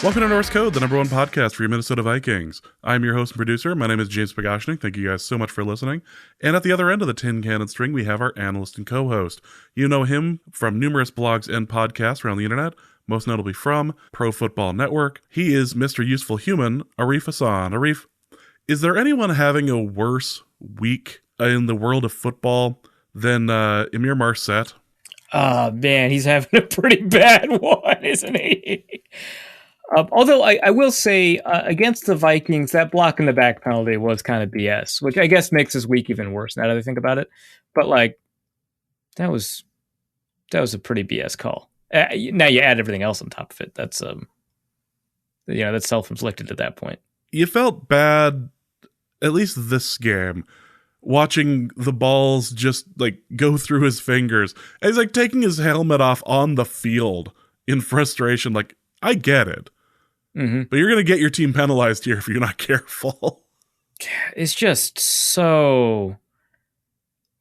Welcome to Norse Code, the number one podcast for your Minnesota Vikings. I'm your host and producer. My name is James Pagashnik. Thank you guys so much for listening. And at the other end of the tin cannon string, we have our analyst and co-host. You know him from numerous blogs and podcasts around the internet, most notably from Pro Football Network. He is Mr. Useful Human, Arif Hassan. Arif, is there anyone having a worse week in the world of football than Emir Marset? Oh, man, he's having a pretty bad one, isn't he? Although I will say, against the Vikings, that block in the back penalty was kind of BS, which I guess makes his week even worse now that I think about it. But, like, that was a pretty BS call. Now you add everything else on top of it. That's, that's self-inflicted at that point. You felt bad, at least this game, watching the balls just, like, go through his fingers. And he's, like, taking his helmet off on the field in frustration. Like, I get it. Mm-hmm. But you're going to get your team penalized here if you're not careful. It's just so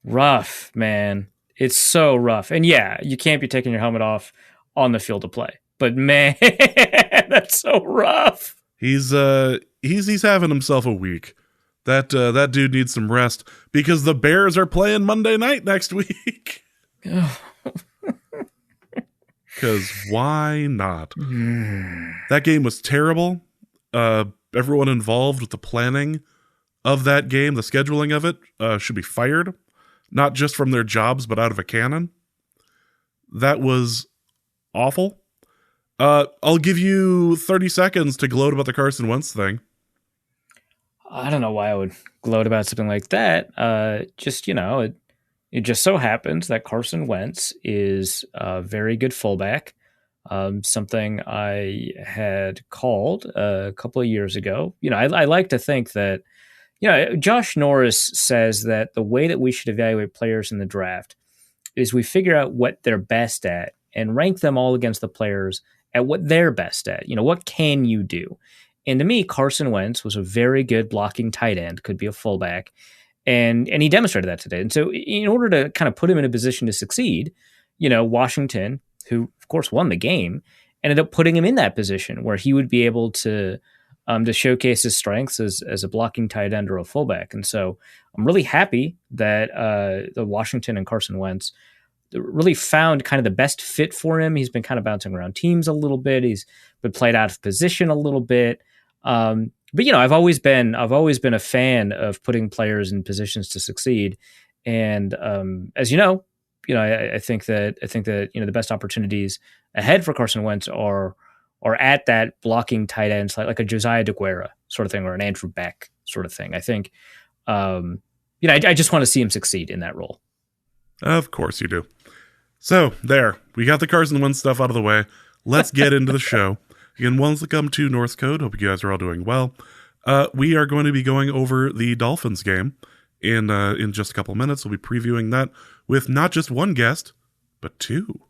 rough, man. It's so rough. And yeah, you can't be taking your helmet off on the field of play. But man, that's so rough. He's having himself a week. That dude needs some rest because the Bears are playing Monday night next week. Because why not? That game was terrible. Everyone involved with the planning of that game, the scheduling of it, should be fired. Not just from their jobs, but out of a cannon. That was awful. I'll give you 30 seconds to gloat about the Carson Wentz thing. I don't know why I would gloat about something like that. It just so happens that Carson Wentz is a very good fullback, something I had called a couple of years ago. I like to think that, Josh Norris says that the way that we should evaluate players in the draft is we figure out what they're best at and rank them all against the players at what they're best at. What can you do? And to me, Carson Wentz was a very good blocking tight end, could be a fullback. And he demonstrated that today. And so in order to kind of put him in a position to succeed, Washington, who of course won the game, ended up putting him in that position where he would be able to showcase his strengths as a blocking tight end or a fullback. And so I'm really happy that the Washington and Carson Wentz really found kind of the best fit for him. He's been kind of bouncing around teams a little bit. He's been played out of position a little bit. But I've always been a fan of putting players in positions to succeed, and as I think that the best opportunities ahead for Carson Wentz are at that blocking tight end, like a Josiah DeGuara sort of thing, or an Andrew Beck sort of thing. I think I just want to see him succeed in that role. Of course you do. So there, we got the Carson Wentz stuff out of the way. Let's get into the show. Again, welcome to North Code. Hope you guys are all doing well. We are going to be going over the Dolphins game in just a couple of minutes. We'll be previewing that with not just one guest, but two.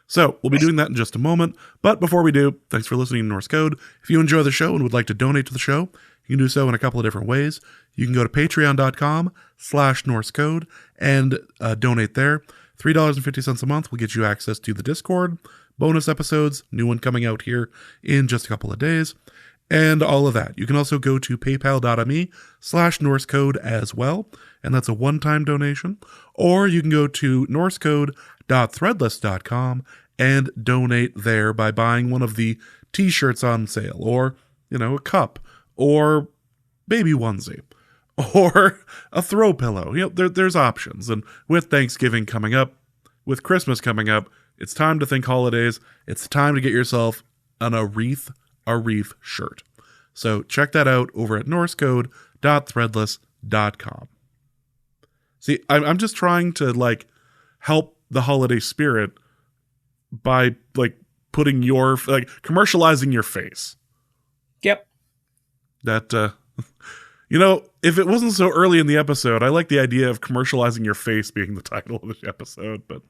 So we'll be doing that in just a moment. But before we do, thanks for listening to North Code. If you enjoy the show and would like to donate to the show, you can do so in a couple of different ways. You can go to patreon.com/NorseCode and donate there. $3.50 a month will get you access to the Discord, bonus episodes, new one coming out here in just a couple of days, and all of that. You can also go to paypal.me/NorseCode as well, and that's a one-time donation. Or you can go to norsecode.threadless.com and donate there by buying one of the t-shirts on sale, or, a cup, or baby onesie, or a throw pillow. There's options. And with Thanksgiving coming up, with Christmas coming up, it's time to think holidays. It's time to get yourself an Arif shirt. So check that out over at norsecode.threadless.com. See, I'm just trying to help the holiday spirit by putting your commercializing your face. Yep. That if it wasn't so early in the episode, I like the idea of commercializing your face being the title of the episode, but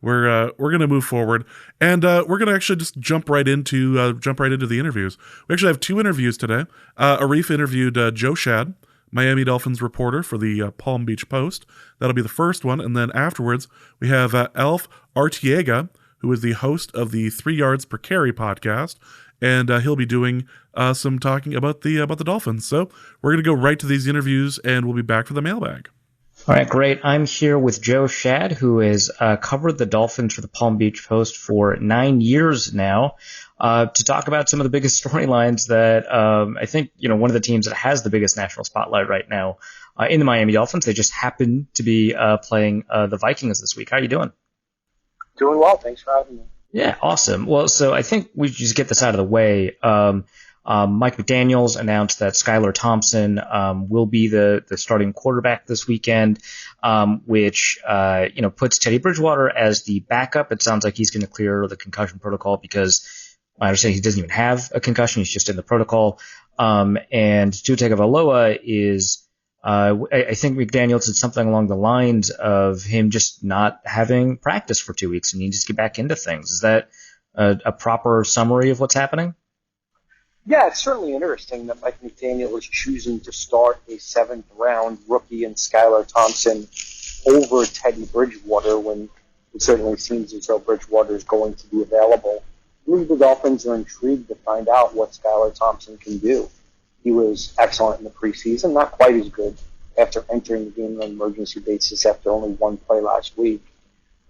we're going to move forward, and we're going to actually just jump right into the interviews. We actually have two interviews today. Arif interviewed Joe Schad, Miami Dolphins reporter for the Palm Beach Post. That'll be the first one, and then afterwards we have Arteaga, who is the host of the 3 Yards Per Carry podcast, and he'll be doing some talking about the Dolphins. So we're going to go right to these interviews, and we'll be back for the mailbag. All right, great. I'm here with Joe Schad, who has covered the Dolphins for the Palm Beach Post for 9 years now, to talk about some of the biggest storylines that I think, one of the teams that has the biggest national spotlight right now in the Miami Dolphins. They just happen to be playing the Vikings this week. How are you doing? Doing well. Thanks for having me. Yeah, awesome. Well, so I think we should just get this out of the way. Mike McDaniels announced that Skylar Thompson will be the starting quarterback this weekend, which puts Teddy Bridgewater as the backup. It sounds like he's going to clear the concussion protocol because I understand he doesn't even have a concussion. He's just in the protocol. And Tua Tagovailoa is I think McDaniels said something along the lines of him just not having practice for 2 weeks and needing to get back into things. Is that a proper summary of what's happening? Yeah, it's certainly interesting that Mike McDaniel is choosing to start a 7th-round rookie in Skylar Thompson over Teddy Bridgewater when it certainly seems as though Bridgewater is going to be available. I believe the Dolphins are intrigued to find out what Skylar Thompson can do. He was excellent in the preseason, not quite as good after entering the game on an emergency basis after only one play last week.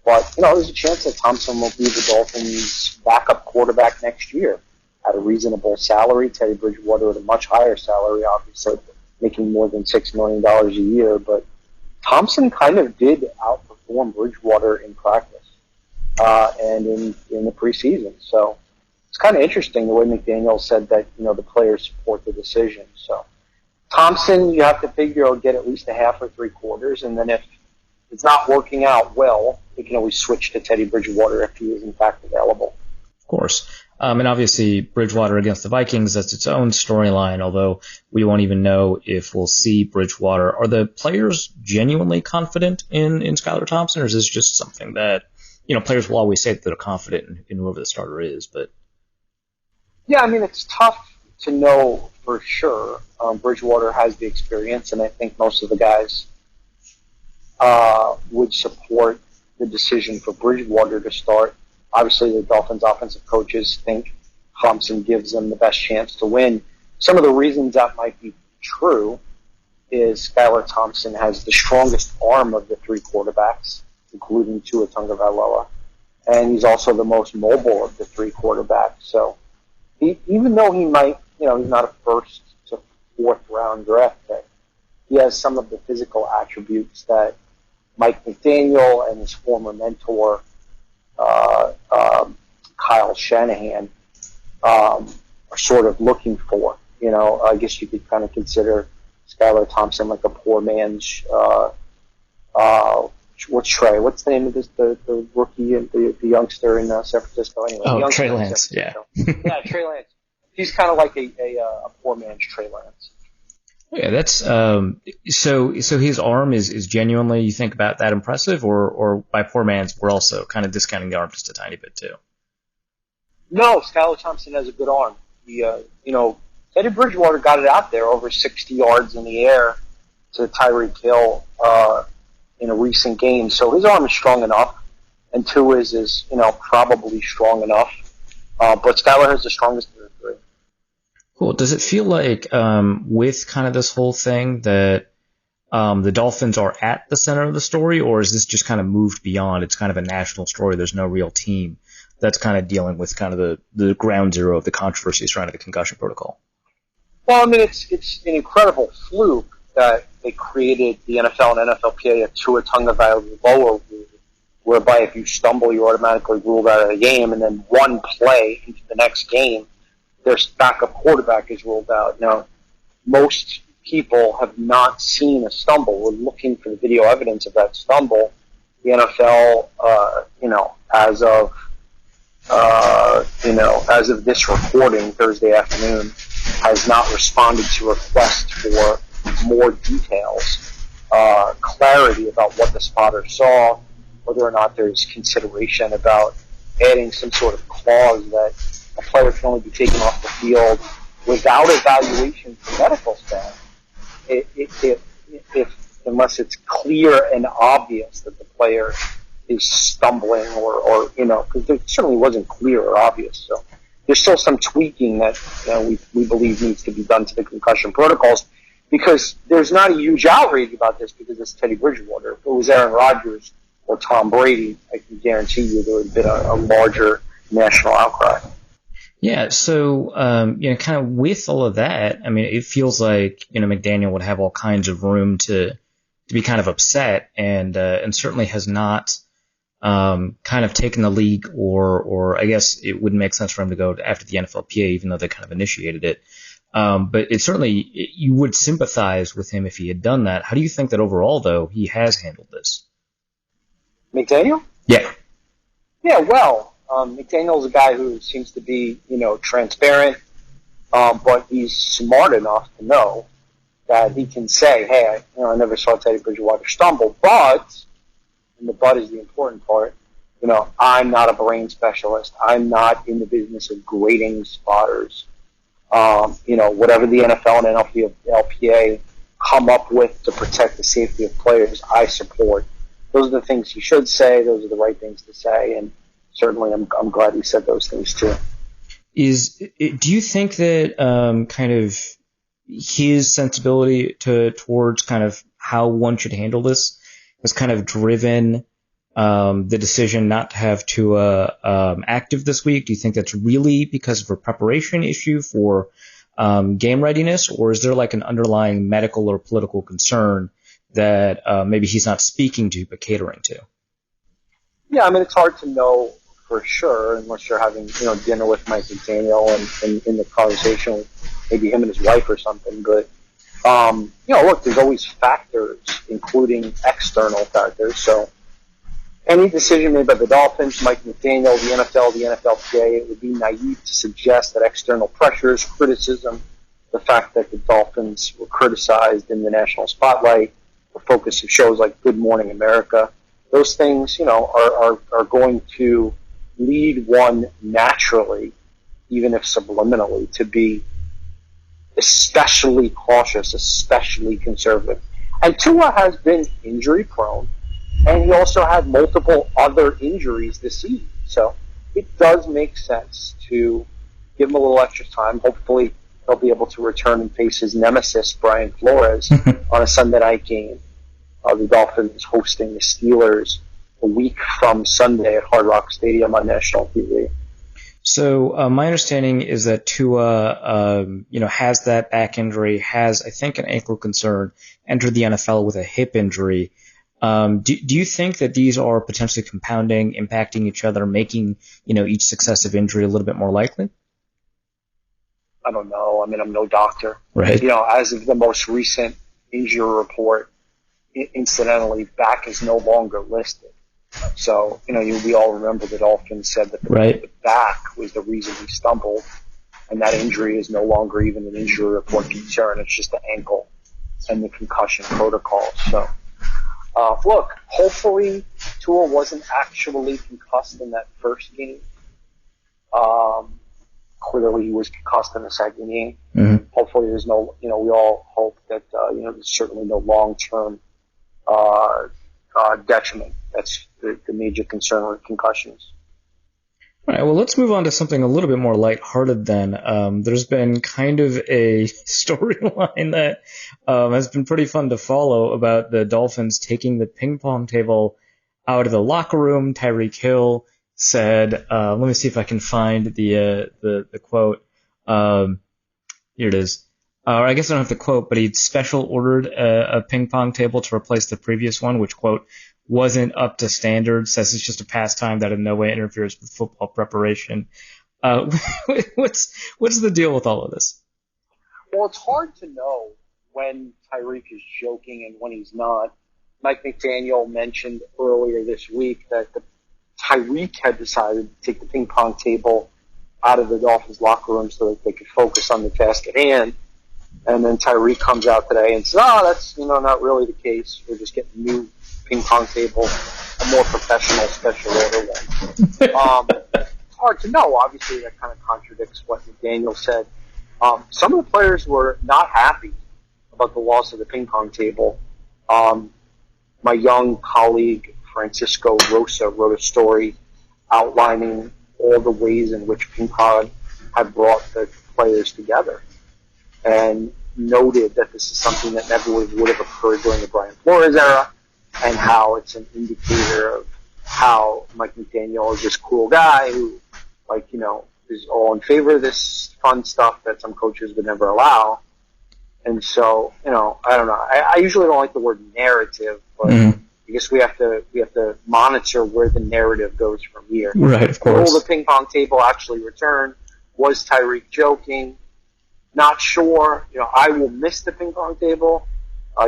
But, there's a chance that Thompson will be the Dolphins' backup quarterback next year at a reasonable salary. Teddy Bridgewater at a much higher salary, obviously, making more than $6 million a year. But Thompson kind of did outperform Bridgewater in practice and in the preseason. So it's kind of interesting the way McDaniel said that, the players support the decision. So Thompson, you have to figure will get at least a half or 3 quarters, and then if it's not working out well, they can always switch to Teddy Bridgewater if he is in fact available. Of course. And obviously Bridgewater against the Vikings, that's its own storyline, although we won't even know if we'll see Bridgewater. Are the players genuinely confident in Skylar Thompson, or is this just something that, players will always say that they're confident in whoever the starter is? But yeah, it's tough to know for sure. Bridgewater has the experience, and I think most of the guys would support the decision for Bridgewater to start. Obviously, the Dolphins' offensive coaches think Thompson gives them the best chance to win. Some of the reasons that might be true is Skylar Thompson has the strongest arm of the 3 quarterbacks, including Tua Tagovailoa, and he's also the most mobile of the 3 quarterbacks. So even though he might, he's not a 1st to 4th round draft pick, he has some of the physical attributes that Mike McDaniel and his former mentor, Kyle Shanahan, are sort of looking for. I guess you could kind of consider Skylar Thompson like a poor man's, what's Trey? What's the name of this, the rookie, the youngster in San Francisco? Anyway, Trey Lance, yeah. Yeah, Trey Lance. He's kind of like a poor man's Trey Lance. Yeah, that's so his arm is genuinely, you think, about that impressive, or by poor man's we're also kind of discounting the arm just a tiny bit too? No, Skylar Thompson has a good arm. He, Teddy Bridgewater got it out there over 60 yards in the air to Tyreek Hill in a recent game, so his arm is strong enough, and Tua's is probably strong enough, but Skylar has the strongest of the 3. Cool. Does it feel like with kind of this whole thing that the Dolphins are at the center of the story, or is this just kind of moved beyond? It's kind of a national story. There's no real team that's kind of dealing with kind of the ground zero of the controversy surrounding the concussion protocol. Well, it's an incredible fluke that they created the NFL and NFLPA a Tua Tagovailoa rule, whereby if you stumble, you're automatically ruled out of the game, and then one play into the next game, their backup quarterback is ruled out. Now, most people have not seen a stumble. We're looking for the video evidence of that stumble. The NFL, as of this recording Thursday afternoon, has not responded to requests for more details, clarity about what the spotter saw, whether or not there's consideration about adding some sort of clause that a player can only be taken off the field without evaluation from medical staff, unless it's clear and obvious that the player is stumbling or because it certainly wasn't clear or obvious. So there's still some tweaking that we believe needs to be done to the concussion protocols, because there's not a huge outrage about this because it's Teddy Bridgewater. If it was Aaron Rodgers or Tom Brady, I can guarantee you there would have been a larger national outcry. Yeah, so kind of with all of that, I mean, it feels like McDaniel would have all kinds of room to be kind of upset, and certainly has not kind of taken the league, or I guess it wouldn't make sense for him to go after the NFLPA, even though they kind of initiated it. But you would sympathize with him if he had done that. How do you think that overall, though, he has handled this? McDaniel? Yeah. Yeah, well, McDaniel's a guy who seems to be, transparent, but he's smart enough to know that he can say, hey, I never saw Teddy Bridgewater stumble, but, and the but is the important part, I'm not a brain specialist. I'm not in the business of grading spotters. Whatever the NFL and NFLPA come up with to protect the safety of players, I support. Those are the things he should say. Those are the right things to say, and certainly I'm glad he said those things too. Do you think that kind of his sensibility towards kind of how one should handle this has kind of driven the decision not to have Tua active this week? Do you think that's really because of a preparation issue for game readiness, or is there like an underlying medical or political concern that maybe he's not speaking to but catering to? Yeah, I mean, it's hard to know for sure unless you're having dinner with Mike McDaniel and in the conversation with maybe him and his wife or something. But look, there's always factors, including external factors. So any decision made by the Dolphins, Mike McDaniel, the NFL, the NFLPA, it would be naive to suggest that external pressures, criticism, the fact that the Dolphins were criticized in the national spotlight, the focus of shows like Good Morning America, those things, are going to lead one naturally, even if subliminally, to be especially cautious, especially conservative. And Tua has been injury prone, and he also had multiple other injuries this season. So it does make sense to give him a little extra time. Hopefully he'll be able to return and face his nemesis, Brian Flores, on a Sunday night game. The Dolphins hosting the Steelers a week from Sunday at Hard Rock Stadium on national TV. So my understanding is that Tua, has that back injury, has, I think, an ankle concern, entered the NFL with a hip injury. Do you think that these are potentially compounding, impacting each other, making, each successive injury a little bit more likely? I don't know. I mean, I'm no doctor. Right. As of the most recent injury report, incidentally, back is no longer listed. So, we all remember the Dolphins said that the back was the reason he stumbled, and that injury is no longer even an injury report concern. It's just the ankle and the concussion protocol. So, look, hopefully Tua wasn't actually concussed in that first game. Clearly he was concussed in the second game. Mm-hmm. Hopefully there's no, we all hope that, there's certainly no long-term detriment. That's the major concern with concussions. All right, well, let's move on to something a little bit more lighthearted then. There's been kind of a storyline that has been pretty fun to follow about the Dolphins taking the ping pong table out of the locker room. Tyreek Hill said, let me see if I can find the quote. Here it is. I guess I don't have the quote, but he'd special ordered a ping pong table to replace the previous one, which, quote, wasn't up to standard, says it's just a pastime that in no way interferes with football preparation. What's the deal with all of this? Well, it's hard to know when Tyreek is joking and when he's not. Mike McDaniel mentioned earlier this week that Tyreek had decided to take the ping pong table out of the Dolphins locker room so that they could focus on the task at hand. And then Tyreek comes out today and says, that's, not really the case. We're just getting a new ping pong table, a more professional special order one. It's hard to know. Obviously, that kind of contradicts what McDaniel said. Some of the players were not happy about the loss of the ping pong table. My young colleague, Francisco Rosa, wrote a story outlining all the ways in which ping pong have brought the players together, and noted that this is something that never would have occurred during the Brian Flores era, and how it's an indicator of how Mike McDaniel is this cool guy who, like, you know, is all in favor of this fun stuff that some coaches would never allow. And so, you know, I don't know. I usually don't like the word narrative, but I guess we have to monitor where the narrative goes from here. Right, of course. Will the ping pong table actually return? Was Tyreek joking? Not sure. You know, I will miss the ping pong table,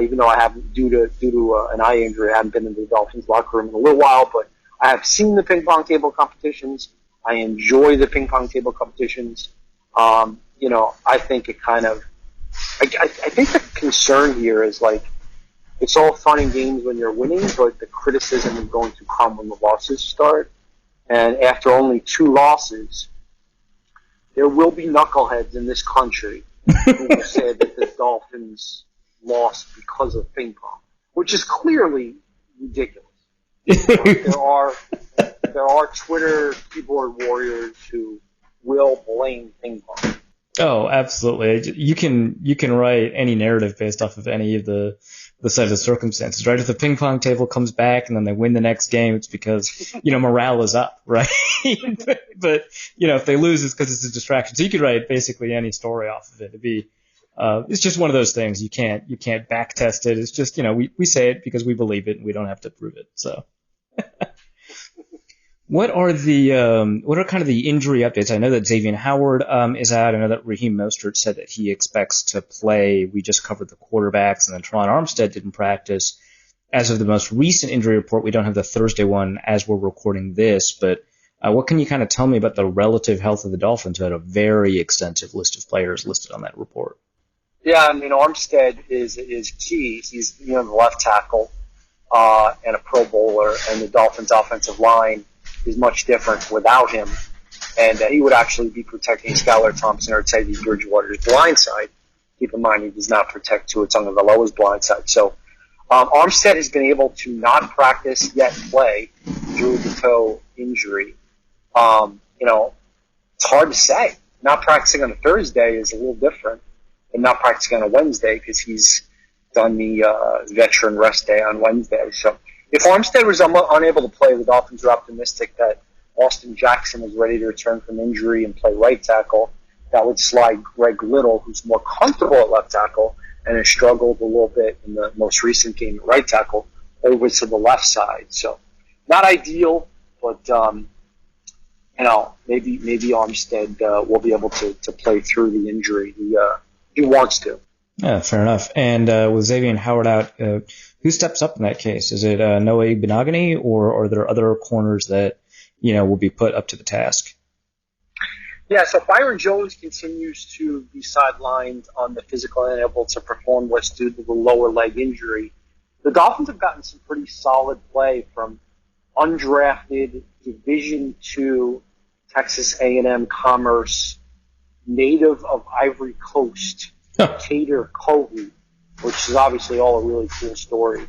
even though I haven't, due to an eye injury, I haven't been in the Dolphins locker room in a little while. But I have seen the ping pong table competitions. I enjoy the ping pong table competitions. You know, I think it kind of. I think the concern here is, like, it's all fun and games when you're winning, but the criticism is going to come when the losses start. And after only 2 losses, there will be knuckleheads in this country who will say that the Dolphins lost because of ping pong, which is clearly ridiculous. There are Twitter keyboard warriors who will blame ping pong. Oh, absolutely. You can write any narrative based off of any of the set of the circumstances, right? If the ping pong table comes back and then they win the next game, it's because, you know, morale is up, right? but, you know, if they lose, it's because it's a distraction. So you could write basically any story off of it. It'd be, it's just one of those things. You can't back test it. It's just, you know, we say it because we believe it and we don't have to prove it. So. What are kind of the injury updates? I know that Xavier Howard is out. I know that Raheem Mostert said that he expects to play. We just covered the quarterbacks, and then Teron Armstead didn't practice. As of the most recent injury report, we don't have the Thursday one as we're recording this, but what can you kind of tell me about the relative health of the Dolphins, who had a very extensive list of players listed on that report? Yeah, I mean, Armstead is key. He's, you know, the left tackle and a Pro Bowler, and the Dolphins' offensive line is much different without him, and he would actually be protecting Skylar Thompson or Teddy Bridgewater's blind side. Keep in mind, he does not protect Tua Tagovailoa's blind side. So Armstead has been able to not practice yet play through the toe injury. You know, it's hard to say. Not practicing on a Thursday is a little different than not practicing on a Wednesday, because he's done the veteran rest day on Wednesday. So if Armstead was unable to play, the Dolphins are optimistic that Austin Jackson is ready to return from injury and play right tackle. That would slide Greg Little, who's more comfortable at left tackle and has struggled a little bit in the most recent game at right tackle, over to the left side. So not ideal, but you know, maybe Armstead will be able to play through the injury. He wants to. Yeah, fair enough. And with Xavier Howard out, who steps up in that case? Is it Noah Igbenogany, or are there other corners that, you know, will be put up to the task? Yeah, so Byron Jones continues to be sidelined on the physical and unable to perform list due to the lower leg injury. The Dolphins have gotten some pretty solid play from undrafted Division II Texas A&M Commerce native of Ivory Coast, Kader Kohli, which is obviously all a really cool story.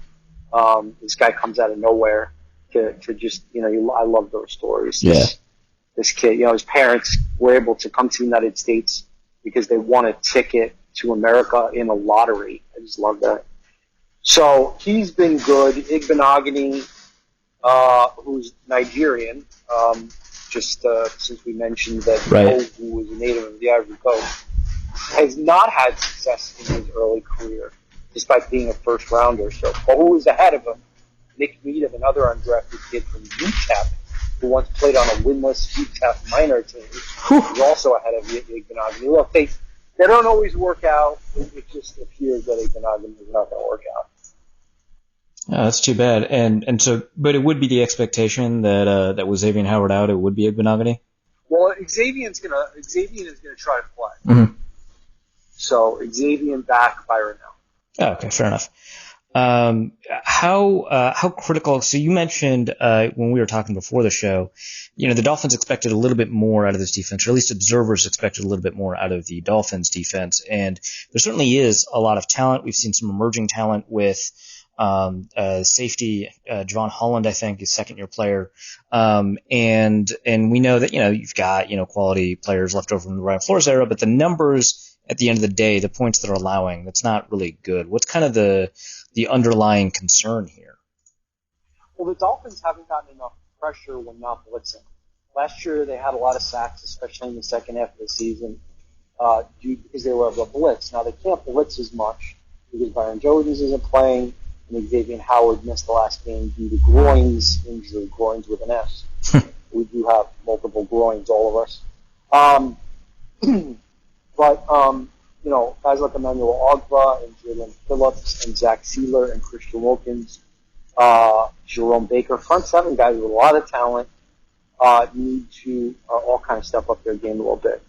This guy comes out of nowhere to just, you know, I love those stories. Yeah. This kid, you know, his parents were able to come to the United States because they won a ticket to America in a lottery. I just love that. So he's been good. Igbenogany, who's Nigerian, since we mentioned that who was a native of the Ivory Coast, has not had success in his early career, despite being a first rounder. So, who is ahead of him? Nick Needham, another undrafted kid from UTEP, who once played on a winless UTEP minor team, is also ahead of Igbenogany. Look, they don't always work out. It just appears that Igbenogany is not going to work out. Oh, that's too bad. And so, but it would be the expectation that with Xavier Howard out, it would be Igbenogany? Well, Xavier is gonna try to play. Mm-hmm. So Xavier back, Byron out. Oh, okay, fair enough. How critical? So you mentioned when we were talking before the show, you know, the Dolphins expected a little bit more out of this defense, or at least observers expected a little bit more out of the Dolphins defense, and there certainly is a lot of talent. We've seen some emerging talent with Safety, Javon Holland, I think, is second-year player. And we know that, you've got, quality players left over from the Brian Flores era, but the numbers at the end of the day, the points that are allowing, that's not really good. What's kind of the underlying concern here? Well, the Dolphins haven't gotten enough pressure when not blitzing. Last year, they had a lot of sacks, especially in the second half of the season, because they were able to blitz. Now, they can't blitz as much because Byron Jones isn't playing, and Xavier Howard missed the last game due to groins injury, groins with an S. We do have multiple groins, all of us. But guys like Emmanuel Ogba and Jalen Phillips and Zach Sealer and Christian Wilkins, Jerome Baker, front seven guys with a lot of talent, need to all kind of step up their game a little bit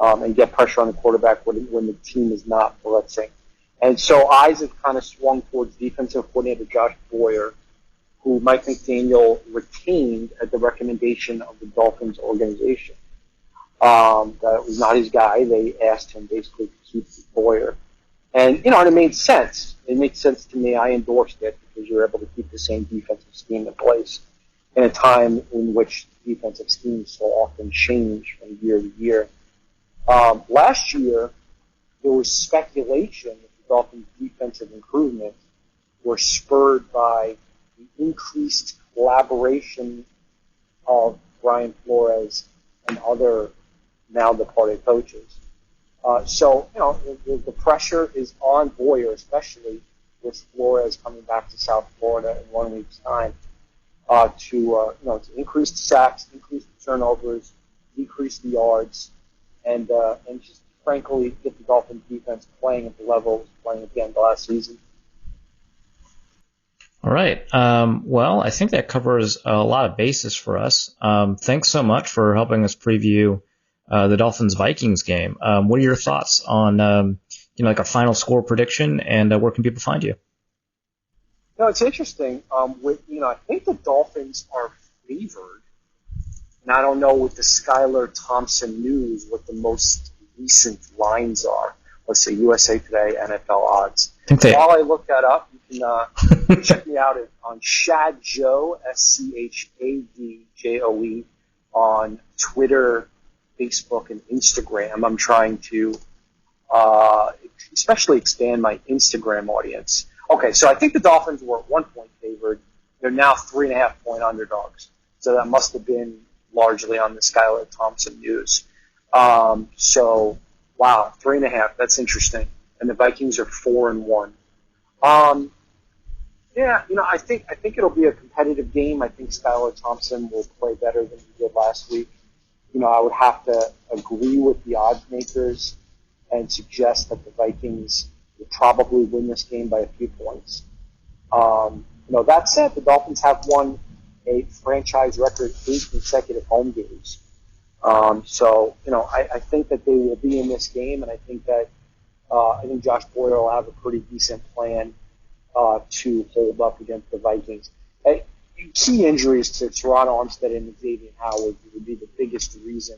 and get pressure on the quarterback when the team is not blitzing. And so eyes have kind of swung towards defensive coordinator Josh Boyer, who Mike McDaniel retained at the recommendation of the Dolphins organization. That was not his guy. They asked him basically to keep Boyer. And, and it made sense. It makes sense to me. I endorsed it because you're able to keep the same defensive scheme in place in a time in which defensive schemes so often change from year to year. Last year, there was speculation that the Dolphins' defensive improvements were spurred by the increased collaboration of Brian Flores and other now departed coaches. So the pressure is on Boyer, especially with Flores coming back to South Florida in 1 week's time, to increase the sacks, increase the turnovers, decrease the yards, and just frankly get the Dolphins defense playing at the level it was playing at the end of last season. All right. Well, I think that covers a lot of bases for us. Thanks so much for helping us preview the Dolphins-Vikings game. What are your thoughts on like a final score prediction, and where can people find you? It's interesting. I think the Dolphins are favored, and I don't know with the Skylar Thompson news what the most recent lines are. Let's say USA Today, NFL odds. While I look that up, you can check me out on Schad Joe, SCHADJOE, on Twitter, Facebook, and Instagram. I'm trying to especially expand my Instagram audience. Okay, so I think the Dolphins were 1 point favored. They're now 3.5-point underdogs. So that must have been largely on the Skylar Thompson news. So, wow, 3.5. That's interesting. And the Vikings are 4-1. I think it'll be a competitive game. I think Skylar Thompson will play better than he did last week. I would have to agree with the odds makers and suggest that the Vikings will probably win this game by a few points. That said, the Dolphins have won a franchise record 8 consecutive home games. I think that they will be in this game, and I think that Josh Boyer will have a pretty decent plan to hold up against the Vikings. Key injuries to Toronto Armstead and Xavier Howard would be the biggest reason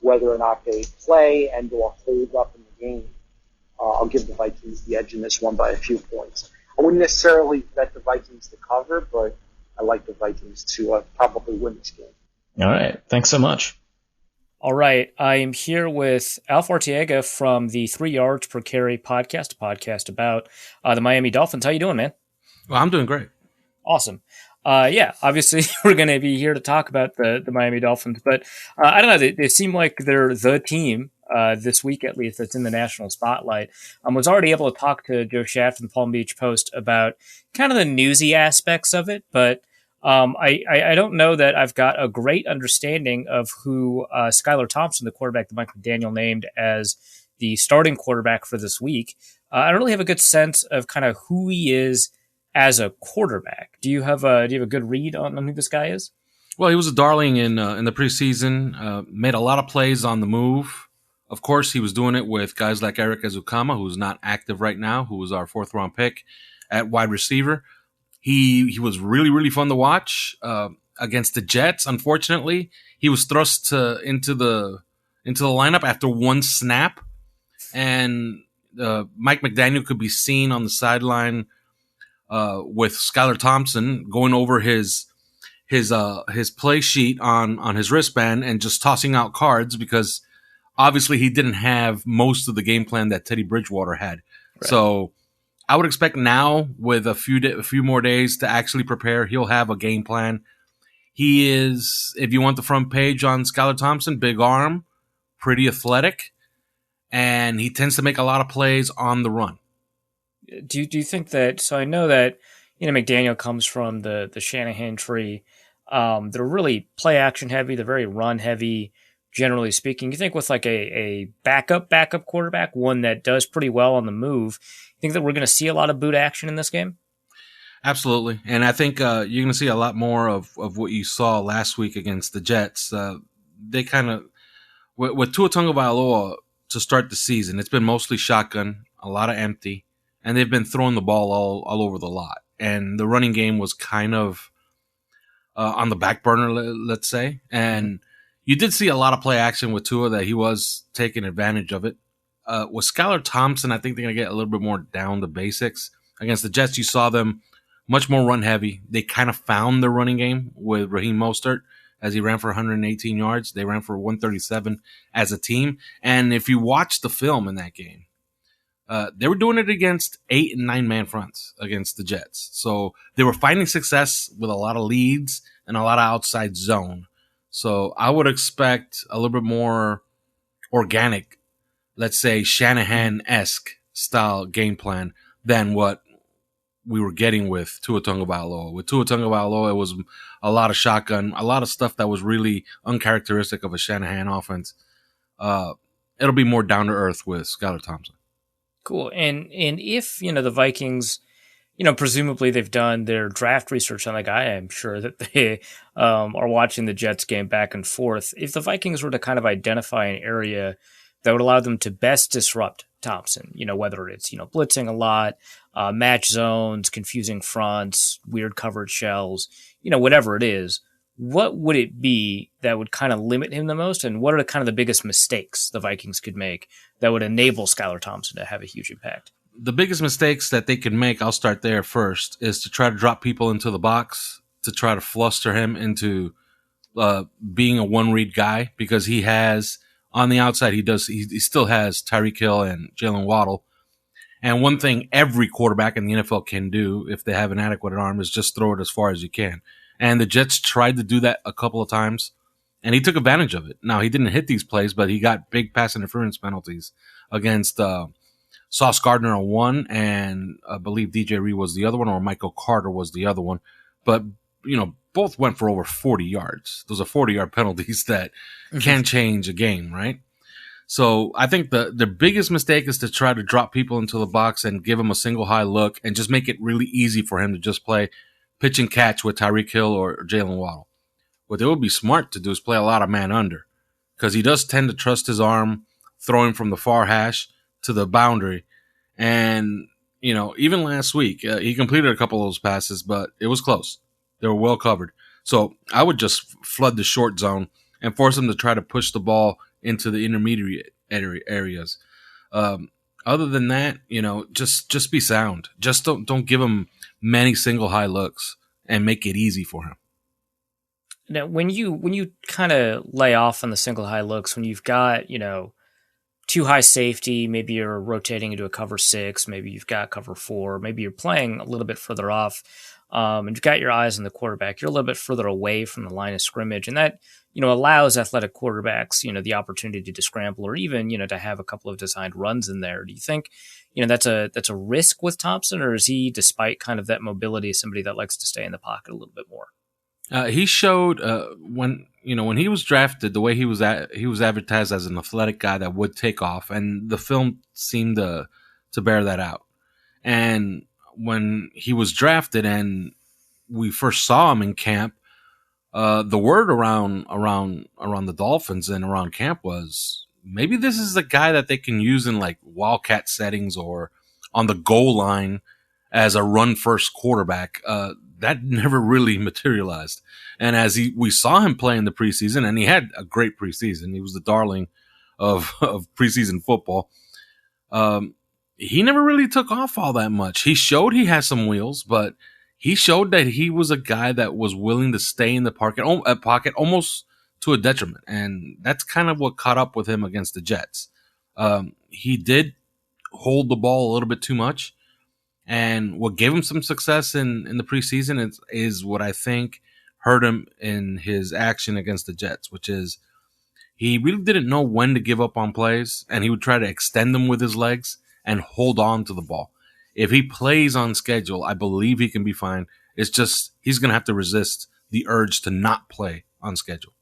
whether or not they play and or hold up in the game. I'll give the Vikings the edge in this one by a few points. I wouldn't necessarily bet the Vikings to cover, but I like the Vikings to probably win this game. All right. Thanks so much. All right. I am here with Alf Arteaga from the 3 Yards Per Carry podcast, a podcast about the Miami Dolphins. How you doing, man? Well, I'm doing great. Awesome. Obviously we're going to be here to talk about the Miami Dolphins, but I don't know. They seem like they're the team this week, at least, that's in the national spotlight. I was already able to talk to Joe Schad from the Palm Beach Post about kind of the newsy aspects of it, but I don't know that I've got a great understanding of who Skylar Thompson, the quarterback that Mike McDaniel named as the starting quarterback for this week. I don't really have a good sense of kind of who he is as a quarterback. Do you have a good read on who this guy is? Well, he was a darling in the preseason. Made a lot of plays on the move. Of course, he was doing it with guys like Eric Ezukama, who's not active right now, who was our 4th round pick at wide receiver. He was really, really fun to watch against the Jets. Unfortunately, he was thrust into the lineup after one snap, and Mike McDaniel could be seen on the sideline with Skylar Thompson going over his play sheet on his wristband and just tossing out cards because obviously he didn't have most of the game plan that Teddy Bridgewater had. Right. So I would expect now with a few more days to actually prepare, he'll have a game plan. He is, if you want the front page on Skylar Thompson, big arm, pretty athletic, and he tends to make a lot of plays on the run. Do you think that? So I know that McDaniel comes from the Shanahan tree. They're really play action heavy. They're very run heavy, generally speaking. You think with like a backup quarterback, one that does pretty well on the move, you think that we're going to see a lot of boot action in this game? Absolutely. And I think you're going to see a lot more of what you saw last week against the Jets. They kind of, with Tua Tagovailoa to start the season, it's been mostly shotgun, a lot of empty, and they've been throwing the ball all over the lot. And the running game was kind of on the back burner, let's say. And you did see a lot of play action with Tua that he was taking advantage of it. With Skylar Thompson, I think they're going to get a little bit more down to basics. Against the Jets, you saw them much more run heavy. They kind of found the running game with Raheem Mostert as he ran for 118 yards. They ran for 137 as a team. And if you watch the film in that game, they were doing it against 8 and 9 man fronts against the Jets. So they were finding success with a lot of leads and a lot of outside zone. So I would expect a little bit more organic, let's say Shanahan-esque style game plan than what we were getting with Tua Tagovailoa. With Tua Tagovailoa, it was a lot of shotgun, a lot of stuff that was really uncharacteristic of a Shanahan offense. It'll be more down to earth with Skylar Thompson. Cool. And if, the Vikings, presumably they've done their draft research on the guy, I'm sure that they are watching the Jets game back and forth. If the Vikings were to kind of identify an area that would allow them to best disrupt Thompson, whether it's, blitzing a lot, match zones, confusing fronts, weird coverage shells, whatever it is, what would it be that would kind of limit him the most? And what are the kind of the biggest mistakes the Vikings could make that would enable Skylar Thompson to have a huge impact? The biggest mistakes that they could make, I'll start there first, is to try to drop people into the box, to try to fluster him into being a one-read guy, because he has, on the outside, he still has Tyreek Hill and Jalen Waddle. And one thing every quarterback in the NFL can do, if they have an adequate arm, is just throw it as far as you can. And the Jets tried to do that a couple of times, and he took advantage of it. Now, he didn't hit these plays, but he got big pass interference penalties against Sauce Gardner on one, and I believe DJ Reed was the other one, or Michael Carter was the other one. But, both went for over 40 yards. Those are 40-yard penalties that can change a game, right? So I think the biggest mistake is to try to drop people into the box and give him a single high look and just make it really easy for him to just play pitch and catch with Tyreek Hill or Jalen Waddle. What they would be smart to do is play a lot of man under, because he does tend to trust his arm, throwing from the far hash to the boundary. And, even last week, he completed a couple of those passes, but it was close. They were well covered. So I would just flood the short zone and force him to try to push the ball into the intermediate areas. Other than that, just be sound. Just don't give him many single high looks and make it easy for him. Now, when you kind of lay off on the single high looks, when you've got, too high safety, maybe you're rotating into a cover 6, maybe you've got cover 4, maybe you're playing a little bit further off, and you've got your eyes on the quarterback, you're a little bit further away from the line of scrimmage, and that, allows athletic quarterbacks, the opportunity to scramble or even, to have a couple of designed runs in there. Do you think, that's a risk with Thompson, or is he, despite kind of that mobility, somebody that likes to stay in the pocket a little bit more? He showed when he was drafted, the way he was advertised as an athletic guy that would take off, and the film seemed to bear that out. And when he was drafted and we first saw him in camp, the word around the Dolphins and around camp was maybe this is a guy that they can use in like wildcat settings or on the goal line as a run first quarterback. That never really materialized. And as we saw him play in the preseason, and he had a great preseason, he was the darling of preseason football. he never really took off all that much. He showed he has some wheels, but he showed that he was a guy that was willing to stay in the pocket almost to a detriment. And that's kind of what caught up with him against the Jets. He did hold the ball a little bit too much. And what gave him some success in the preseason is what I think hurt him in his action against the Jets, which is he really didn't know when to give up on plays, and he would try to extend them with his legs and hold on to the ball. If he plays on schedule, I believe he can be fine. It's just he's going to have to resist the urge to not play on schedule.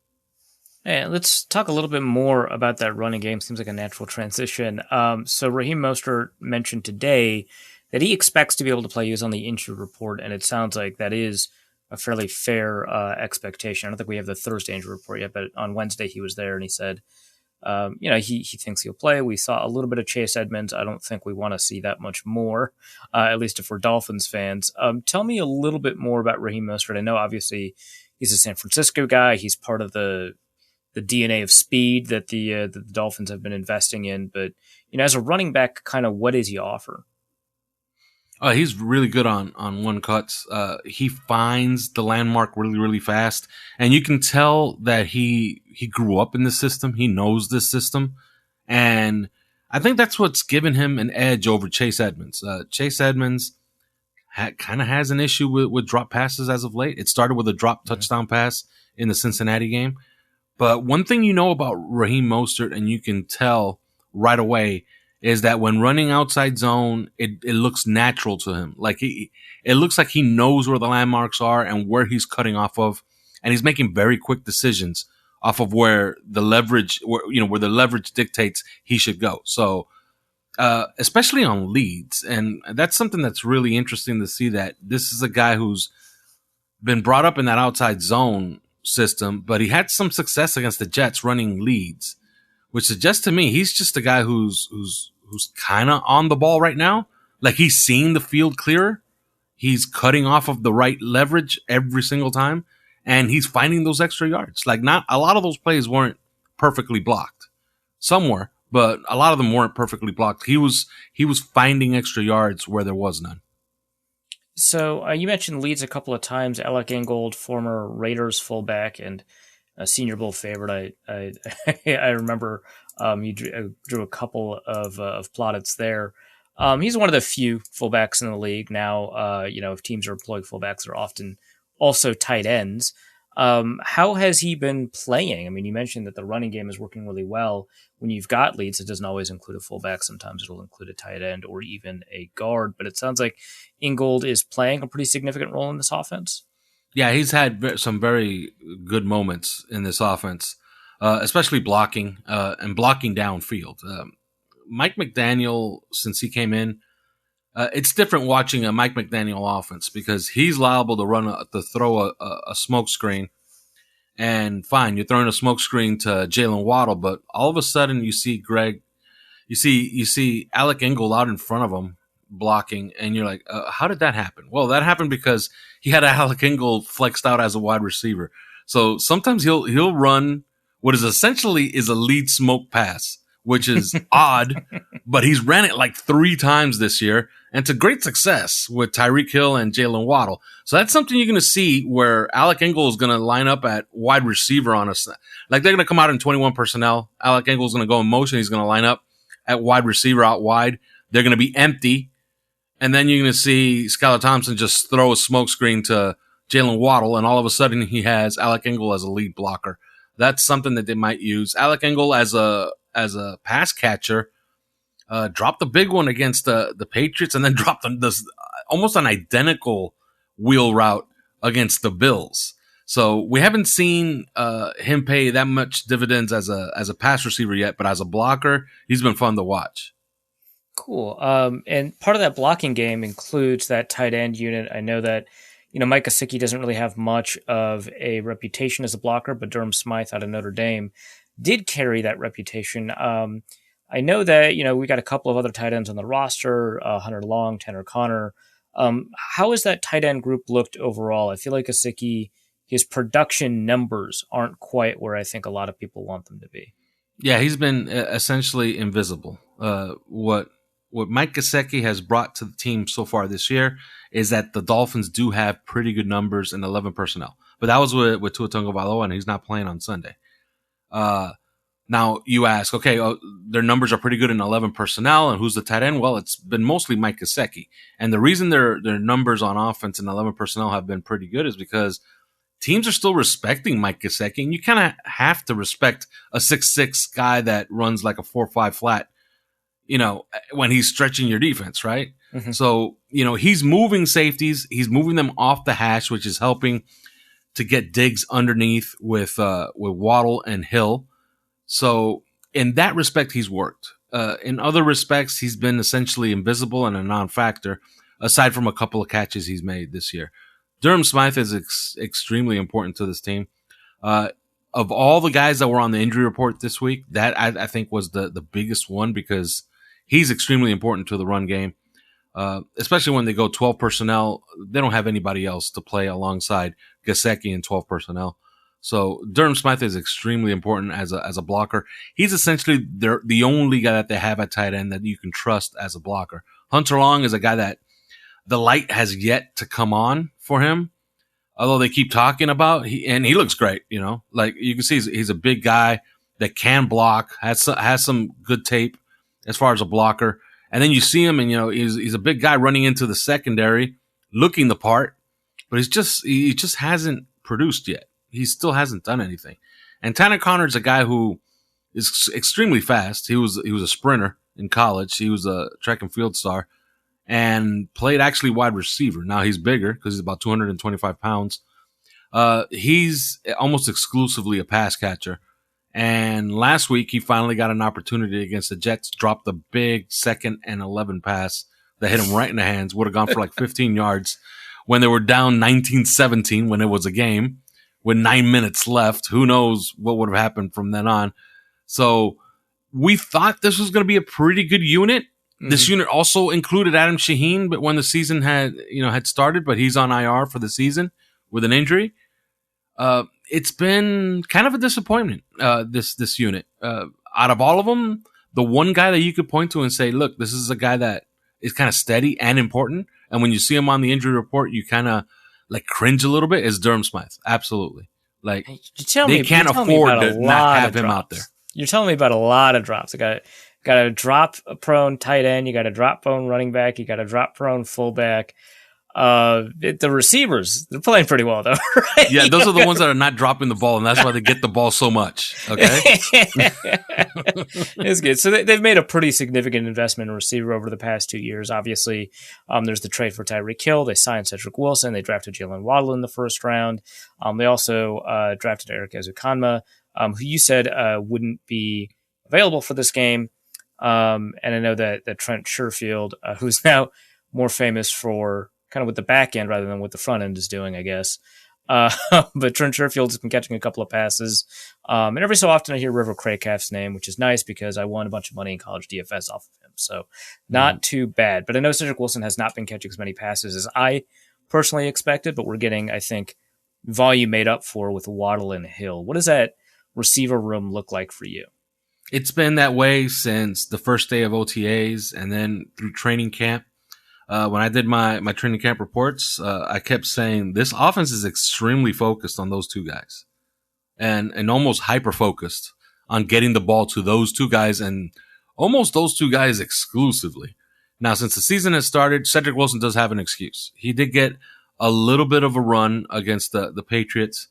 Hey, let's talk a little bit more about that running game. Seems like a natural transition. So Raheem Mostert mentioned today that he expects to be able to play. He was on the injury report, and it sounds like that is a fairly fair expectation. I don't think we have the Thursday injury report yet, but on Wednesday he was there, and he said, he thinks he'll play. We saw a little bit of Chase Edmonds. I don't think we want to see that much more, at least if we're Dolphins fans. Tell me a little bit more about Raheem Mostert. I know obviously he's a San Francisco guy. He's part of the DNA of speed that the Dolphins have been investing in. But as a running back, kind of what does he offer? He's really good on one cuts. He finds the landmark really, really fast. And you can tell that he grew up in this system. He knows this system. And I think that's what's given him an edge over Chase Edmonds. Chase Edmonds kind of has an issue with drop passes as of late. It started with a drop touchdown pass in the Cincinnati game. But one thing you know about Raheem Mostert, and you can tell right away, is that when running outside zone, it looks natural to him. Like it looks like he knows where the landmarks are and where he's cutting off of, and he's making very quick decisions off of where the leverage dictates he should go. So, especially on leads, and that's something that's really interesting to see, that this is a guy who's been brought up in that outside zone system, but he had some success against the Jets running leads, which suggests to me he's just a guy who's kind of on the ball right now. Like he's seeing the field clearer. He's cutting off of the right leverage every single time, and he's finding those extra yards. Like not a lot of those plays weren't perfectly blocked. Some were, but a lot of them weren't perfectly blocked. He was finding extra yards where there was none. So you mentioned leads a couple of times. Alec Ingold, former Raiders fullback and a Senior Bowl favorite. I remember you drew a couple of plaudits there. He's one of the few fullbacks in the league now. If teams are employing fullbacks, they're often also tight ends. How has he been playing? I mean, you mentioned that the running game is working really well. When you've got leads, it doesn't always include a fullback. Sometimes it'll include a tight end or even a guard. But it sounds like Ingold is playing a pretty significant role in this offense. Yeah, he's had some very good moments in this offense, especially blocking and blocking downfield. Mike McDaniel, since he came in, it's different watching a Mike McDaniel offense because he's liable to throw a smoke screen. And fine, you're throwing a smoke screen to Jalen Waddle, but all of a sudden you see Alec Ingold out in front of him blocking, and you're like, how did that happen? Well, that happened because he had Alec Ingold flexed out as a wide receiver. So sometimes he'll run what is essentially a lead smoke pass, which is odd, but he's ran it like 3 times this year, and to great success with Tyreek Hill and Jalen Waddle. So that's something you're going to see where Alec Ingold is going to line up at wide receiver on us. Like they're going to come out in 21 personnel. Alec Ingold is going to go in motion. He's going to line up at wide receiver out wide. They're going to be empty. And then you're going to see Skylar Thompson just throw a smoke screen to Jalen Waddle, and all of a sudden he has Alec Ingold as a lead blocker. That's something that they might use. Alec Ingold as a pass catcher, dropped a big one against the Patriots, and then dropped this almost an identical wheel route against the Bills. So we haven't seen him pay that much dividends as a pass receiver yet, but as a blocker, he's been fun to watch. Cool. And part of that blocking game includes that tight end unit. I know that, Mike Gesicki doesn't really have much of a reputation as a blocker, but Durham Smythe out of Notre Dame did carry that reputation. I know that, we got a couple of other tight ends on the roster, Hunter Long, Tanner Connor. How has that tight end group looked overall? I feel like Gesicki, his production numbers aren't quite where I think a lot of people want them to be. Yeah, he's been essentially invisible. What what Mike Gesicki has brought to the team so far this year is that the Dolphins do have pretty good numbers in 11 personnel. But that was with Tua Tagovailoa, and he's not playing on Sunday. Now you ask, okay, their numbers are pretty good in 11 personnel, and who's the tight end? Well, it's been mostly Mike Gesicki. And the reason their numbers on offense in 11 personnel have been pretty good is because teams are still respecting Mike Gesicki, and you kind of have to respect a 6'6" guy that runs like a 4.5 flat, when he's stretching your defense, right? Mm-hmm. So, he's moving safeties. He's moving them off the hash, which is helping to get Diggs underneath with Waddle and Hill. So in that respect, he's worked. In other respects, he's been essentially invisible and a non-factor, aside from a couple of catches he's made this year. Durham Smythe is extremely important to this team. Of all the guys that were on the injury report this week, that I think was the biggest one because he's extremely important to the run game. Especially when they go 12 personnel, they don't have anybody else to play alongside Gesicki in 12 personnel. So Durham Smythe is extremely important as a blocker. He's essentially the only guy that they have at tight end that you can trust as a blocker. Hunter Long is a guy that the light has yet to come on for him, although they keep talking about, and he looks great, like you can see he's a big guy that can block, has some good tape as far as a blocker. And then you see him and, he's a big guy running into the secondary, looking the part, but he just hasn't produced yet. He still hasn't done anything. And Tanner Connor's a guy who is extremely fast. He was a sprinter in college. He was a track and field star and played actually wide receiver. Now he's bigger because he's about 225 pounds. He's almost exclusively a pass catcher. And last week, he finally got an opportunity against the Jets, dropped the big 2nd and 11 pass that hit him right in the hands, would have gone for like 15 yards when they were down 19-17 when it was a game with 9 minutes left. Who knows what would have happened from then on. So we thought this was going to be a pretty good unit. Mm-hmm. This unit also included Adam Shaheen, but when the season had started, but he's on IR for the season with an injury. It's been kind of a disappointment, this unit. Out of all of them, the one guy that you could point to and say, look, this is a guy that is kind of steady and important. And when you see him on the injury report, you kind of like cringe a little bit, is Durham Smythe. Absolutely. Like they can't afford to not have him out there. You're telling me about a lot of drops. Got a drop prone tight end. You got a drop prone running back. You got a drop prone fullback. The receivers, they're playing pretty well though, right? Yeah, those are the ones that are not dropping the ball, and that's why they get the ball so much. Okay. It's good. So they've made a pretty significant investment in receiver over the past 2 years. Obviously, there's the trade for Tyreek Hill. They signed Cedric Wilson. They drafted Jalen Waddle in the first round. They also drafted Eric Ezukanma, who you said wouldn't be available for this game. And I know that Trent Sherfield, who's now more famous for kind of what the back end rather than what the front end is doing, I guess. But Trent Sherfield has been catching a couple of passes. And every so often I hear River Craycraft's name, which is nice because I won a bunch of money in college DFS off of him. So not too bad. But I know Cedric Wilson has not been catching as many passes as I personally expected, but we're getting, I think, volume made up for with Waddle and Hill. What does that receiver room look like for you? It's been that way since the first day of OTAs and then through training camp. When I did my training camp reports, I kept saying this offense is extremely focused on those two guys and almost hyper focused on getting the ball to those two guys and almost those two guys exclusively. Now, since the season has started, Cedric Wilson does have an excuse. He did get a little bit of a run against the Patriots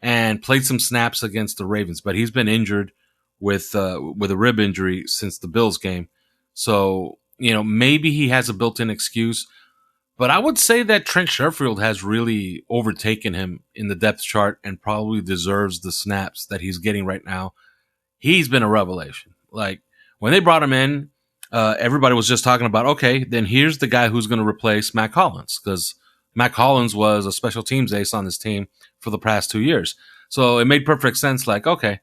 and played some snaps against the Ravens, but he's been injured with a rib injury since the Bills game. So, maybe he has a built-in excuse, but I would say that Trent Sherfield has really overtaken him in the depth chart and probably deserves the snaps that he's getting right now. He's been a revelation. Like when they brought him in, everybody was just talking about, okay, then here's the guy who's going to replace Matt Collins, because Matt Collins was a special teams ace on this team for the past 2 years. So it made perfect sense. Like, okay,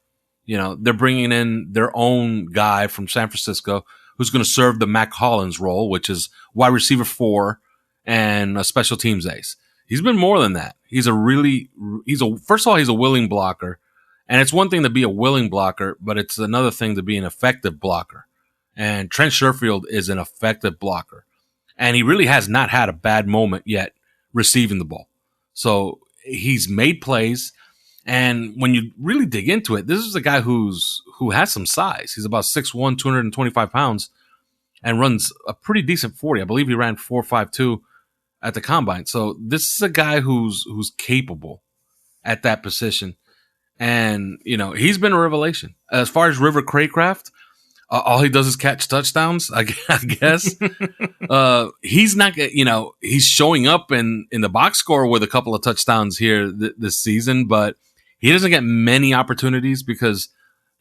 they're bringing in their own guy from San Francisco who's going to serve the Matt Collins role, which is wide receiver 4 and a special teams ace. He's been more than that. First of all, he's a willing blocker. And it's one thing to be a willing blocker, but it's another thing to be an effective blocker. And Trent Sherfield is an effective blocker. And he really has not had a bad moment yet receiving the ball. So he's made plays. And when you really dig into it, this is a guy who has some size. He's about 6'1", 225 pounds, and runs a pretty decent 40. I believe he ran 4.52 at the combine. So this is a guy who's capable at that position. And, he's been a revelation. As far as River Craycraft, all he does is catch touchdowns, I guess. He's not, he's showing up in the box score with a couple of touchdowns here this season, but he doesn't get many opportunities because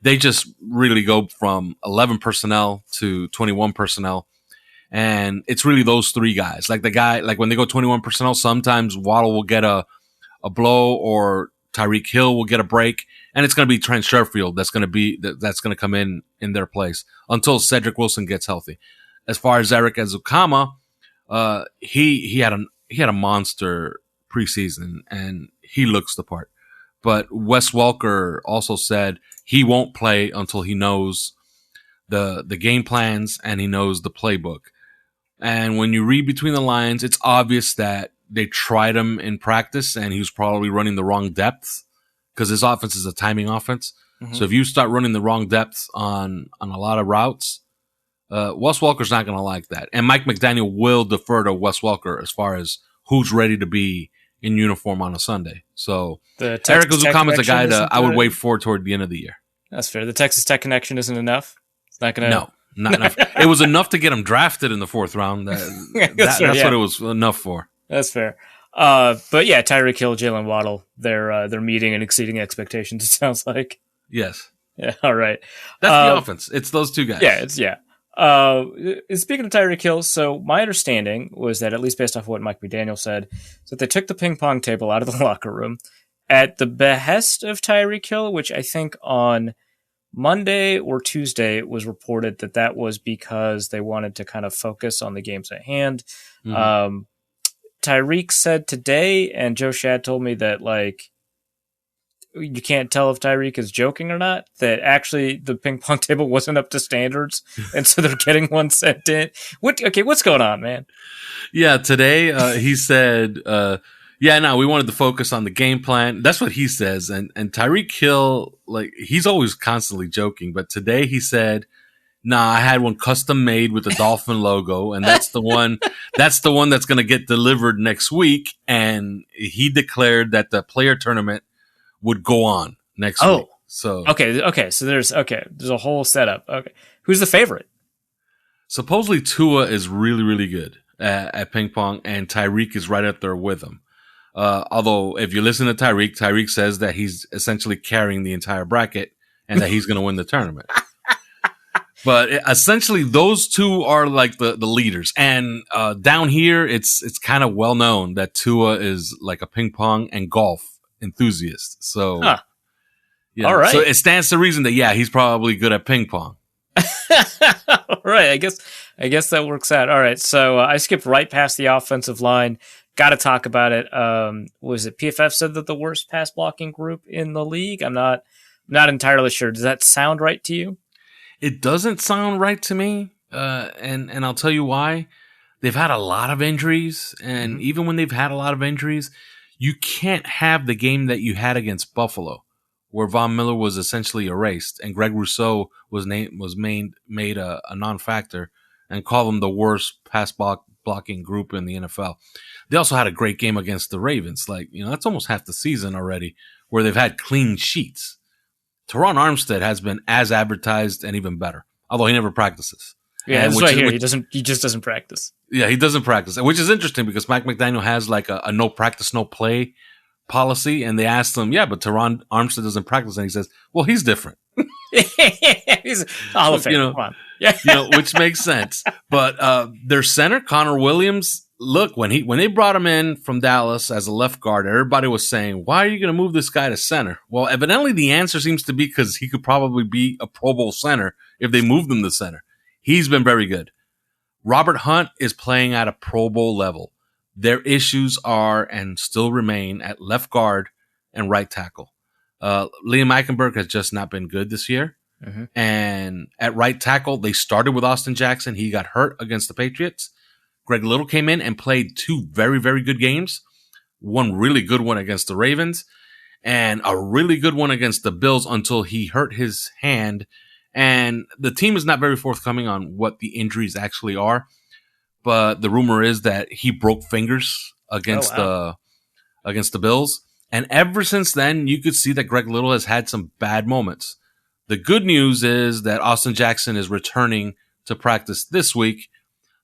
they just really go from 11 personnel to 21 personnel. And it's really those three guys. Like when they go 21 personnel, sometimes Waddle will get a blow or Tyreek Hill will get a break, and it's going to be Trent Sherfield that's going to come in their place until Cedric Wilson gets healthy. As far as Eric Ezukama, he had a monster preseason and he looks the part. But Wes Welker also said he won't play until he knows the game plans and he knows the playbook. And when you read between the lines, it's obvious that they tried him in practice and he was probably running the wrong depth because his offense is a timing offense. Mm-hmm. So if you start running the wrong depths on a lot of routes, Wes Welker's not going to like that. And Mike McDaniel will defer to Wes Welker as far as who's ready to be in uniform on a Sunday. So Eric Ezukama is a guy that I would wait for toward the end of the year. That's fair. The Texas Tech connection isn't enough. It's not going to. No, not enough. It was enough to get him drafted in the 4th round. That's what it was enough for. That's fair. But yeah, Tyreek Hill, Jalen Waddle, they're meeting and exceeding expectations. It sounds like. Yes. Yeah. All right. That's the offense. It's those two guys. Yeah. Speaking of Tyreek Hill, so my understanding was that, at least based off of what Mike McDaniel said, is that they took the ping pong table out of the locker room at the behest of Tyreek Hill, which I think on Monday or Tuesday it was reported that was because they wanted to kind of focus on the games at hand. Mm-hmm. Tyreek said today, and Joe Schad told me that, like, you can't tell if Tyreek is joking or not, that actually the ping pong table wasn't up to standards, and so they're getting one sent in. What's going on, man? Yeah, today he said, we wanted to focus on the game plan. That's what he says. And Tyreek Hill, like, he's always constantly joking, but today he said, I had one custom made with the Dolphin logo, and that's the one that's going to get delivered next week. And he declared that the player tournament would go on next week. So so there's a whole setup. Okay, who's the favorite? Supposedly Tua is really, really good at ping pong, and Tyreek is right up there with him. Although if you listen to Tyreek says that he's essentially carrying the entire bracket and that he's going to win the tournament. But essentially, those two are like the leaders. And down here, it's kind of well known that Tua is like a ping pong and golf enthusiast. So, all right. So it stands to reason that he's probably good at ping pong. All right, I guess that works out. All right, so I skipped right past the offensive line. Got to talk about it. Was it PFF said that the worst pass blocking group in the league? I'm not entirely sure. Does that sound right to you? It doesn't sound right to me, and I'll tell you why. They've had a lot of injuries, and even when they've had a lot of injuries, you can't have the game that you had against Buffalo, where Von Miller was essentially erased, and Greg Rousseau was made a non-factor, and call them the worst pass blocking group in the NFL. They also had a great game against the Ravens. That's almost half the season already, where they've had clean sheets. Teron Armstead has been as advertised and even better, although he never practices. Yeah, that's right here. He just doesn't practice. Yeah, he doesn't practice, which is interesting because Mike McDaniel has like a no practice, no play policy. And they asked him, but Teron Armstead doesn't practice. And he says, well, he's different. He's Hall of Fame. Come on. Yeah. Which makes sense. But their center, Connor Williams, look, when they brought him in from Dallas as a left guard, everybody was saying, why are you going to move this guy to center? Well, evidently the answer seems to be because he could probably be a Pro Bowl center if they moved him to center. He's been very good. Robert Hunt is playing at a Pro Bowl level. Their issues are and still remain at left guard and right tackle. Liam Eichenberg has just not been good this year. Mm-hmm. And at right tackle, they started with Austin Jackson. He got hurt against the Patriots. Greg Little came in and played 2 very, very good games. One really good one against the Ravens and a really good one against the Bills until he hurt his hand. And the team is not very forthcoming on what the injuries actually are. But the rumor is that he broke fingers against against the Bills. And ever since then, you could see that Greg Little has had some bad moments. The good news is that Austin Jackson is returning to practice this week.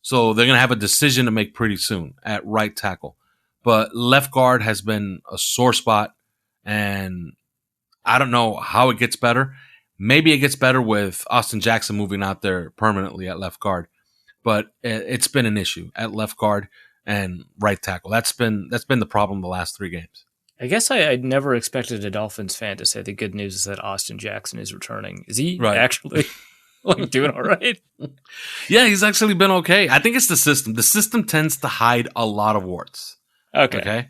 So they're going to have a decision to make pretty soon at right tackle. But left guard has been a sore spot. And I don't know how it gets better. Maybe it gets better with Austin Jackson moving out there permanently at left guard. But it's been an issue at left guard and right tackle. That's been the problem the last 3 games. I guess I'd never expected a Dolphins fan to say the good news is that Austin Jackson is returning. Is he actually doing all right? Yeah, he's actually been okay. I think it's the system. The system tends to hide a lot of warts. Okay.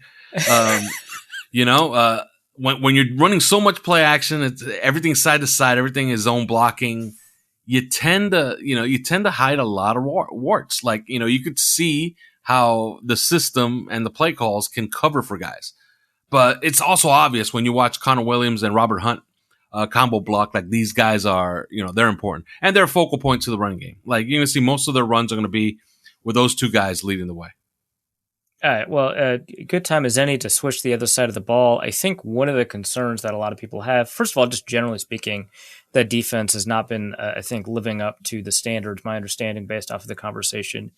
When you're running so much play action, it's everything side to side, everything is zone blocking. You tend to hide a lot of warts. Like, you could see how the system and the play calls can cover for guys. But it's also obvious when you watch Connor Williams and Robert Hunt combo block, like these guys are, they're important. And they're focal points of the running game. Like, you're going to see most of their runs are going to be with those 2 guys leading the way. All right. Well, good time as any to switch to the other side of the ball. I think one of the concerns that a lot of people have, first of all, just generally speaking, that defense has not been, I think, living up to the standards. My understanding, based off of the conversation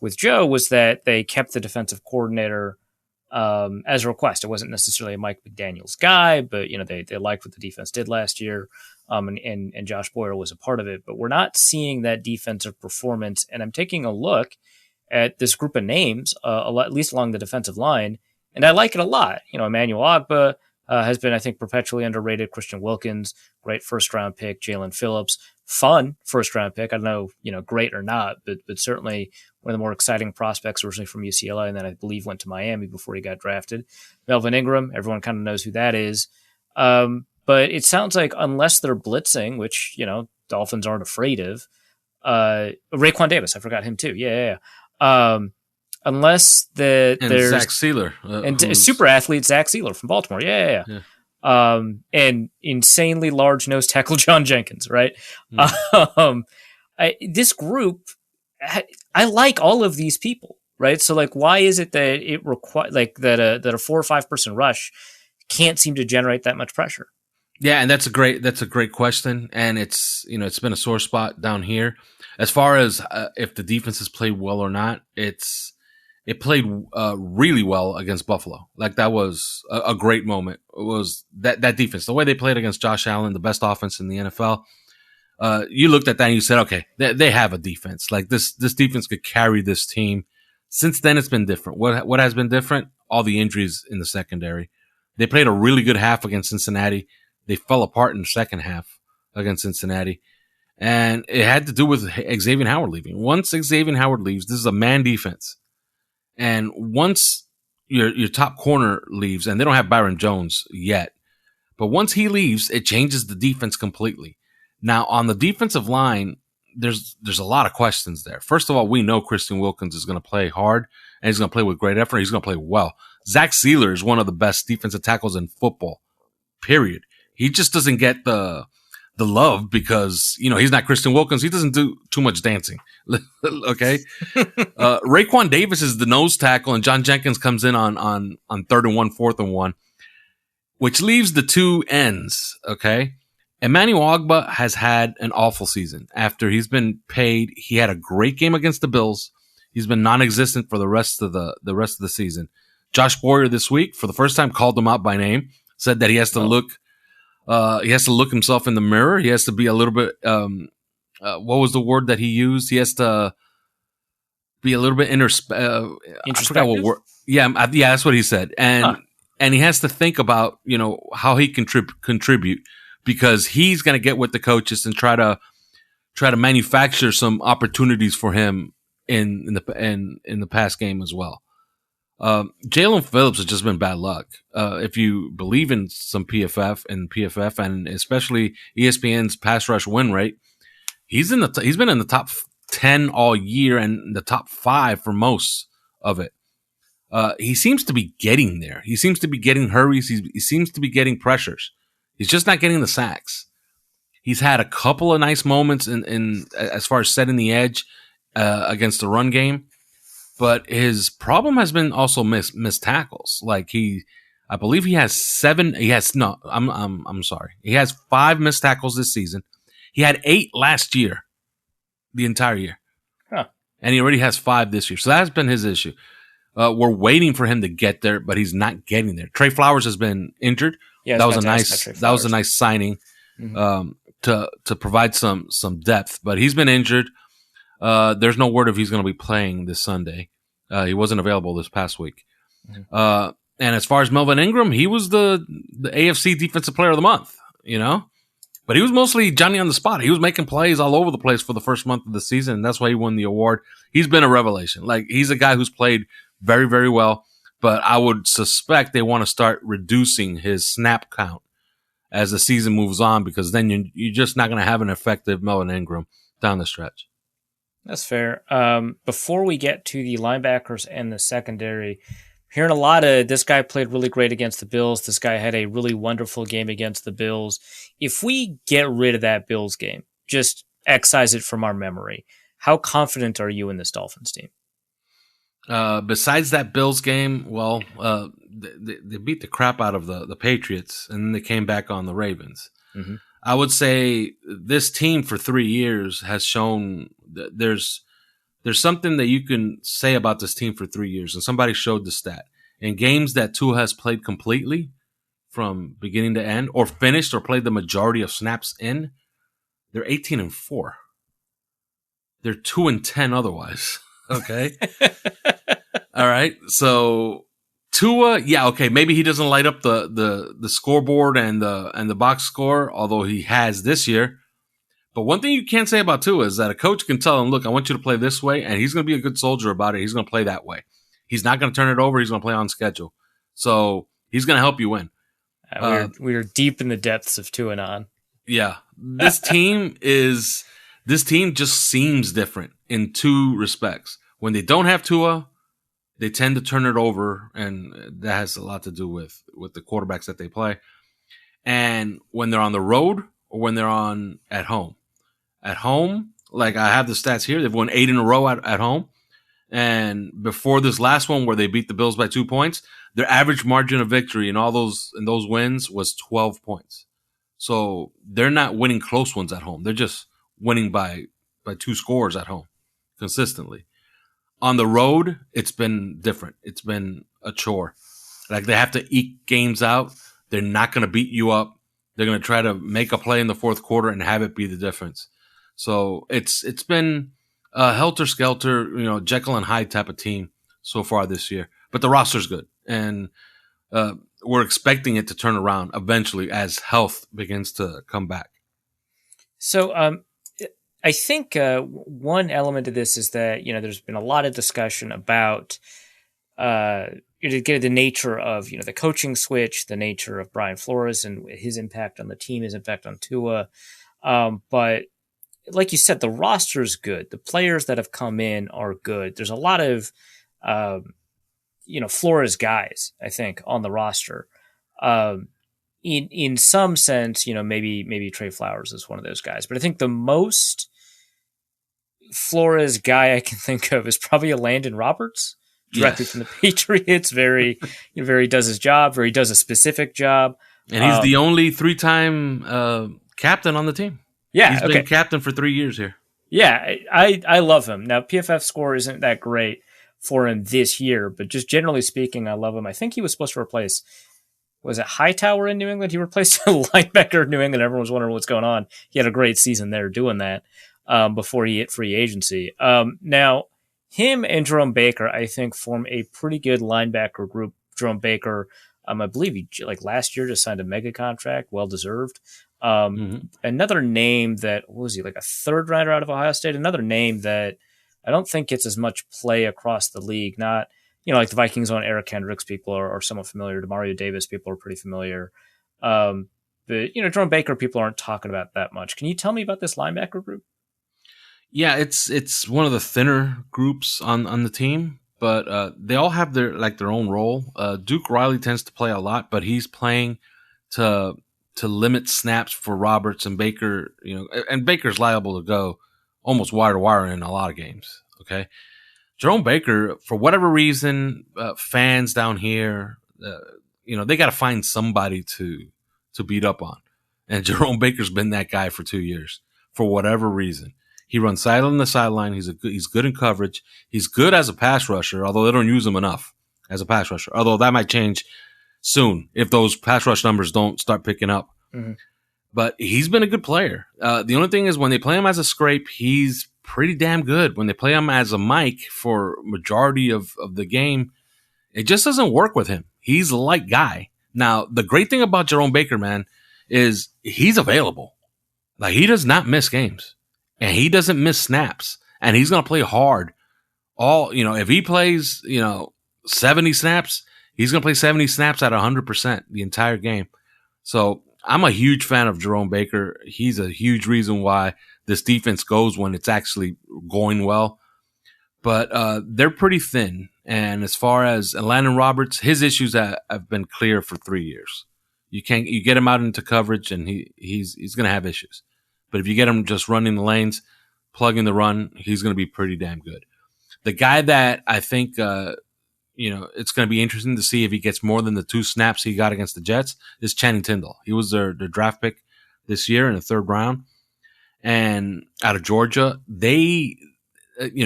with Joe, was that they kept the defensive coordinator as a request. It wasn't necessarily a Mike McDaniel's guy, but they liked what the defense did last year, and Josh Boyer was a part of it. But we're not seeing that defensive performance. And I'm taking a look at this group of names, at least along the defensive line, and I like it a lot. Emmanuel Ogbah has been, I think, perpetually underrated. Christian Wilkins, great first-round pick. Jalen Phillips, fun first-round pick. I don't know, great or not, but certainly one of the more exciting prospects originally from UCLA, and then I believe went to Miami before he got drafted. Melvin Ingram, everyone kind of knows who that is. But it sounds like unless they're blitzing, which, Dolphins aren't afraid of, Raekwon Davis, I forgot him too. Yeah. Unless there's Zach Sealer and super athlete Zach Sealer from Baltimore. Yeah. And insanely large nose tackle John Jenkins, right? This group, I like all of these people, right? So like, why is it that it requires that a 4 or 5 person rush can't seem to generate that much pressure? Yeah, and that's a great question, and it's been a sore spot down here. As far as if the defense has played well or not, it played really well against Buffalo. Like, that was a great moment. It was that defense, the way they played against Josh Allen, the best offense in the NFL. You looked at that and you said, okay, they have a defense. Like, this defense could carry this team. Since then, it's been different. What has been different? All the injuries in the secondary. They played a really good half against Cincinnati. They fell apart in the second half against Cincinnati. And it had to do with Xavier Howard leaving. Once Xavier Howard leaves, this is a man defense. And once your top corner leaves, and they don't have Byron Jones yet, but once he leaves, it changes the defense completely. Now, on the defensive line, there's a lot of questions there. First of all, we know Christian Wilkins is going to play hard, and he's going to play with great effort. He's going to play well. Zach Sealer is one of the best defensive tackles in football, period. He just doesn't get the love because, he's not Christian Wilkins. He doesn't do too much dancing. Okay. Raekwon Davis is the nose tackle, and John Jenkins comes in on 3rd and 1, 4th and 1, which leaves the 2 ends. Okay. Emmanuel Ogbah has had an awful season. After he's been paid, he had a great game against the Bills. He's been non-existent for the rest of the season. Josh Boyer this week, for the first time, called him out by name, said that he has to look himself in the mirror. He has to be a little bit, what was the word that he used? He has to be a little bit introspective. I forgot what word. Yeah, that's what he said. And he has to think about, how he can contribute, because he's going to get with the coaches and try to manufacture some opportunities for him in the pass game as well. Jalen Phillips has just been bad luck. If you believe in some PFF and especially ESPN's pass rush win rate, he's been in the top 10 all year and the top 5 for most of it. He seems to be getting there. He seems to be getting hurries. He seems to be getting pressures. He's just not getting the sacks. He's had a couple of nice moments in as far as setting the edge against the run game. But his problem has been also missed tackles. Like I believe he has 7. I'm sorry. He has 5 missed tackles this season. He had 8 last year, the entire year. Huh. And he already has 5 this year. So that's been his issue. We're waiting for him to get there, but he's not getting there. Trey Flowers has been injured. Yeah, that was a nice signing to provide some depth, but he's been injured. There's no word if he's going to be playing this Sunday. He wasn't available this past week. And as far as Melvin Ingram, he was the AFC Defensive Player of the Month, but he was mostly Johnny on the spot. He was making plays all over the place for the first month of the season, and that's why he won the award. He's been a revelation. Like, he's a guy who's played very, very well, but I would suspect they want to start reducing his snap count as the season moves on, because then you're just not going to have an effective Melvin Ingram down the stretch. That's fair. Before we get to the linebackers and the secondary, hearing a lot of this guy played really great against the Bills. This guy had a really wonderful game against the Bills. If we get rid of that Bills game, just excise it from our memory, how confident are you in this Dolphins team? Besides that Bills game, well, they beat the crap out of the Patriots, and then they came back on the Ravens. Mm-hmm. I would say this team for 3 years has shown that there's something that you can say about this team for 3 years, and somebody showed the stat. In games that Tua has played completely from beginning to end, or finished or played the majority of snaps in, they're 18-4. They're 2-10 otherwise. Okay. All right. So Tua, yeah, okay, maybe he doesn't light up the scoreboard and the box score, although he has this year. But one thing you can't say about Tua is that a coach can tell him, look, I want you to play this way, and he's going to be a good soldier about it. He's going to play that way. He's not going to turn it over. He's going to play on schedule. So he's going to help you win. We're deep in the depths of Tua and on. Yeah. This team just seems different in 2 respects. When they don't have Tua, they tend to turn it over, and that has a lot to do with the quarterbacks that they play. And when they're on the road or when they're at home. At home, like I have the stats here, they've won 8 in a row at home. And before this last one where they beat the Bills by 2 points, their average margin of victory in those wins was 12 points. So they're not winning close ones at home. They're just winning by 2 scores at home consistently. On the road, it's been different. It's been a chore. Like, they have to eke games out. They're not going to beat you up. They're going to try to make a play in the fourth quarter and have it be the difference. So it's been a helter-skelter, Jekyll and Hyde type of team so far this year. But the roster's good, and we're expecting it to turn around eventually as health begins to come back. So I think one element of this is that, there's been a lot of discussion about the nature of, the coaching switch, the nature of Brian Flores and his impact on the team, his impact on Tua. But like you said, the roster is good. The players that have come in are good. There's a lot of, Flores guys, I think, on the roster. In some sense, maybe Trey Flowers is one of those guys. But I think the most Flores guy I can think of is probably a Landon Roberts, directly from the Patriots. Very does his job, very does a specific job. And he's the only 3-time captain on the team. Yeah, he's been captain for 3 years here. Yeah, I love him. Now, PFF score isn't that great for him this year, but just generally speaking, I love him. I think he was supposed to replace, was it Hightower in New England? He replaced a linebacker in New England. Everyone was wondering what's going on. He had a great season there doing that before he hit free agency. Now, him and Jerome Baker, I think, form a pretty good linebacker group. Jerome Baker, I believe he last year just signed a mega contract, well deserved. Another name that, what was he, like a 3rd rounder out of Ohio State? Another name that I don't think gets as much play across the league. Not like the Vikings on Eric Kendricks, people are somewhat familiar. DeMario Davis, people are pretty familiar. But, Jerome Baker, people aren't talking about that much. Can you tell me about this linebacker group? Yeah, it's one of the thinner groups on the team, but they all have their own role. Duke Riley tends to play a lot, but he's playing to limit snaps for Roberts and Baker. And Baker's liable to go almost wire to wire in a lot of games. Okay, Jerome Baker, for whatever reason, fans down here, they got to find somebody to beat up on, and Jerome Baker's been that guy for 2 years for whatever reason. He runs sideline to sideline. He's good in coverage. He's good as a pass rusher, although they don't use him enough as a pass rusher. Although that might change soon if those pass rush numbers don't start picking up. Mm-hmm. But he's been a good player. The only thing is when they play him as a scrape, he's pretty damn good. When they play him as a Mike for majority of the game, it just doesn't work with him. He's a light guy. Now, the great thing about Jerome Baker, man, is he's available. Like, he does not miss games. And he doesn't miss snaps. And he's going to play hard. If he plays, 70 snaps, he's going to play 70 snaps at 100% the entire game. So I'm a huge fan of Jerome Baker. He's a huge reason why this defense goes when it's actually going well. But they're pretty thin. And as far as Landon Roberts, his issues have been clear for 3 years. You get him out into coverage and he's going to have issues. But if you get him just running the lanes, plugging the run, he's going to be pretty damn good. The guy that I think, it's going to be interesting to see if he gets more than the 2 snaps he got against the Jets is Channing Tindall. He was their draft pick this year in the 3rd round. And out of Georgia,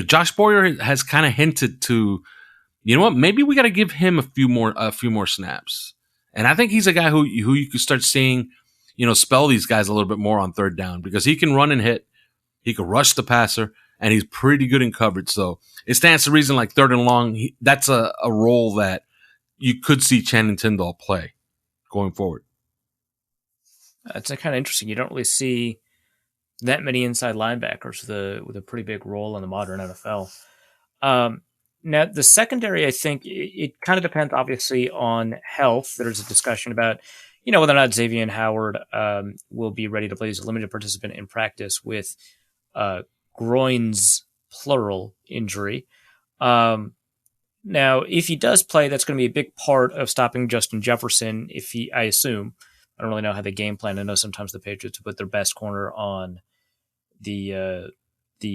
Josh Boyer has kind of hinted to, maybe we got to give him a few more snaps. And I think he's a guy who you could start seeing, spell these guys a little bit more on 3rd down because he can run and hit. He can rush the passer, and he's pretty good in coverage. So it stands to reason like 3rd and long, that's a role that you could see Channing Tindall play going forward. It's kind of interesting. You don't really see that many inside linebackers with a pretty big role in the modern NFL. Now, the secondary, I think it kind of depends, obviously, on health. There's a discussion about whether or not Xavier Howard will be ready to play as a limited participant in practice with groins, plural, injury. Now, if he does play, that's going to be a big part of stopping Justin Jefferson. I assume, I don't really know how they game plan. I know sometimes the Patriots put their best corner on the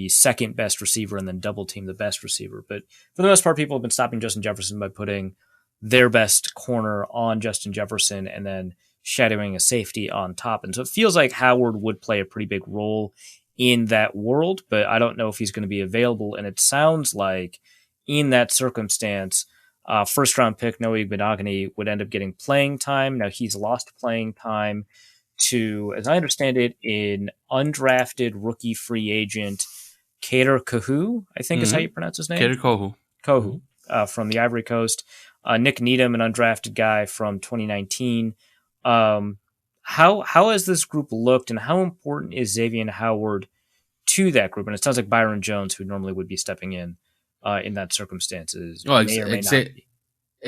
second best receiver and then double team the best receiver. But for the most part, people have been stopping Justin Jefferson by putting their best corner on Justin Jefferson and then shadowing a safety on top. And so it feels like Howard would play a pretty big role in that world, but I don't know if he's going to be available. And it sounds like in that circumstance, 1st round pick Noah Igbinoghene would end up getting playing time. Now he's lost playing time to, as I understand it, an undrafted rookie free agent, Kader Kohou, I think is how you pronounce his name. Kader Kohou. Kohou, from the Ivory Coast. Nick Needham, an undrafted guy from 2019. How has this group looked, and how important is Xavier Howard to that group? And it sounds like Byron Jones, who normally would be stepping in that circumstances, may or may not be.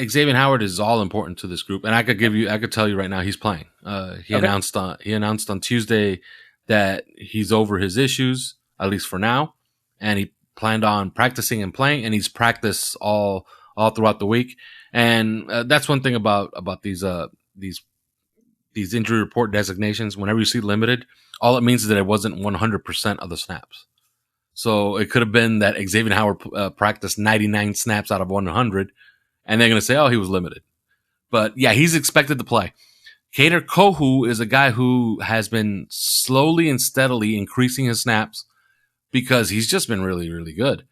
Xavier Howard is all important to this group, and I could tell you right now he's playing. He announced on Tuesday that he's over his issues, at least for now, and he planned on practicing and playing, and he's practiced all throughout the week. And that's one thing about these injury report designations. Whenever you see limited, all it means is that it wasn't 100% of the snaps. So it could have been that Xavier Howard practiced 99 snaps out of 100, and they're going to say, oh, he was limited. But yeah, he's expected to play. Kader Kohou is a guy who has been slowly and steadily increasing his snaps because he's just been really, really good.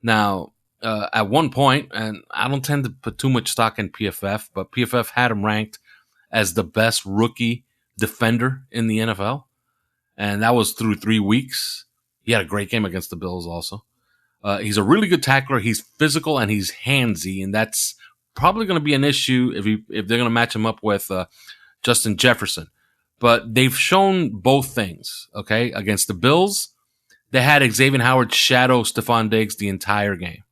Now, at one point, and I don't tend to put too much stock in PFF, but PFF had him ranked as the best rookie defender in the NFL. And that was through 3 weeks. He had a great game against the Bills also. He's a really good tackler. He's physical and he's handsy, and that's probably going to be an issue if they're going to match him up with Justin Jefferson. But they've shown both things, okay? Against the Bills, they had Xavier Howard shadow Stephon Diggs the entire game.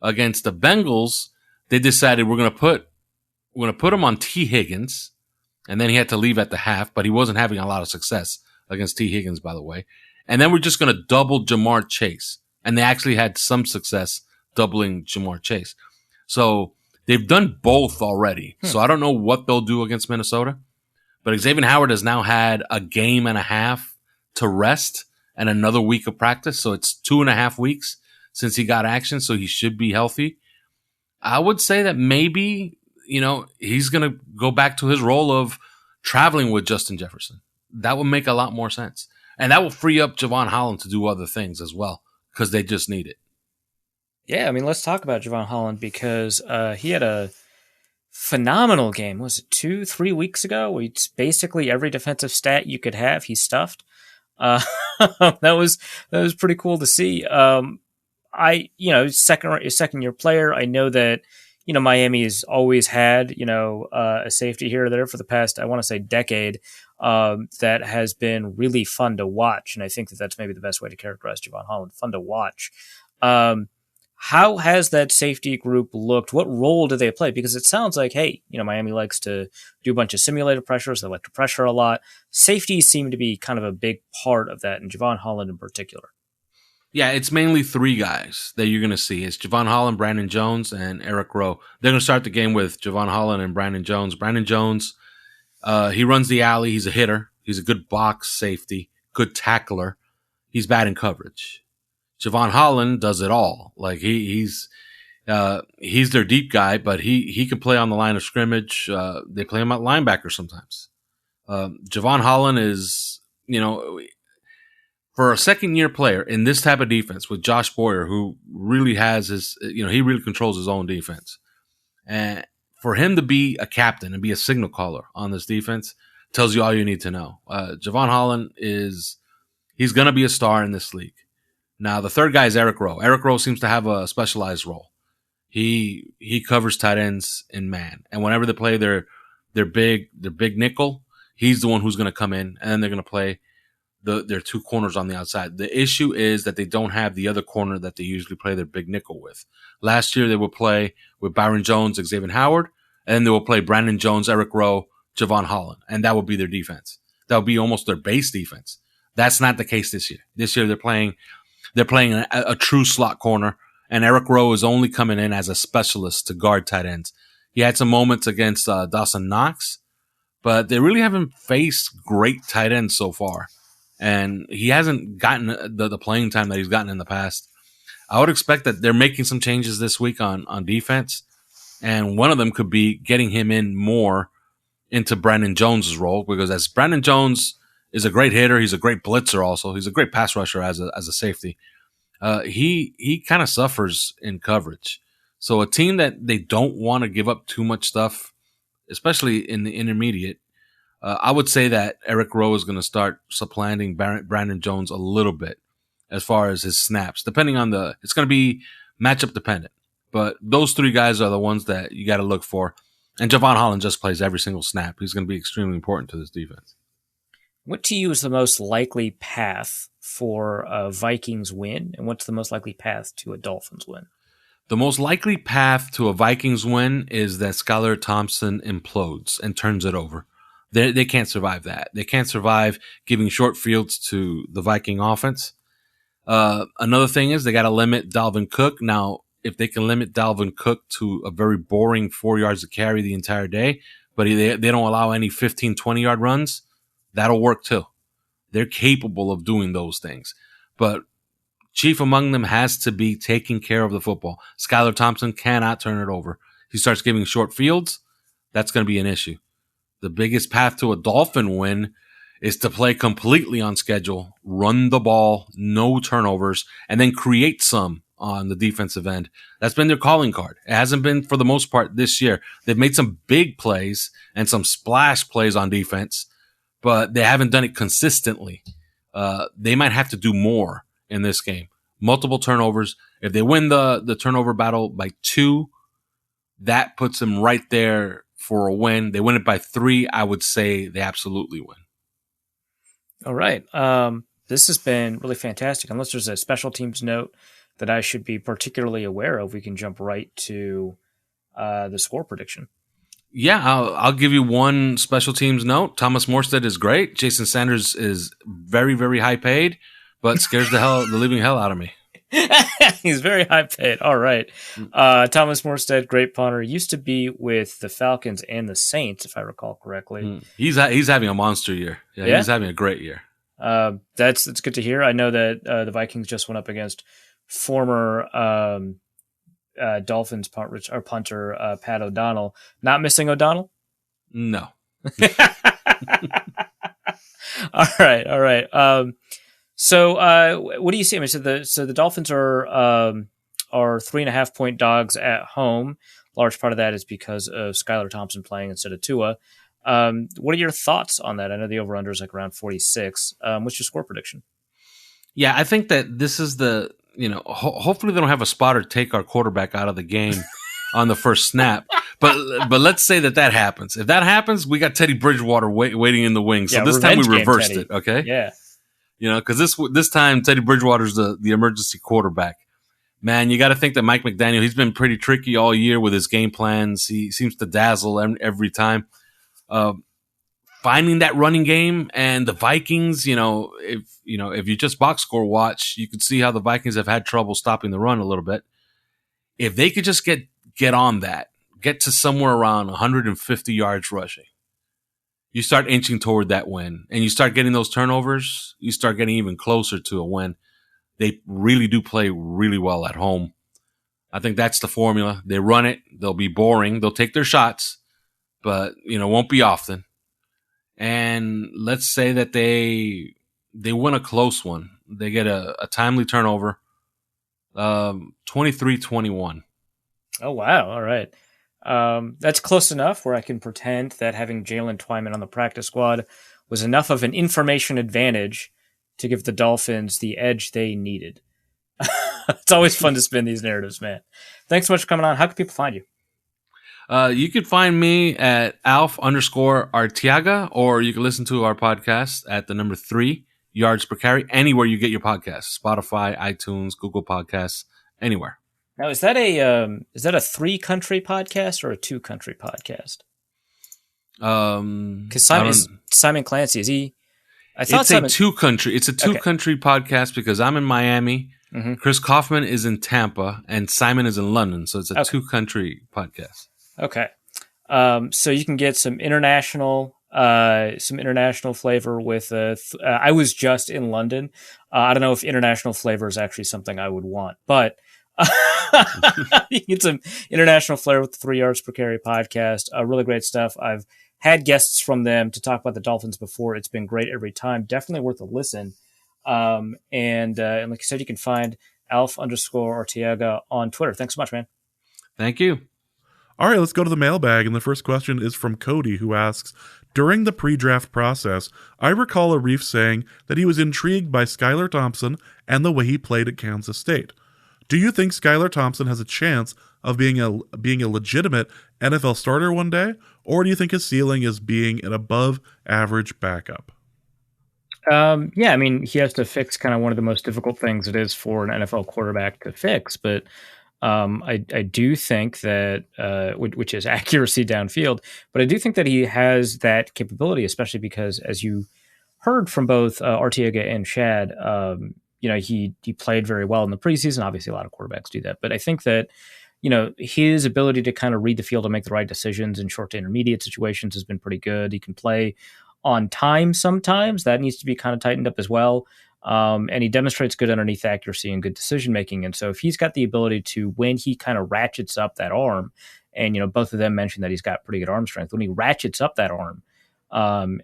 Against the Bengals, they decided we're going to put him on T. Higgins, and then he had to leave at the half, but he wasn't having a lot of success against T. Higgins, by the way. And then we're just going to double Jamar Chase. And they actually had some success doubling Jamar Chase. So they've done both already. So I don't know what they'll do against Minnesota. But Xavier Howard has now had a game and a half to rest and another week of practice. So it's 2.5 weeks since he got action. So he should be healthy. I would say that maybe, he's going to go back to his role of traveling with Justin Jefferson. That would make a lot more sense. And that will free up Javon Holland to do other things as well, because they just need it. Yeah, I mean, let's talk about Javon Holland, because he had a phenomenal game. Was it 2-3 weeks ago? It's basically every defensive stat you could have, he stuffed. That was pretty cool to see. Second year player. I know that, Miami has always had, a safety here or there for the past, I want to say, decade. That has been really fun to watch. And I think that that's maybe the best way to characterize Javon Holland. Fun to watch. How has that safety group looked? What role do they play? Because it sounds like, hey, Miami likes to do a bunch of simulated pressures. They like to pressure a lot. Safeties seem to be kind of a big part of that, and Javon Holland in particular. Yeah, it's mainly 3 guys that you're going to see. It's Javon Holland, Brandon Jones, and Eric Rowe. They're going to start the game with Javon Holland and Brandon Jones. Brandon Jones, he runs the alley. He's a hitter. He's a good box safety, good tackler. He's bad in coverage. Javon Holland does it all. Like he's their deep guy, but he can play on the line of scrimmage. They play him at linebacker sometimes. Javon Holland is, for a second-year player in this type of defense with Josh Boyer, who really has he really controls his own defense. And for him to be a captain and be a signal caller on this defense tells you all you need to know. Javon Holland he's going to be a star in this league. Now, the third guy is Eric Rowe. Eric Rowe seems to have a specialized role. He covers tight ends in man. And whenever they play their big nickel, he's the one who's going to come in, and then they're going to play their 2 corners on the outside. The issue is that they don't have the other corner that they usually play their big nickel with. Last year, they would play with Byron Jones, Xavier Howard, and then they will play Brandon Jones, Eric Rowe, Javon Holland, and that would be their defense. That would be almost their base defense. That's not the case this year. This year, they're playing a true slot corner, and Eric Rowe is only coming in as a specialist to guard tight ends. He had some moments against Dawson Knox, but they really haven't faced great tight ends so far, and he hasn't gotten the playing time that he's gotten in the past. I would expect that they're making some changes this week on defense, and one of them could be getting him in more into Brandon Jones' role, because as Brandon Jones is a great hitter. He's a great blitzer also. He's a great pass rusher as a safety. He kind of suffers in coverage. So a team that they don't want to give up too much stuff, especially in the intermediate, I would say that Eric Rowe is going to start supplanting Brandon Jones a little bit as far as his snaps, depending on it's going to be matchup dependent. But those 3 guys are the ones that you got to look for. And Javon Holland just plays every single snap. He's going to be extremely important to this defense. What to you is the most likely path for a Vikings win, and what's the most likely path to a Dolphins win? The most likely path to a Vikings win is that Skylar Thompson implodes and turns it over. They can't survive that. They can't survive giving short fields to the Viking offense. Another thing is they got to limit Dalvin Cook. Now, if they can limit Dalvin Cook to a very boring 4 yards to carry the entire day, but they don't allow any 15, 20-yard runs, that'll work too. They're capable of doing those things. But chief among them has to be taking care of the football. Skylar Thompson cannot turn it over. He starts giving short fields, that's going to be an issue. The biggest path to a Dolphin win is to play completely on schedule, run the ball, no turnovers, and then create some on the defensive end. That's been their calling card. It hasn't been for the most part this year. They've made some big plays and some splash plays on defense, but they haven't done it consistently. They might have to do more in this game. Multiple turnovers. If they win the turnover battle by 2, that puts them right there for a win. They win it by 3, I would say they absolutely win. All right. This has been really fantastic. Unless there's a special teams note that I should be particularly aware of, we can jump right to the score prediction. Yeah, I'll give you one special teams note. Thomas Morstead is great. Jason Sanders is very, very high paid, but scares the living hell out of me. He's very high paid. All right. Thomas Morstead, great punter. Used to be with the Falcons and the Saints, if I recall correctly. He's having a monster year. Yeah, he's having a great year. That's good to hear. I know that the Vikings just went up against former Dolphins punter Pat O'Donnell. Not missing O'Donnell? No. All right. So what do you see? I mean, so the Dolphins are 3.5 point dogs at home. Large part of that is because of Skylar Thompson playing instead of Tua. What are your thoughts on that? I know the over-under is like around 46. What's your score prediction? Yeah, I think that this is hopefully they don't have a spotter take our quarterback out of the game on the first snap. But let's say that happens. If that happens, we got Teddy Bridgewater waiting in the wings. So this time we reversed it, okay? Yeah. Because this time Teddy Bridgewater's the emergency quarterback. Man, you got to think that Mike McDaniel, he's been pretty tricky all year with his game plans. He seems to dazzle every time. Finding that running game, and the Vikings, if you just box score watch, you could see how the Vikings have had trouble stopping the run a little bit. If they could just get on that, get to somewhere around 150 yards rushing, you start inching toward that win, and you start getting those turnovers, you start getting even closer to a win. They really do play really well at home. I think that's the formula. They run it. They'll be boring. They'll take their shots, but won't be often. And let's say that they win a close one. They get a timely turnover, 23-21. Oh, wow. All right. That's close enough where I can pretend that having Jalen Twyman on the practice squad was enough of an information advantage to give the Dolphins the edge they needed. It's always fun to spin these narratives, man. Thanks so much for coming on. How can people find you? You can find me at Alf_Arteaga, or you can listen to our podcast at the number 3 yards per carry, anywhere you get your podcasts, Spotify, iTunes, Google Podcasts, anywhere. Now, is that a 3-country podcast or a 2-country podcast? Because Simon Clancy, is he? I thought it's a 2-country. It's a 2-country podcast because I'm in Miami. Mm-hmm. Chris Kaufman is in Tampa, and Simon is in London. So it's a 2-country podcast. Okay. So you can get some international flavor with I was just in London. I don't know if international flavor is actually something I would want, but you get some international flavor with the 3 yards per carry podcast. Really great stuff. I've had guests from them to talk about the Dolphins before. It's been great every time. Definitely worth a listen. And like you said, you can find Alf_Arteaga on Twitter. Thanks so much, man. Thank you. All right, let's go to the mailbag. And the first question is from Cody, who asks, during the pre-draft process, I recall Arif saying that he was intrigued by Skylar Thompson and the way he played at Kansas State. Do you think Skylar Thompson has a chance of being a legitimate NFL starter one day, or do you think his ceiling is being an above-average backup? Yeah, I mean, he has to fix kind of one of the most difficult things it is for an NFL quarterback to fix, but I do think that, which is accuracy downfield, but I do think that he has that capability, especially because, as you heard from both Arteaga and Schad, he played very well in the preseason. Obviously, a lot of quarterbacks do that, but I think that his ability to kind of read the field and make the right decisions in short to intermediate situations has been pretty good. He can play on time sometimes. That needs to be kind of tightened up as well. And he demonstrates good underneath accuracy and good decision making. And so if he's got the ability to, when he kind of ratchets up that arm, and both of them mentioned that he's got pretty good arm strength, when he ratchets up that arm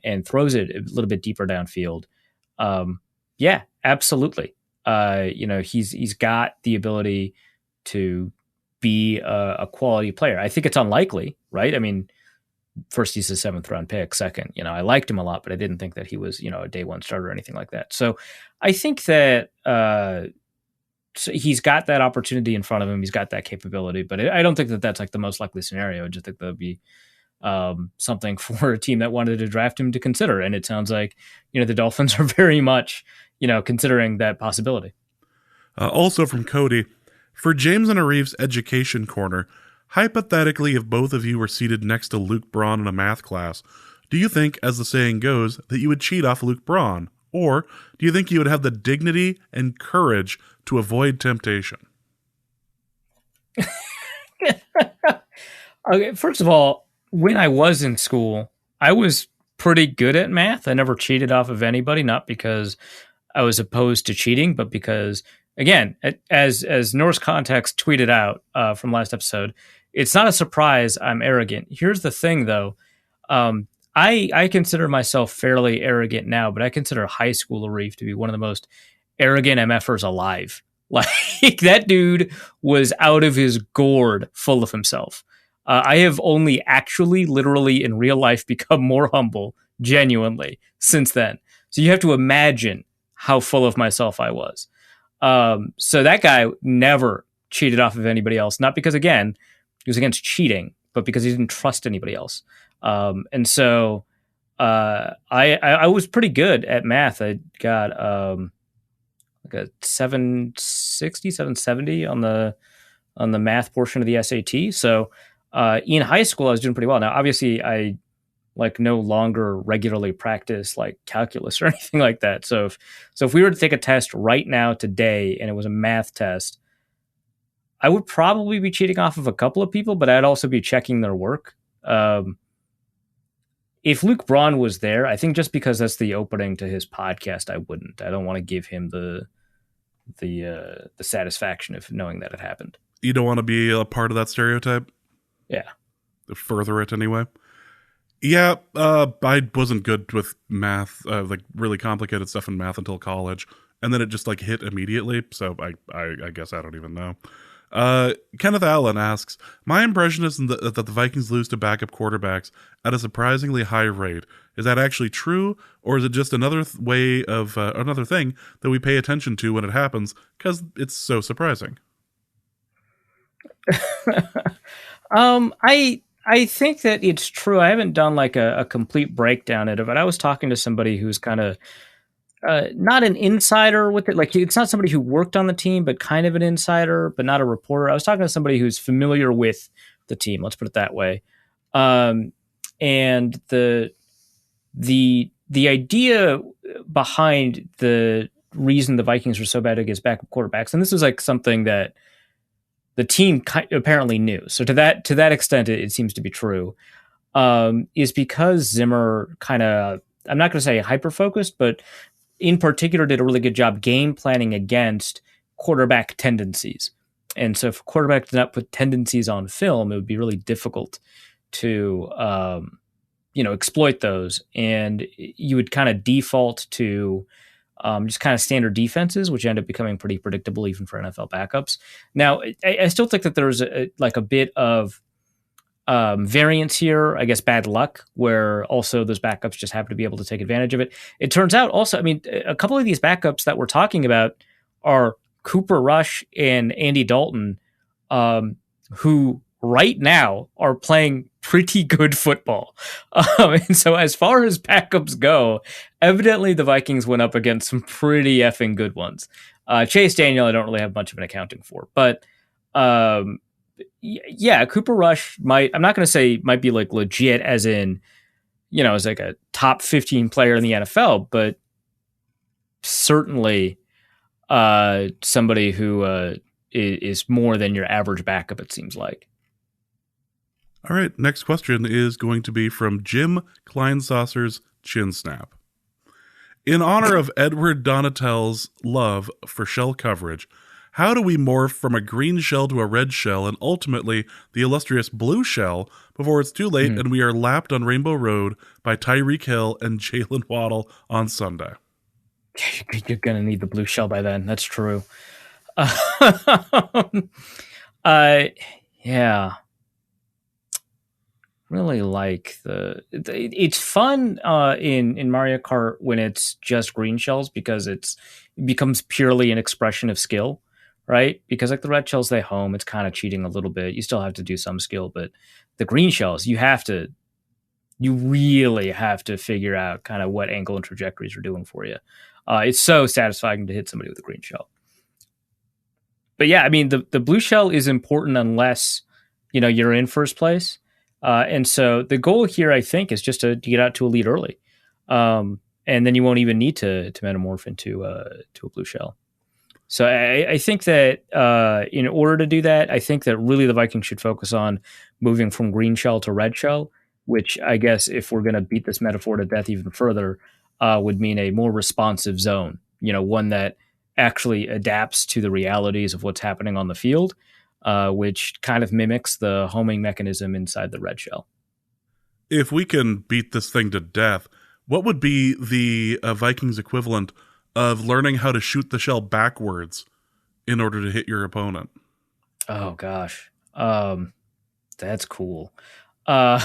and throws it a little bit deeper downfield, yeah, absolutely. He's got the ability to be a quality player. I think it's unlikely, right? I mean, first, he's a 7th round pick. Second, I liked him a lot, but I didn't think that he was, a day one starter or anything like that. So I think that so he's got that opportunity in front of him. He's got that capability, but I don't think that that's like the most likely scenario. I just think that would be something for a team that wanted to draft him to consider. And it sounds like, the Dolphins are very much, considering that possibility. Also from Cody, for James and Arif's education corner, Hypothetically, if both of you were seated next to Luke Braun in a math class, do you think, as the saying goes, that you would cheat off Luke Braun? Or do you think you would have the dignity and courage to avoid temptation? Okay, first of all, when I was in school, I was pretty good at math. I never cheated off of anybody, not because I was opposed to cheating, but because, again, as Norse Context tweeted out from last episode, it's not a surprise I'm arrogant. Here's the thing, though. I consider myself fairly arrogant now, but I consider high school Arif to be one of the most arrogant MFers alive. Like, that dude was out of his gourd full of himself. I have only actually, literally, in real life, become more humble, genuinely, since then. So you have to imagine how full of myself I was. So that guy never cheated off of anybody else, not because, again, he was against cheating, but because he didn't trust anybody else. And so I was pretty good at math. I got like a 760, 770 on the math portion of the SAT. So in high school, I was doing pretty well. Now, obviously, I no longer regularly practice like calculus or anything like that. So if we were to take a test right now today and it was a math test, I would probably be cheating off of a couple of people, but I'd also be checking their work. If Luke Braun was there, I think just because that's the opening to his podcast, I wouldn't. I don't want to give him the satisfaction of knowing that it happened. You don't want to be a part of that stereotype? Yeah. Further it anyway. Yeah, I wasn't good with math, like really complicated stuff in math until college, and then it just like hit immediately. So I guess I don't even know. Kenneth Allen asks, my impression is that the Vikings lose to backup quarterbacks at a surprisingly high rate. Is that actually true, or is it just another way of another thing that we pay attention to when it happens because it's so surprising? I think that it's true. I haven't done like a complete breakdown of it, but I was talking to somebody who's kind of not an insider with it. Like, it's not somebody who worked on the team, but kind of an insider, but not a reporter. I was talking to somebody who's familiar with the team. Let's put it that way. And the idea behind the reason the Vikings were so bad against backup quarterbacks, and this was like something that the team apparently knew. So to that extent, it seems to be true. Is because Zimmer kind of, I'm not going to say hyper-focused, but in particular did a really good job game planning against quarterback tendencies. And so if a quarterback did not put tendencies on film, it would be really difficult to, exploit those. And you would kind of default to just kind of standard defenses, which end up becoming pretty predictable even for NFL backups. Now, I still think that there's a bit of variance here, I guess bad luck, where also those backups just happen to be able to take advantage of it. It turns out also, I mean, a couple of these backups that we're talking about are Cooper Rush and Andy Dalton, who right now are playing pretty good football. And so as far as backups go, evidently the Vikings went up against some pretty effing good ones. Chase Daniel, I don't really have much of an accounting for, but yeah, Cooper Rush I'm not going to say might be like legit as in, as like a top 15 player in the NFL, but certainly somebody who is more than your average backup, it seems like. All right, next question is going to be from Jim Kleinsaucer's Chin Snap. In honor of Edward Donatel's love for shell coverage, how do we morph from a green shell to a red shell and ultimately the illustrious blue shell before it's too late and we are lapped on Rainbow Road by Tyreek Hill and Jalen Waddle on Sunday? You're going to need the blue shell by then. That's true. Yeah. Really like it's fun in Mario Kart when it's just green shells because it becomes purely an expression of skill, right? Because like the red shells, they home, it's kind of cheating a little bit. You still have to do some skill, but the green shells, you really have to figure out kind of what angle and trajectories are doing for you. It's so satisfying to hit somebody with a green shell. But yeah, I mean, the blue shell is important unless you're in first place. And so the goal here, I think, is just to get out to a lead early. And then you won't even need to metamorph into to a blue shell. So I think that in order to do that, I think that really the Vikings should focus on moving from green shell to red shell, which I guess if we're going to beat this metaphor to death even further, would mean a more responsive zone, one that actually adapts to the realities of what's happening on the field, which kind of mimics the homing mechanism inside the red shell. If we can beat this thing to death, what would be the Vikings equivalent of learning how to shoot the shell backwards in order to hit your opponent? Oh gosh, that's cool. I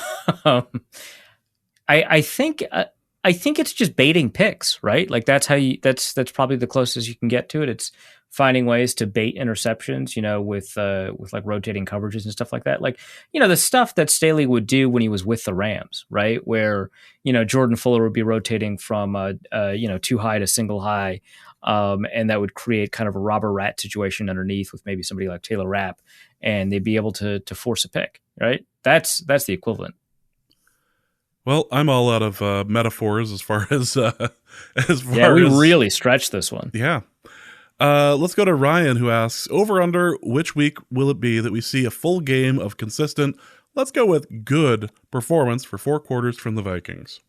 think it's just baiting picks, right? Like that's that's probably the closest you can get to it. It's finding ways to bait interceptions, with like rotating coverages and stuff like that. Like, the stuff that Staley would do when he was with the Rams, right? Where, Jordan Fuller would be rotating from, too high to single high. And that would create kind of a robber rat situation underneath with maybe somebody like Taylor Rapp, and they'd be able to force a pick, right? That's the equivalent. Well, I'm all out of metaphors as far as we really stretched this one. Yeah. Let's go to Ryan, who asks, over under, which week will it be that we see a full game of consistent, let's go with good performance for 4 quarters from the Vikings?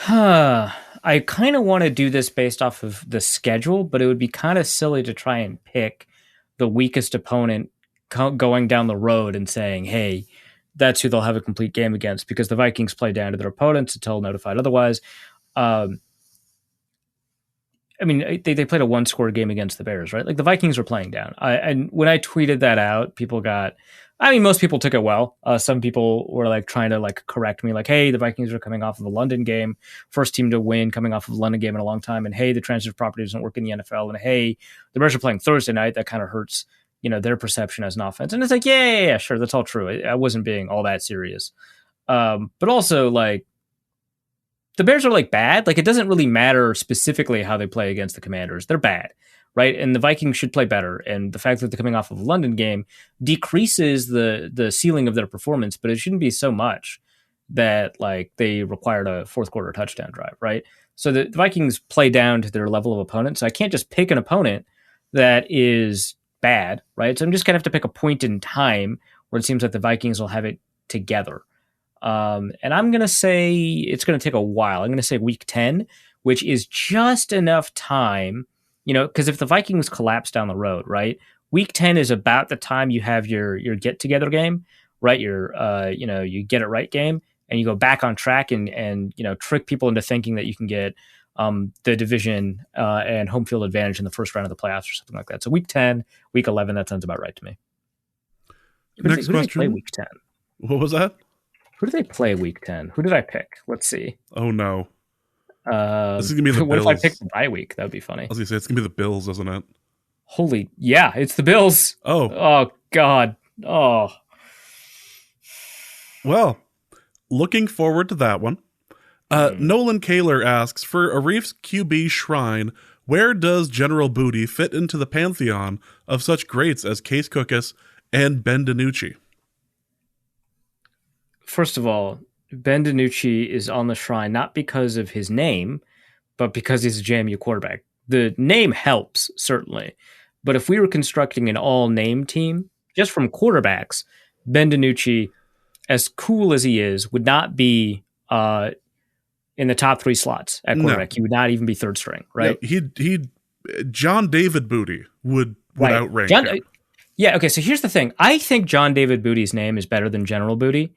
I kind of want to do this based off of the schedule, but it would be kind of silly to try and pick the weakest opponent going down the road and saying, hey, that's who they'll have a complete game against, because the Vikings play down to their opponents until notified otherwise. I mean, they played a 1-score game against the Bears, right? Like the Vikings were playing down. And when I tweeted that out, most people took it well. Some people were like trying to like correct me, like, hey, the Vikings are coming off of a London game, first team to win coming off of a London game in a long time. And hey, the transitive property doesn't work in the NFL. And hey, the Bears are playing Thursday night. That kind of hurts, their perception as an offense. And it's like, yeah, sure. That's all true. I wasn't being all that serious. But also like, the Bears are like bad. Like it doesn't really matter specifically how they play against the Commanders. They're bad, right? And the Vikings should play better. And the fact that they're coming off of a London game decreases the ceiling of their performance, but it shouldn't be so much that like they required a fourth quarter touchdown drive, right? So the Vikings play down to their level of opponent. So I can't just pick an opponent that is bad, right? So I'm just gonna have to pick a point in time where it seems like the Vikings will have it together. And I'm going to say it's going to take a while. I'm going to say week 10, which is just enough time, because if the Vikings collapse down the road, right? Week 10 is about the time you have your get together game, right? Your, you get it right game, and you go back on track and trick people into thinking that you can get, the division, and home field advantage in the first round of the playoffs or something like that. So week 10, week 11, that sounds about right to me. Next question. Who do they play week 10? What was that? Who do they play week 10? Who did I pick? Let's see. Oh, no. This is going to be the what Bills. What if I pick the bye week? That would be funny. I was going to say, it's going to be the Bills, isn't it? Yeah, it's the Bills. Oh, God. Oh. Well, looking forward to that one. Nolan Kaler asks, for Arif's QB shrine, where does General Booty fit into the pantheon of such greats as Case Cookus and Ben DiNucci? First of all, Ben DiNucci is on the shrine not because of his name, but because he's a JMU quarterback. The name helps, certainly. But if we were constructing an all-name team, just from quarterbacks, Ben DiNucci, as cool as he is, would not be in the top 3 slots at quarterback. No. He would not even be third string, right? No, John David Booty would outrank him. Yeah, okay, so here's the thing. I think John David Booty's name is better than General Booty.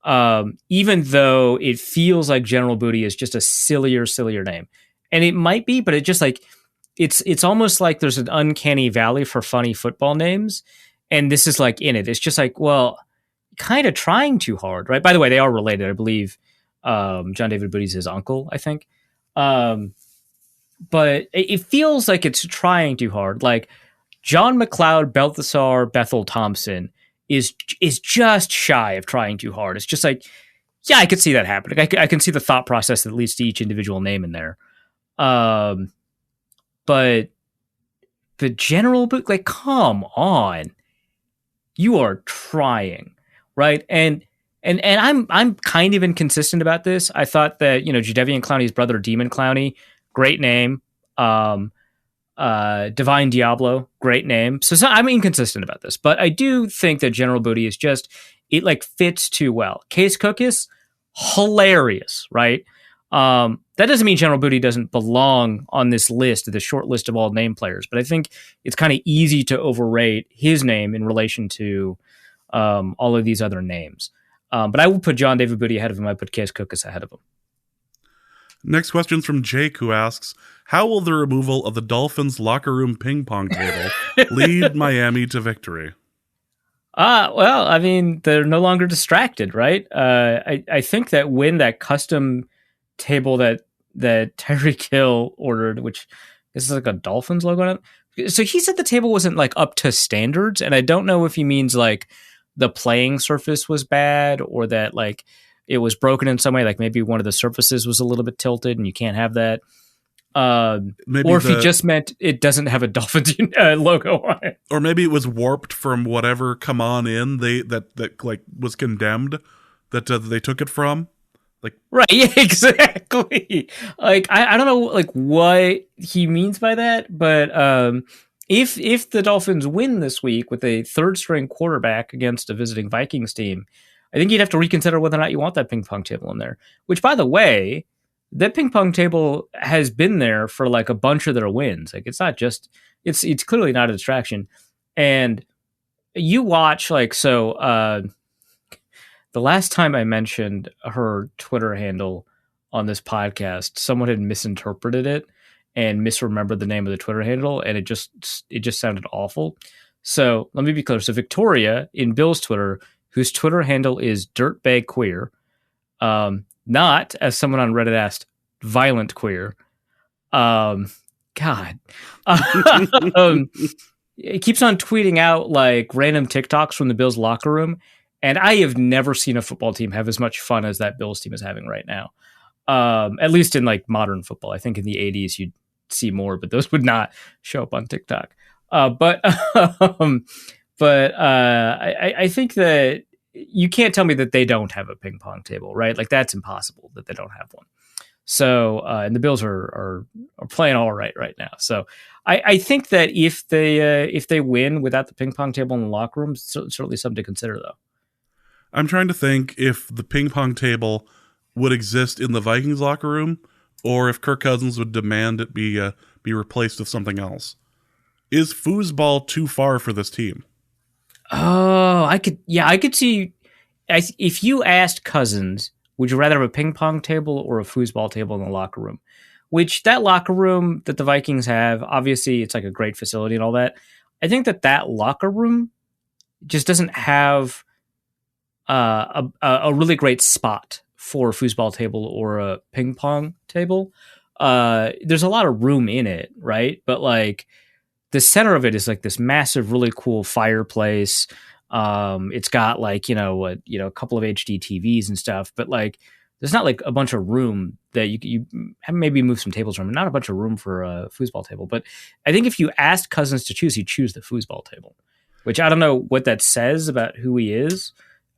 Even though it feels like General Booty is just a sillier name. And it might be, but it just like, it's almost like there's an uncanny valley for funny football names. And this is like in it. It's just like, well, kind of trying too hard, right? By the way, they are related. I believe, John David Booty's his uncle, I think. But it feels like it's trying too hard. Like John McLeod, Balthasar, Bethel Thompson is just shy of trying too hard. It's just like, yeah, I could see that happening. I can see the thought process that leads to each individual name in there. But the general book, like, come on. you are trying, right? And I'm kind of inconsistent about this. I thought that, Jadeveon Clowney's brother, Demon Clowney, great name. Divine Diablo, great name. So I'm inconsistent about this, but I do think that General Booty is just, it like fits too well. Case Cookus, hilarious, right? That doesn't mean General Booty doesn't belong on this list, the short list of all name players, but I think it's kind of easy to overrate his name in relation to all of these other names. But I would put John David Booty ahead of him. I put Case Cookus ahead of him. Next question's from Jake, who asks, how will the removal of the Dolphins locker room ping pong table lead Miami to victory? Well, I mean, they're no longer distracted, right? I think that when that custom table that Tyreek Hill ordered, which is like a Dolphins logo on it. So he said the table wasn't like up to standards, and I don't know if he means like the playing surface was bad or that like it was broken in some way, like maybe one of the surfaces was a little bit tilted and you can't have that. Maybe or if he just meant it doesn't have a Dolphins logo on it. Or maybe it was warped from whatever come on in that like was condemned that they took it from. Like, right, yeah, exactly. Like I don't know like what he means by that, but if the Dolphins win this week with a third string quarterback against a visiting Vikings team, I think you'd have to reconsider whether or not you want that ping pong table in there. Which, by the way, that ping pong table has been there for like a bunch of their wins. Like it's not just it's clearly not a distraction. And you watch the last time I mentioned her Twitter handle on this podcast, someone had misinterpreted it and misremembered the name of the Twitter handle, and it just sounded awful. So let me be clear. So Victoria in Bill's Twitter, whose Twitter handle is dirtbagqueer, not, as someone on Reddit asked, violent queer. God. It keeps on tweeting out like random TikToks from the Bills locker room, and I have never seen a football team have as much fun as that Bills team is having right now. At least in like modern football. I think in the 80s you'd see more, but those would not show up on TikTok. But I think that you can't tell me that they don't have a ping pong table, right? Like that's impossible that they don't have one. So, and the Bills are playing all right now. So I think that if they win without the ping pong table in the locker room, certainly something to consider though. I'm trying to think if the ping pong table would exist in the Vikings locker room or if Kirk Cousins would demand it be replaced with something else. Is foosball too far for this team? Oh, I could see. If you asked Cousins, would you rather have a ping pong table or a foosball table in the locker room? Which that locker room that the Vikings have, obviously, it's like a great facility and all that. I think that locker room just doesn't have a really great spot for a foosball table or a ping pong table. There's a lot of room in it, right? But like the center of it is like this massive, really cool fireplace. It's got like, a couple of HD TVs and stuff, but like, there's not like a bunch of room that you maybe move some tables from, not a bunch of room for a foosball table. But I think if you asked Cousins to choose, he'd choose the foosball table, which I don't know what that says about who he is.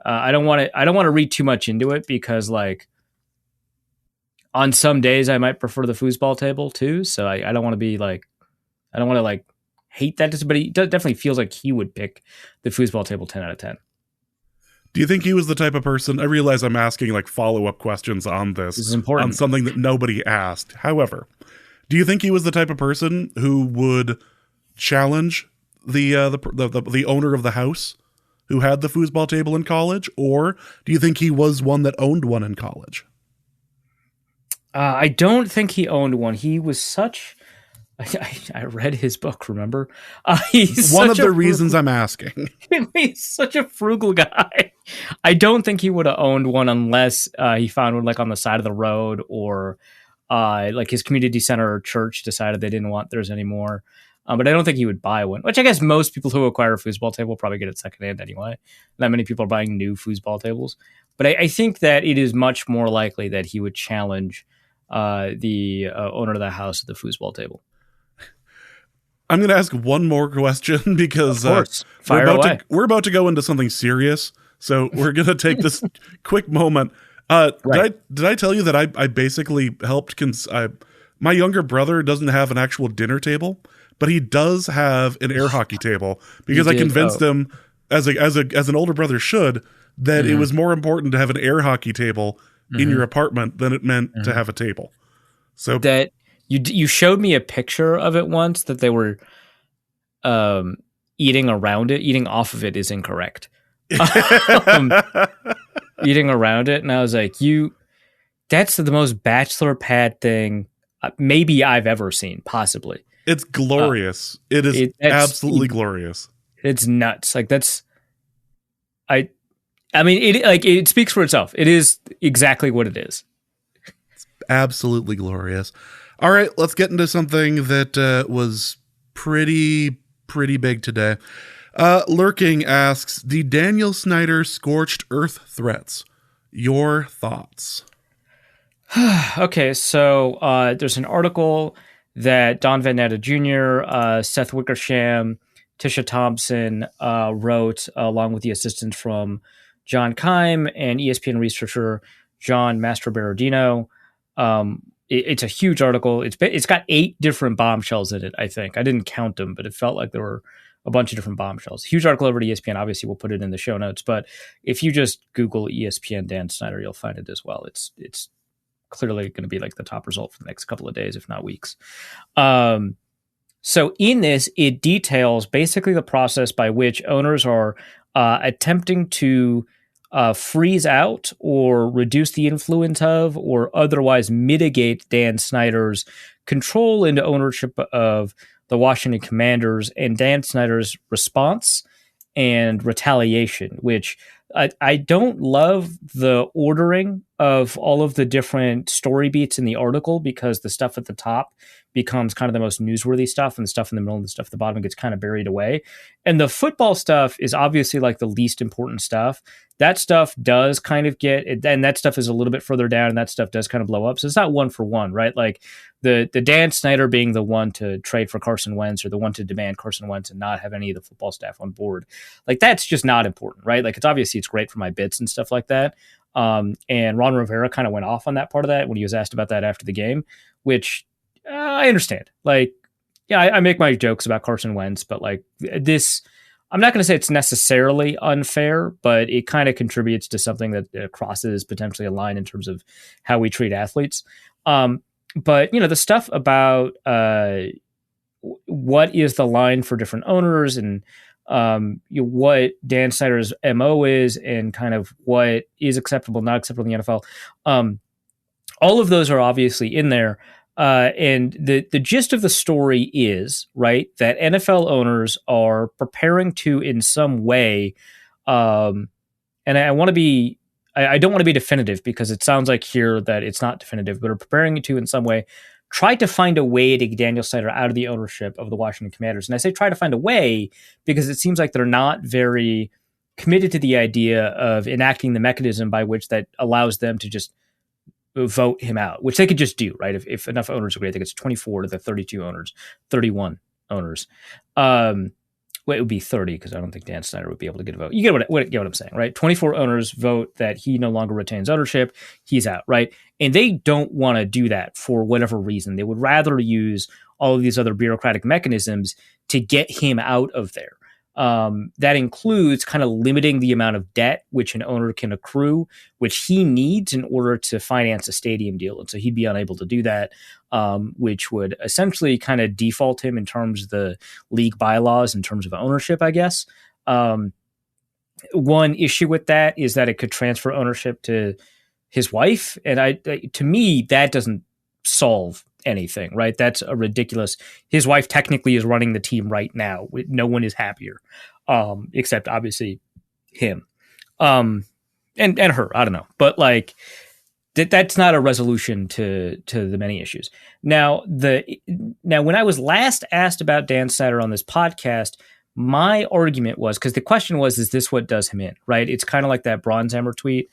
I don't want to read too much into it because like on some days I might prefer the foosball table too. So I don't want to be like, I don't want to like hate that, but he definitely feels like he would pick the foosball table 10 out of 10. Do you think he was the type of person? I realize I'm asking like follow-up questions on this. This is important. On something that nobody asked. However, do you think he was the type of person who would challenge the owner of the house who had the foosball table in college, or do you think he was one that owned one in college? I don't think he owned one. He was such. I read his book, remember? He's one of the reasons I'm asking. He's such a frugal guy. I don't think he would have owned one unless he found one like on the side of the road or like his community center or church decided they didn't want theirs anymore. But I don't think he would buy one, which I guess most people who acquire a foosball table probably get it secondhand anyway. Not many people are buying new foosball tables. But I think that it is much more likely that he would challenge the owner of the house at the foosball table. I'm going to ask one more question because we're about to go into something serious. So we're going to take this quick moment. Did I tell you that I basically helped? My younger brother doesn't have an actual dinner table, but he does have an air hockey table because I convinced him, as an older brother should, that it was more important to have an air hockey table in your apartment than it meant to have a table. So that you showed me a picture of it once that they were eating around it. Eating off of it is incorrect. Eating around it, and I was like, that's the most bachelor pad thing maybe I've ever seen, possibly. It's glorious. It's absolutely glorious. It's nuts. Like I mean, it speaks for itself. It is exactly what it is. It's absolutely glorious. All right, let's get into something that was pretty big today. Lurking asks, the Daniel Snyder scorched earth threats. Your thoughts? Okay, so there's an article that Don Van Natta Jr., Seth Wickersham, Tisha Thompson wrote, along with the assistance from John Keim and ESPN researcher John Mastroberardino. It's a huge article. It's got 8 different bombshells in it, I think. I didn't count them, but it felt like there were a bunch of different bombshells. Huge article over at ESPN. Obviously, we'll put it in the show notes. But if you just Google ESPN Dan Snyder, you'll find it as well. It's clearly going to be like the top result for the next couple of days, if not weeks. So in this, it details basically the process by which owners are attempting to freeze out or reduce the influence of or otherwise mitigate Dan Snyder's control into ownership of the Washington Commanders and Dan Snyder's response and retaliation, which I don't love the ordering of all of the different story beats in the article because the stuff at the top becomes kind of the most newsworthy stuff and the stuff in the middle and the stuff at the bottom gets kind of buried away. And the football stuff is obviously like the least important stuff. That stuff does kind of and that stuff is a little bit further down and that stuff does kind of blow up. So it's not one for one, right? Like the Dan Snyder being the one to trade for Carson Wentz or the one to demand Carson Wentz and not have any of the football staff on board. Like that's just not important, right? Like it's great for my bits and stuff like that. And Ron Rivera kind of went off on that part of that when he was asked about that after the game, which I understand. Like, yeah, I make my jokes about Carson Wentz, but like this, I'm not going to say it's necessarily unfair, but it kind of contributes to something that crosses potentially a line in terms of how we treat athletes. But, the stuff about what is the line for different owners and what Dan Snyder's MO is and kind of what is acceptable, not acceptable in the NFL. All of those are obviously in there. And the gist of the story is, right, that NFL owners are preparing to, in some way, and I want to be, I don't want to be definitive because it sounds like here that it's not definitive, but are preparing to, in some way, try to find a way to get Daniel Snyder out of the ownership of the Washington Commanders. And I say try to find a way because it seems like they're not very committed to the idea of enacting the mechanism by which that allows them to just vote him out, which they could just do, right? If enough owners agree, I think it's 24 to the 32 owners, 31 owners. Well, it would be 30 because I don't think Dan Snyder would be able to get a vote. You get what I'm saying, right? 24 owners vote that he no longer retains ownership. He's out, right? And they don't want to do that for whatever reason. They would rather use all of these other bureaucratic mechanisms to get him out of there. That includes kind of limiting the amount of debt which an owner can accrue, which he needs in order to finance a stadium deal. And so he'd be unable to do that, which would essentially kind of default him in terms of the league bylaws, in terms of ownership, I guess. One issue with that is that it could transfer ownership to his wife. And to me, that doesn't solve anything, right? That's a ridiculous. His wife technically is running the team right now. No one is happier, except obviously him, and her. I don't know, but like that's not a resolution to the many issues. Now when I was last asked about Dan Snyder on this podcast, my argument was because the question was, is this what does him in? Right? It's kind of like that Bronzhammer tweet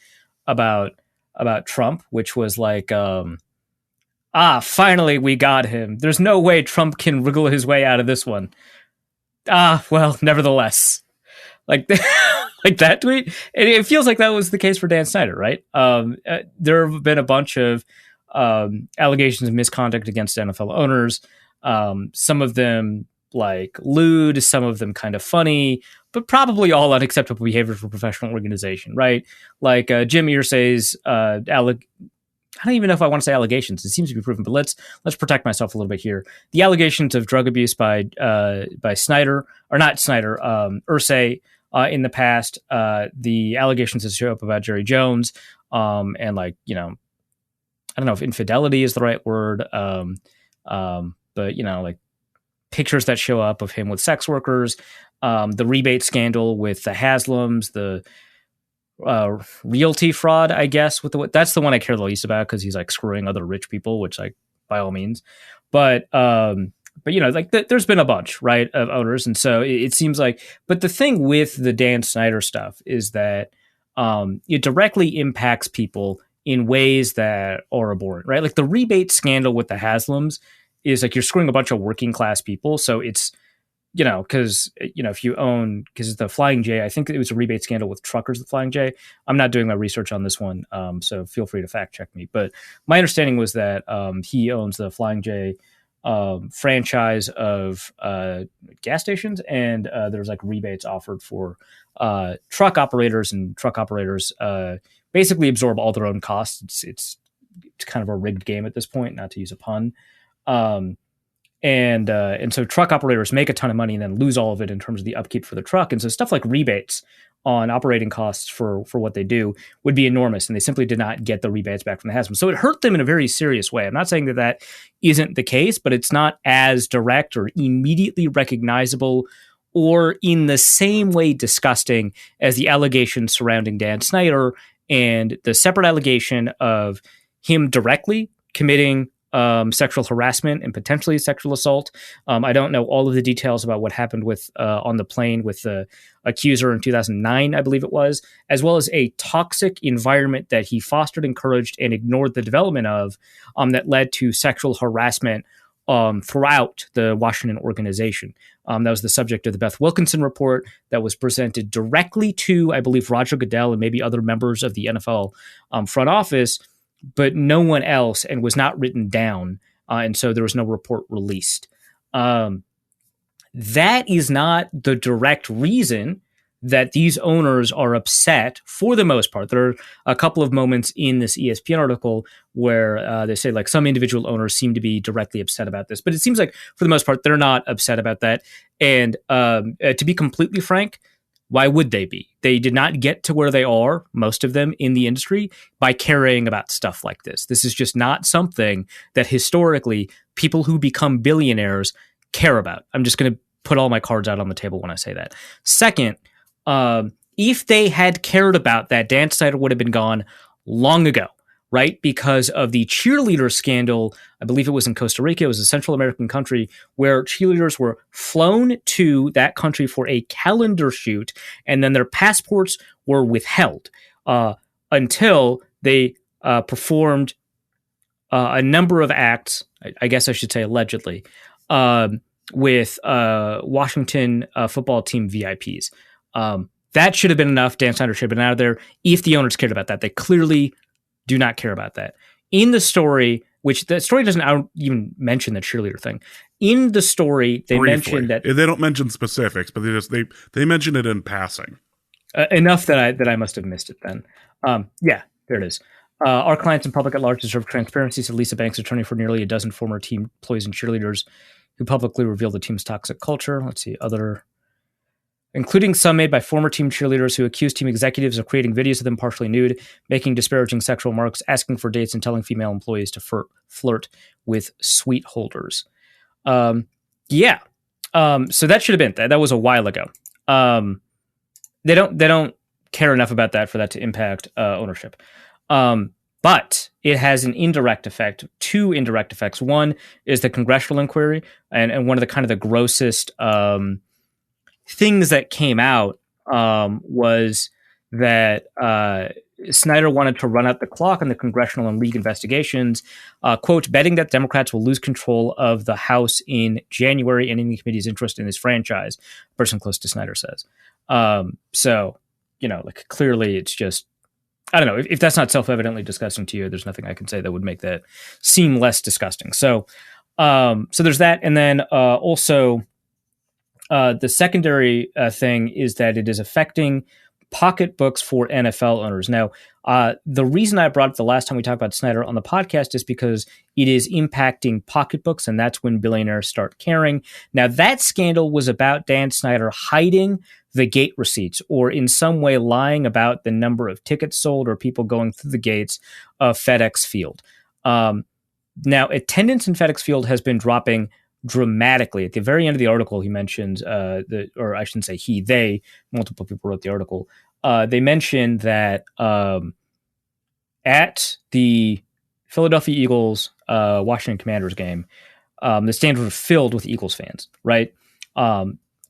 about Trump, which was like. finally we got him. There's no way Trump can wriggle his way out of this one. Well, nevertheless. Like, like that tweet. And it feels like that was the case for Dan Snyder, right? There have been a bunch of allegations of misconduct against NFL owners. Some of them like lewd, some of them kind of funny, but probably all unacceptable behavior for a professional organization, right? Like Jim Irsay's I don't even know if I want to say allegations. It seems to be proven, but let's protect myself a little bit here. The allegations of drug abuse by Snyder, or not Snyder, Irsay in the past. The allegations that show up about Jerry Jones, and like, you know, I don't know if infidelity is the right word, but you know, like pictures that show up of him with sex workers, the rebate scandal with the Haslams, the realty fraud, I guess, that's the one I care the least about because he's like screwing other rich people, which like by all means, but you know, like there's been a bunch, right, of owners, and so it seems like. But the thing with the Dan Snyder stuff is that it directly impacts people in ways that are abhorrent, right? Like the rebate scandal with the Haslams is like you're screwing a bunch of working class people, so it's, you know, because, you know, if you own, because the Flying J, I think it was a rebate scandal with truckers, the Flying J. I'm not doing my research on this one, so feel free to fact check me. But my understanding was that he owns the Flying J franchise of gas stations, and there's like rebates offered for truck operators, and truck operators basically absorb all their own costs. It's kind of a rigged game at this point, not to use a pun. And so truck operators make a ton of money and then lose all of it in terms of the upkeep for the truck. And so stuff like rebates on operating costs for what they do would be enormous. And they simply did not get the rebates back from the Haslam. So it hurt them in a very serious way. I'm not saying that that isn't the case, but it's not as direct or immediately recognizable or in the same way disgusting as the allegations surrounding Dan Snyder and the separate allegation of him directly committing sexual harassment and potentially sexual assault. I don't know all of the details about what happened with on the plane with the accuser in 2009, I believe it was, as well as a toxic environment that he fostered, encouraged, and ignored the development of that led to sexual harassment throughout the Washington organization. That was the subject of the Beth Wilkinson report that was presented directly to, I believe, Roger Goodell and maybe other members of the NFL front office, but no one else, and was not written down. And so there was no report released. That is not the direct reason that these owners are upset for the most part. There are a couple of moments in this ESPN article where they say like some individual owners seem to be directly upset about this, but it seems like for the most part, they're not upset about that. And to be completely frank, why would they be? They did not get to where they are, most of them in the industry, by caring about stuff like this. This is just not something that historically people who become billionaires care about. I'm just going to put all my cards out on the table when I say that. Second, if they had cared about that, Dan Snyder would have been gone long ago, right? Because of the cheerleader scandal. I believe it was in Costa Rica. It was a Central American country where cheerleaders were flown to that country for a calendar shoot, and then their passports were withheld until they performed a number of acts, I guess I should say allegedly, with Washington football team VIPs. That should have been enough. Dan Snyder should have been out of there if the owners cared about that. They clearly do not care about that. In the story, which the story doesn't even mention the cheerleader thing. In the story, they mentioned that they don't mention specifics, but they mention it in passing. Enough that I must have missed it then. Yeah, there it is. Our clients and public at large deserve transparency, said Lisa Banks, attorney for nearly a dozen former team employees and cheerleaders who publicly revealed the team's toxic culture. Let's see, including some made by former team cheerleaders who accused team executives of creating videos of them partially nude, making disparaging sexual remarks, asking for dates, and telling female employees to flirt with suite holders. So that should have been that. That was a while ago. They don't care enough about that for that to impact ownership. But it has an indirect effect, two indirect effects. One is the congressional inquiry, and one of the kind of the grossest things that came out was that Snyder wanted to run out the clock on the congressional and league investigations, quote, betting that Democrats will lose control of the House in January, ending the committee's interest in his franchise, a person close to Snyder says. So, like clearly it's just, I don't know, if that's not self-evidently disgusting to you, there's nothing I can say that would make that seem less disgusting. So there's that. And then also the secondary thing is that it is affecting pocketbooks for NFL owners. Now, the reason I brought up the last time we talked about Snyder on the podcast is because it is impacting pocketbooks, and that's when billionaires start caring. Now, that scandal was about Dan Snyder hiding the gate receipts or in some way lying about the number of tickets sold or people going through the gates of FedEx Field. Now, attendance in FedEx Field has been dropping dramatically. At the very end of the article, he mentions, or I shouldn't say he, they, multiple people wrote the article. They mentioned that at the Philadelphia Eagles Washington Commanders game, the stands were filled with Eagles fans, right?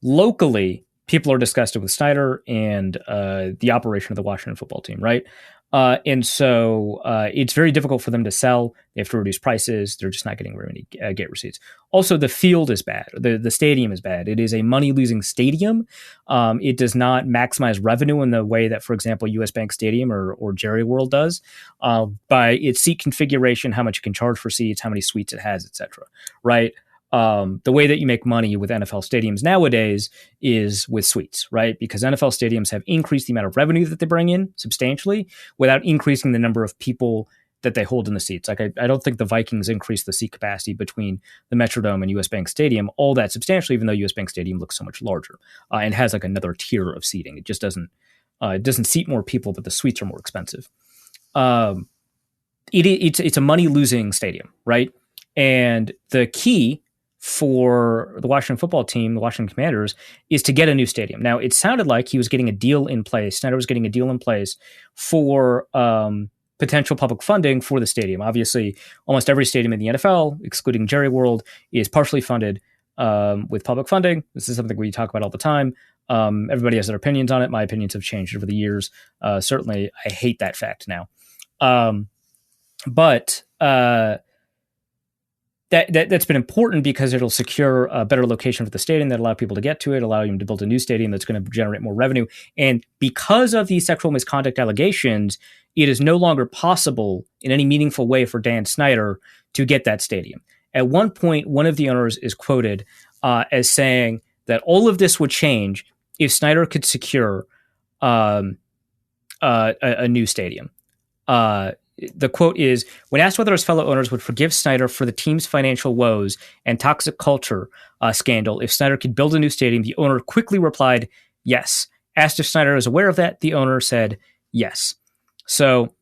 Locally, people are disgusted with Snyder and the operation of the Washington football team, right? And so it's very difficult for them to sell. They have to reduce prices. They're just not getting very many gate receipts. Also, the field is bad. The stadium is bad. It is a money-losing stadium. It does not maximize revenue in the way that, for example, US Bank Stadium or Jerry World does by its seat configuration, how much you can charge for seats, how many suites it has, etc. Right? The way that you make money with NFL stadiums nowadays is with suites, right? Because NFL stadiums have increased the amount of revenue that they bring in substantially without increasing the number of people that they hold in the seats. Like I don't think the Vikings increased the seat capacity between the Metrodome and US Bank Stadium all that substantially, even though US Bank Stadium looks so much larger and has like another tier of seating. It just doesn't seat more people, but the suites are more expensive. It's a money-losing stadium, right? And the key for the Washington football team, the Washington Commanders, is to get a new stadium. Now, it sounded like he was getting a deal in place. Snyder was getting a deal in place for potential public funding for the stadium. Obviously, almost every stadium in the NFL, excluding Jerry World, is partially funded with public funding. This is something we talk about all the time. Everybody has their opinions on it. My opinions have changed over the years. Certainly, I hate that fact now. But that's been important because it'll secure a better location for the stadium that allow people to get to it, allow them to build a new stadium that's going to generate more revenue. And because of these sexual misconduct allegations, it is no longer possible in any meaningful way for Dan Snyder to get that stadium. At one point, one of the owners is quoted as saying that all of this would change if Snyder could secure a new stadium. The quote is, when asked whether his fellow owners would forgive Snyder for the team's financial woes and toxic culture scandal if Snyder could build a new stadium, the owner quickly replied, yes. Asked if Snyder is aware of that, the owner said yes. So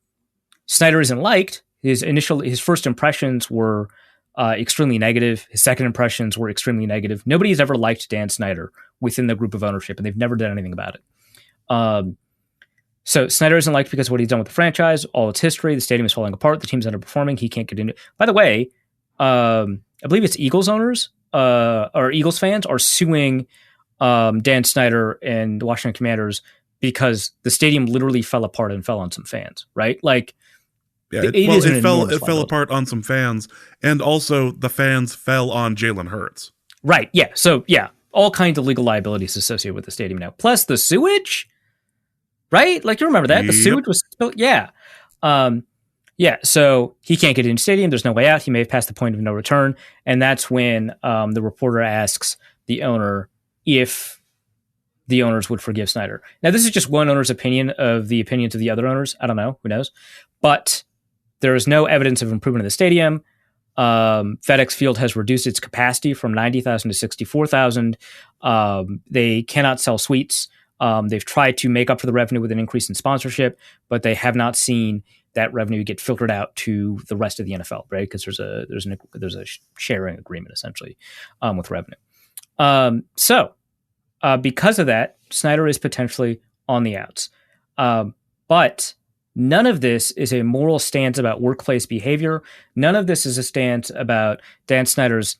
Snyder isn't liked. His first impressions were extremely negative. His second impressions were extremely negative. Nobody has ever liked Dan Snyder within the group of ownership, and they've never done anything about it. So Snyder isn't liked because of what he's done with the franchise, all its history, the stadium is falling apart, the team's underperforming, he can't get into it. By the way, I believe it's Eagles owners or Eagles fans are suing Dan Snyder and the Washington Commanders because the stadium literally fell apart and fell on some fans, right? Like, yeah, it fell apart on some fans, and also the fans fell on Jalen Hurts. Right, yeah. So, yeah, all kinds of legal liabilities associated with the stadium now. Plus the sewage, right? Like, you remember that? The sewage was spilled. Yeah. Yeah, so he can't get into the stadium. There's no way out. He may have passed the point of no return. And that's when the reporter asks the owner if the owners would forgive Snyder. Now, this is just one owner's opinion of the opinions of the other owners. I don't know. Who knows? But there is no evidence of improvement in the stadium. FedEx Field has reduced its capacity from 90,000 to 64,000. They cannot sell suites. They've tried to make up for the revenue with an increase in sponsorship, but they have not seen that revenue get filtered out to the rest of the NFL, right? Because there's a sharing agreement essentially with revenue. So because of that, Snyder is potentially on the outs. But none of this is a moral stance about workplace behavior. None of this is a stance about Dan Snyder's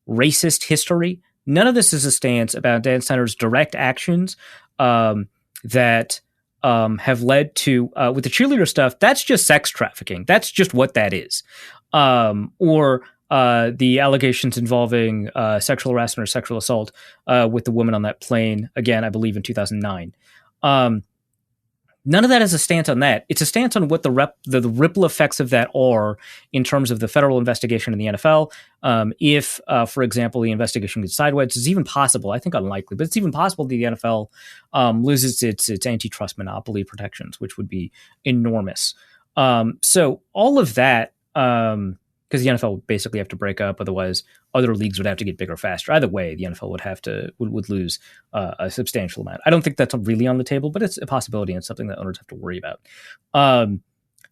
racist history. None of this is a stance about Dan Snyder's direct actions that have led to, with the cheerleader stuff, that's just sex trafficking. That's just what that is. Or the allegations involving sexual harassment or sexual assault with the woman on that plane, again, I believe in 2009. None of that is a stance on that. It's a stance on what the ripple effects of that are in terms of the federal investigation in the NFL. If, for example, the investigation gets sideways, it's even possible, I think unlikely, but it's even possible that the NFL loses its antitrust monopoly protections, which would be enormous. So all of that, because the NFL would basically have to break up, otherwise other leagues would have to get bigger faster. Either way, the NFL would lose a substantial amount. I don't think that's really on the table, but it's a possibility and it's something that owners have to worry about.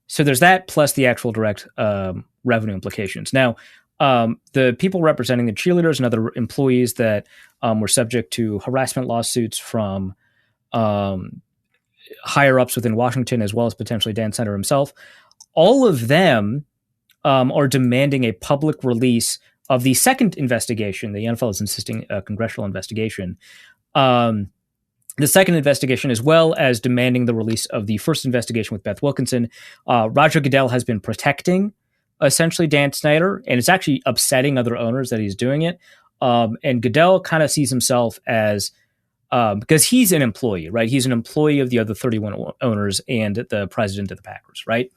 So there's that, plus the actual direct revenue implications. Now, the people representing the cheerleaders and other employees that were subject to harassment lawsuits from higher ups within Washington, as well as potentially Dan Snyder himself, all of them are demanding a public release of the second investigation. The NFL is insisting a congressional investigation. The second investigation, as well as demanding the release of the first investigation with Beth Wilkinson. Roger Goodell has been protecting essentially Dan Snyder, and it's actually upsetting other owners that he's doing it. And Goodell kind of sees himself as, because he's an employee, right? He's an employee of the other 31 owners and the president of the Packers, right?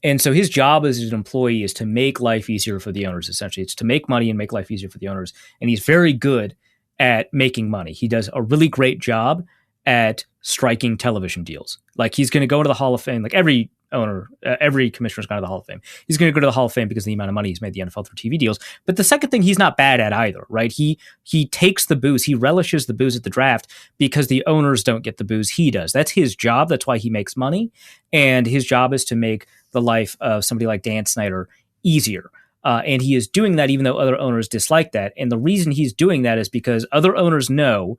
And so his job as an employee is to make life easier for the owners, essentially. It's to make money and make life easier for the owners. And he's very good at making money. He does a really great job at striking television deals. Like, he's going to go to the Hall of Fame, like every owner, every commissioner's gone to the Hall of Fame. He's going to go to the Hall of Fame because of the amount of money he's made the NFL through TV deals. But the second thing, he's not bad at either, right? He takes the booze. He relishes the booze at the draft because the owners don't get the booze. He does. That's his job. That's why he makes money. And his job is to make the life of somebody like Dan Snyder easier. And he is doing that even though other owners dislike that. And the reason he's doing that is because other owners know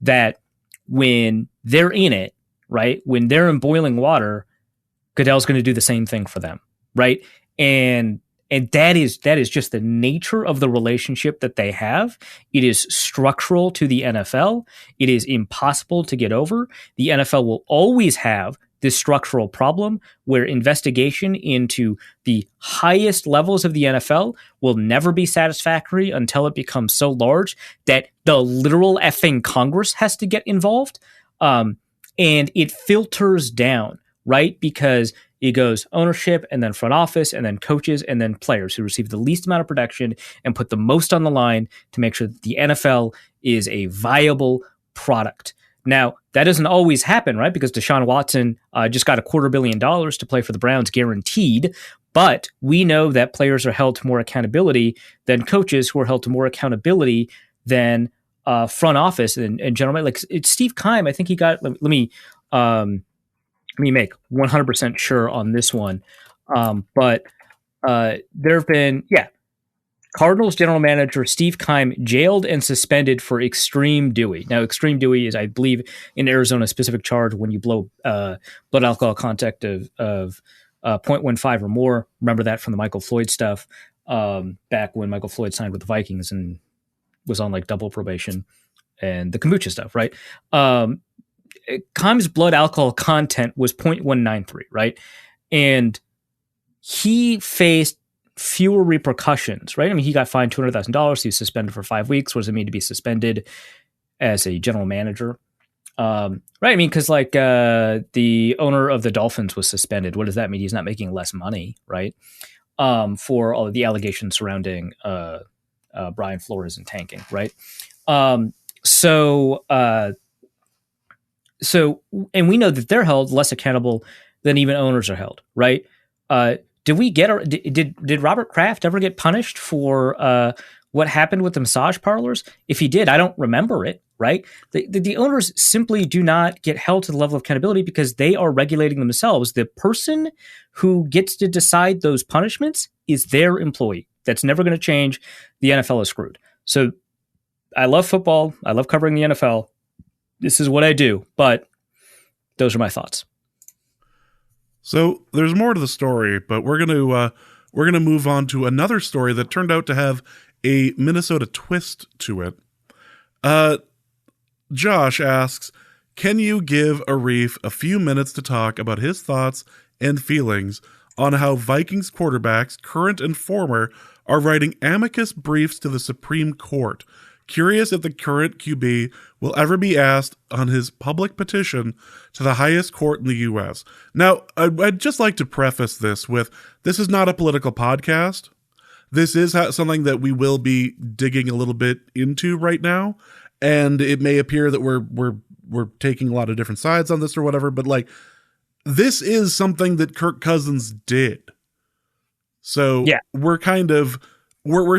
that when they're in it, right, when they're in boiling water, Goodell's going to do the same thing for them, right? And that is just the nature of the relationship that they have. It is structural to the NFL. It is impossible to get over. The NFL will always have this structural problem where investigation into the highest levels of the NFL will never be satisfactory until it becomes so large that the literal effing Congress has to get involved. And it filters down, right? Because it goes ownership and then front office and then coaches and then players who receive the least amount of protection and put the most on the line to make sure that the NFL is a viable product. Now, that doesn't always happen, right? Because Deshaun Watson just got $250 million to play for the Browns guaranteed. But we know that players are held to more accountability than coaches, who are held to more accountability than front office and general. Like, it's Steve Keim. I think he got, let me make 100% sure on this one. But there have been, Cardinals general manager Steve Keim jailed and suspended for extreme Dewey. Now, extreme Dewey is, I believe, in Arizona, a specific charge when you blow blood alcohol content of 0.15 or more. Remember that from the Michael Floyd stuff back when Michael Floyd signed with the Vikings and was on like double probation, and the kombucha stuff, right? Keim's blood alcohol content was 0.193, right? And he faced fewer repercussions, right? I mean, he got fined $200,000. He was suspended for 5 weeks. What does it mean to be suspended as a general manager? Right? I mean, because like the owner of the Dolphins was suspended. What does that mean? He's not making less money, right? For all of the allegations surrounding Brian Flores and tanking, right? So, and we know that they're held less accountable than even owners are held, right? Did Robert Kraft ever get punished for what happened with the massage parlors? If he did, I don't remember it, right? The owners simply do not get held to the level of accountability because they are regulating themselves. The person who gets to decide those punishments is their employee. That's never going to change. The NFL is screwed. So I love football. I love covering the NFL. This is what I do, but those are my thoughts. So there's more to the story, but we're gonna move on to another story that turned out to have a Minnesota twist to it. Josh asks, can you give Arif a few minutes to talk about his thoughts and feelings on how Vikings quarterbacks, current and former, are writing amicus briefs to the Supreme Court? Curious if the current QB will ever be asked on his public petition to the highest court in the U.S. Now, I'd just like to preface this with, this is not a political podcast. This is something that we will be digging a little bit into right now, and it may appear that we're taking a lot of different sides on this or whatever, but like, this is something that Kirk Cousins did. So yeah, we're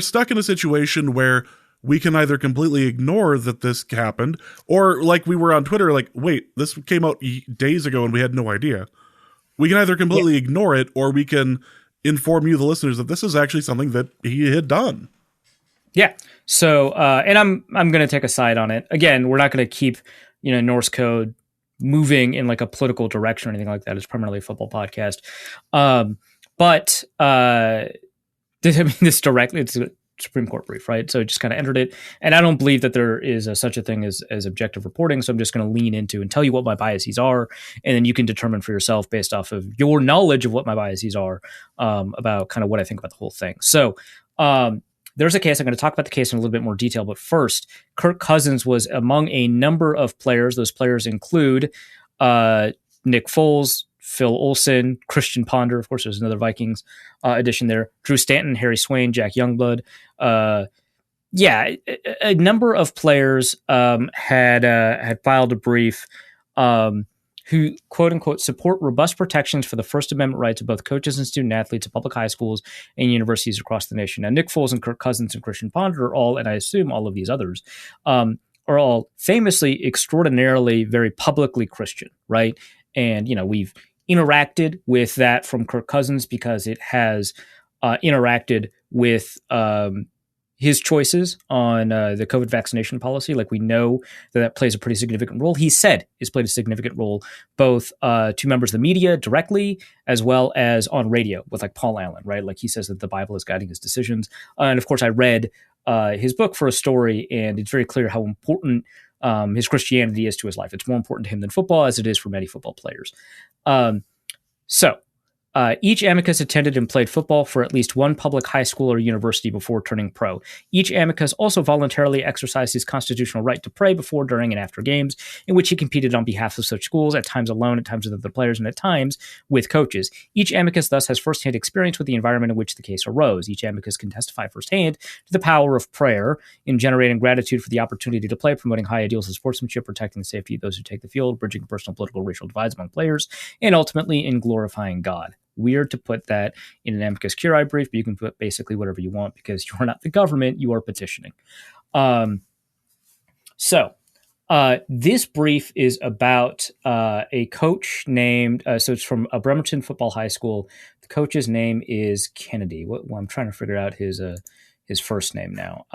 stuck in a situation where we can either completely ignore that this happened, or like we were on Twitter, like, wait, this came out days ago and we had no idea. We can either completely ignore it, or we can inform you, the listeners, that this is actually something that he had done. Yeah. So, and I'm going to take a side on it. Again, we're not going to keep, Norse code moving in like a political direction or anything like that. It's primarily a football podcast. But this directly, it's a Supreme Court brief, right? So it just kind of entered it. And I don't believe that there is such a thing as objective reporting. So I'm just going to lean into and tell you what my biases are. And then you can determine for yourself based off of your knowledge of what my biases are, about kind of what I think about the whole thing. So, there's a case. I'm going to talk about the case in a little bit more detail. But first, Kirk Cousins was among a number of players. Those players include Nick Foles, Phil Olsen, Christian Ponder. Of course, there's another Vikings addition there. Drew Stanton, Harry Swain, Jack Youngblood. A number of players had filed a brief who, quote unquote, support robust protections for the First Amendment rights of both coaches and student athletes at public high schools and universities across the nation. Now, Nick Foles and Kirk Cousins and Christian Ponder are all, and I assume all of these others, are all famously, extraordinarily, very publicly Christian, right? And, we've interacted with that from Kirk Cousins because it has interacted with his choices on the COVID vaccination policy. Like, we know that plays a pretty significant role. He said it's played a significant role, both to members of the media directly, as well as on radio with like Paul Allen, right? Like, he says that the Bible is guiding his decisions. And of course, I read his book for a story, and it's very clear how important his Christianity is to his life. It's more important to him than football, as it is for many football players. Each amicus attended and played football for at least one public high school or university before turning pro. Each amicus also voluntarily exercised his constitutional right to pray before, during, and after games, in which he competed on behalf of such schools, at times alone, at times with other players, and at times with coaches. Each amicus thus has firsthand experience with the environment in which the case arose. Each amicus can testify firsthand to the power of prayer in generating gratitude for the opportunity to play, promoting high ideals of sportsmanship, protecting the safety of those who take the field, bridging personal, political, racial divides among players, and ultimately in glorifying God. Weird to put that in an amicus curiae brief, but you can put basically whatever you want because you're not the government, you are petitioning. This brief is about a coach named, so it's from Bremerton Football High School. The coach's name is Kennedy. I'm trying to figure out his first name now.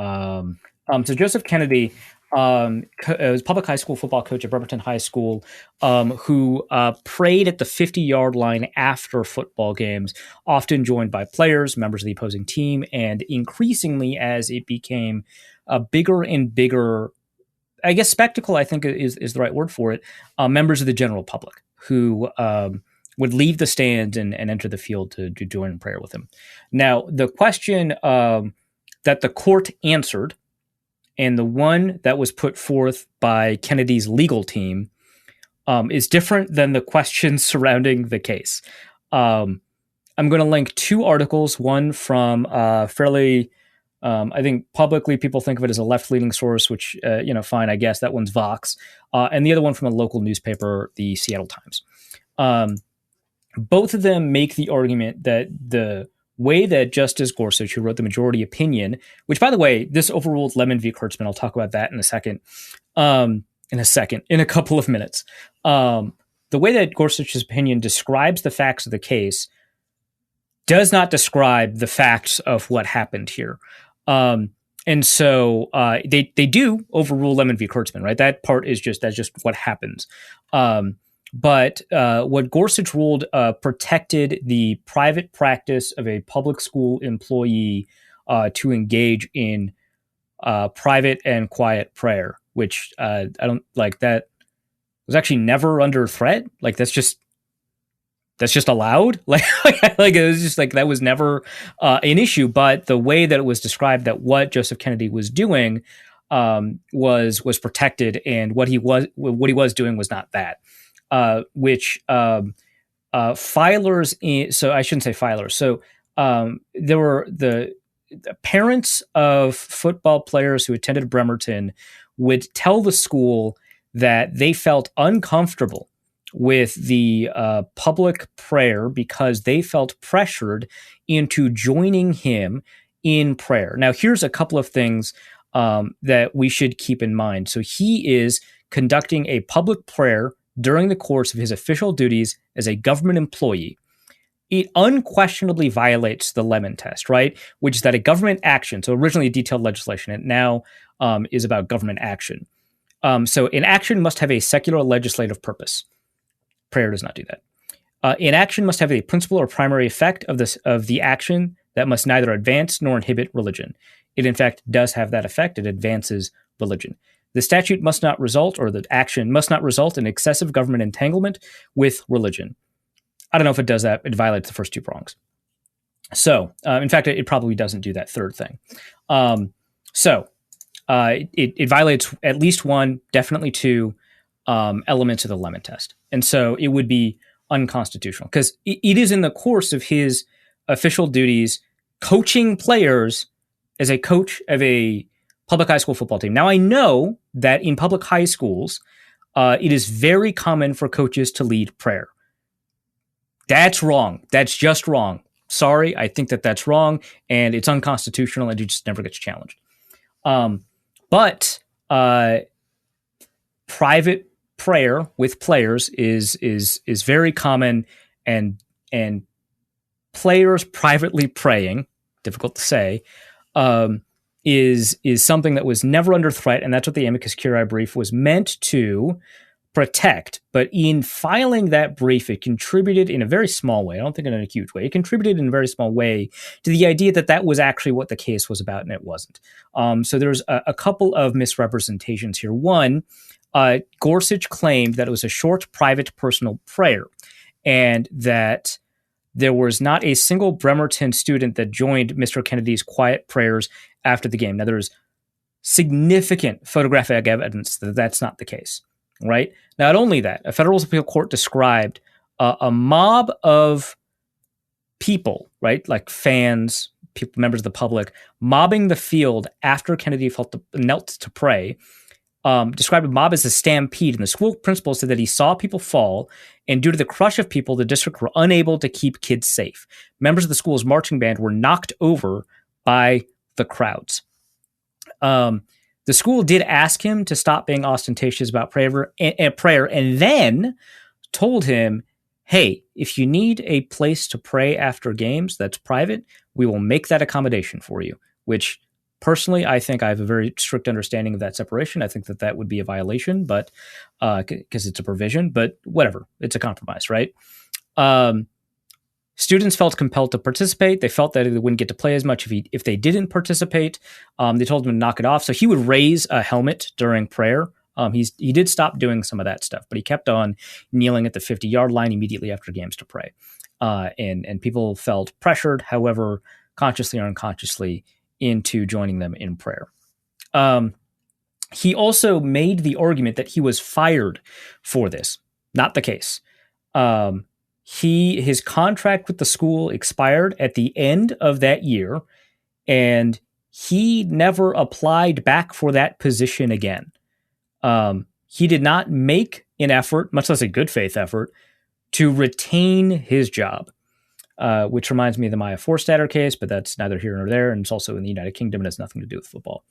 So Joseph Kennedy was public high school football coach at Bremerton High School, who prayed at the 50-yard line after football games, often joined by players, members of the opposing team, and increasingly as it became a bigger and bigger, I guess spectacle, I think is the right word for it, members of the general public who would leave the stands and enter the field to join in prayer with him. Now, the question that the court answered, and the one that was put forth by Kennedy's legal team, is different than the questions surrounding the case. I'm going to link two articles, one from fairly, I think publicly people think of it as a left-leaning source, which, fine, I guess that one's Vox, and the other one from a local newspaper, the Seattle Times. Both of them make the argument that the way that Justice Gorsuch, who wrote the majority opinion, which, by the way, this overruled Lemon v. Kurtzman. I'll talk about that in a second. In a couple of minutes. The way that Gorsuch's opinion describes the facts of the case does not describe the facts of what happened here. And so they do overrule Lemon v. Kurtzman, right? That part is that's just what happens. But what Gorsuch ruled protected the private practice of a public school employee to engage in private and quiet prayer, which I don't like. That was actually never under threat. Like that's just allowed. Like it was just like that was never an issue. But the way that it was described, that what Joseph Kennedy was doing was protected, and what he was doing was not that. Filers so I shouldn't say filers. So there were the parents of football players who attended Bremerton would tell the school that they felt uncomfortable with the public prayer because they felt pressured into joining him in prayer. Now, here's a couple of things that we should keep in mind. So he is conducting a public prayer during the course of his official duties as a government employee. It unquestionably violates the Lemon Test, right? Which is that a government action, so originally detailed legislation, it now is about government action. So an action must have a secular legislative purpose. Prayer does not do that. An action must have a principal or primary effect of the action that must neither advance nor inhibit religion. It, in fact, does have that effect. It advances religion. The statute must not result, or the action must not result in excessive government entanglement with religion. I don't know if it does that. It violates the first two prongs. So, in fact, it probably doesn't do that third thing. It violates at least one, definitely two elements of the Lemon Test. And so it would be unconstitutional because it is in the course of his official duties coaching players as a coach of a public high school football team. Now, I know that in public high schools, it is very common for coaches to lead prayer. That's wrong. That's just wrong. Sorry, I think that that's wrong, and it's unconstitutional, and it just never gets challenged. But private prayer with players is very common, and players privately praying, difficult to say, is something that was never under threat, and that's what the amicus curiae brief was meant to protect. But in filing that brief, it contributed in a very small way. I don't think in a huge way. It contributed in a very small way to the idea that that was actually what the case was about, and it wasn't. So there's a couple of misrepresentations here. One, Gorsuch claimed that it was a short, private, personal prayer, and that there was not a single Bremerton student that joined Mr. Kennedy's quiet prayers after the game. Now, there's significant photographic evidence that that's not the case, right? Not only that, a federal appeal court described a mob of people, right, like fans, people, members of the public, mobbing the field after Kennedy knelt to pray, described a mob as a stampede, and the school principal said that he saw people fall, and due to the crush of people, the district were unable to keep kids safe. Members of the school's marching band were knocked over by the crowds. The school did ask him to stop being ostentatious about prayer, and then told him, hey, if you need a place to pray after games that's private, we will make that accommodation for you, which personally, I think I have a very strict understanding of that separation. I think that that would be a violation, but because it's a provision, but whatever, it's a compromise, right? Students felt compelled to participate. They felt that they wouldn't get to play as much if they didn't participate. They told him to knock it off. So he would raise a helmet during prayer. He did stop doing some of that stuff, but he kept on kneeling at the 50-yard line immediately after games to pray. And people felt pressured, however, consciously or unconsciously, into joining them in prayer. He also made the argument that he was fired for this. Not the case. His contract with the school expired at the end of that year, and he never applied back for that position again. He did not make an effort, much less a good faith effort, to retain his job, which reminds me of the Maya Forstater case, but that's neither here nor there, and it's also in the United Kingdom and has nothing to do with football.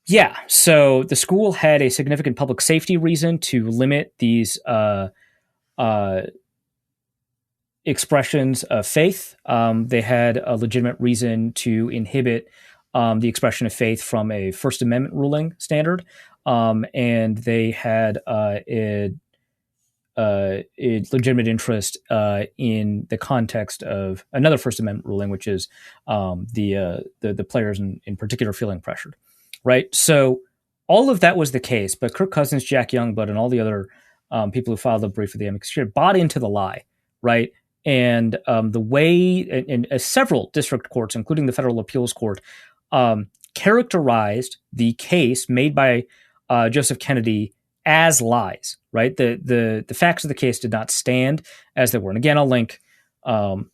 Yeah, so the school had a significant public safety reason to limit these expressions of faith. They had a legitimate reason to inhibit the expression of faith from a First Amendment ruling standard, and they had a legitimate interest in the context of another First Amendment ruling, which is the players in particular feeling pressured. Right. So all of that was the case, but Kirk Cousins, Jack Youngblood, and all the other people who filed the brief for the amicus curiae bought into the lie, right? And the way, and several district courts, including the Federal Appeals Court, characterized the case made by Joseph Kennedy as lies, right? The facts of the case did not stand as they were. And again, I'll link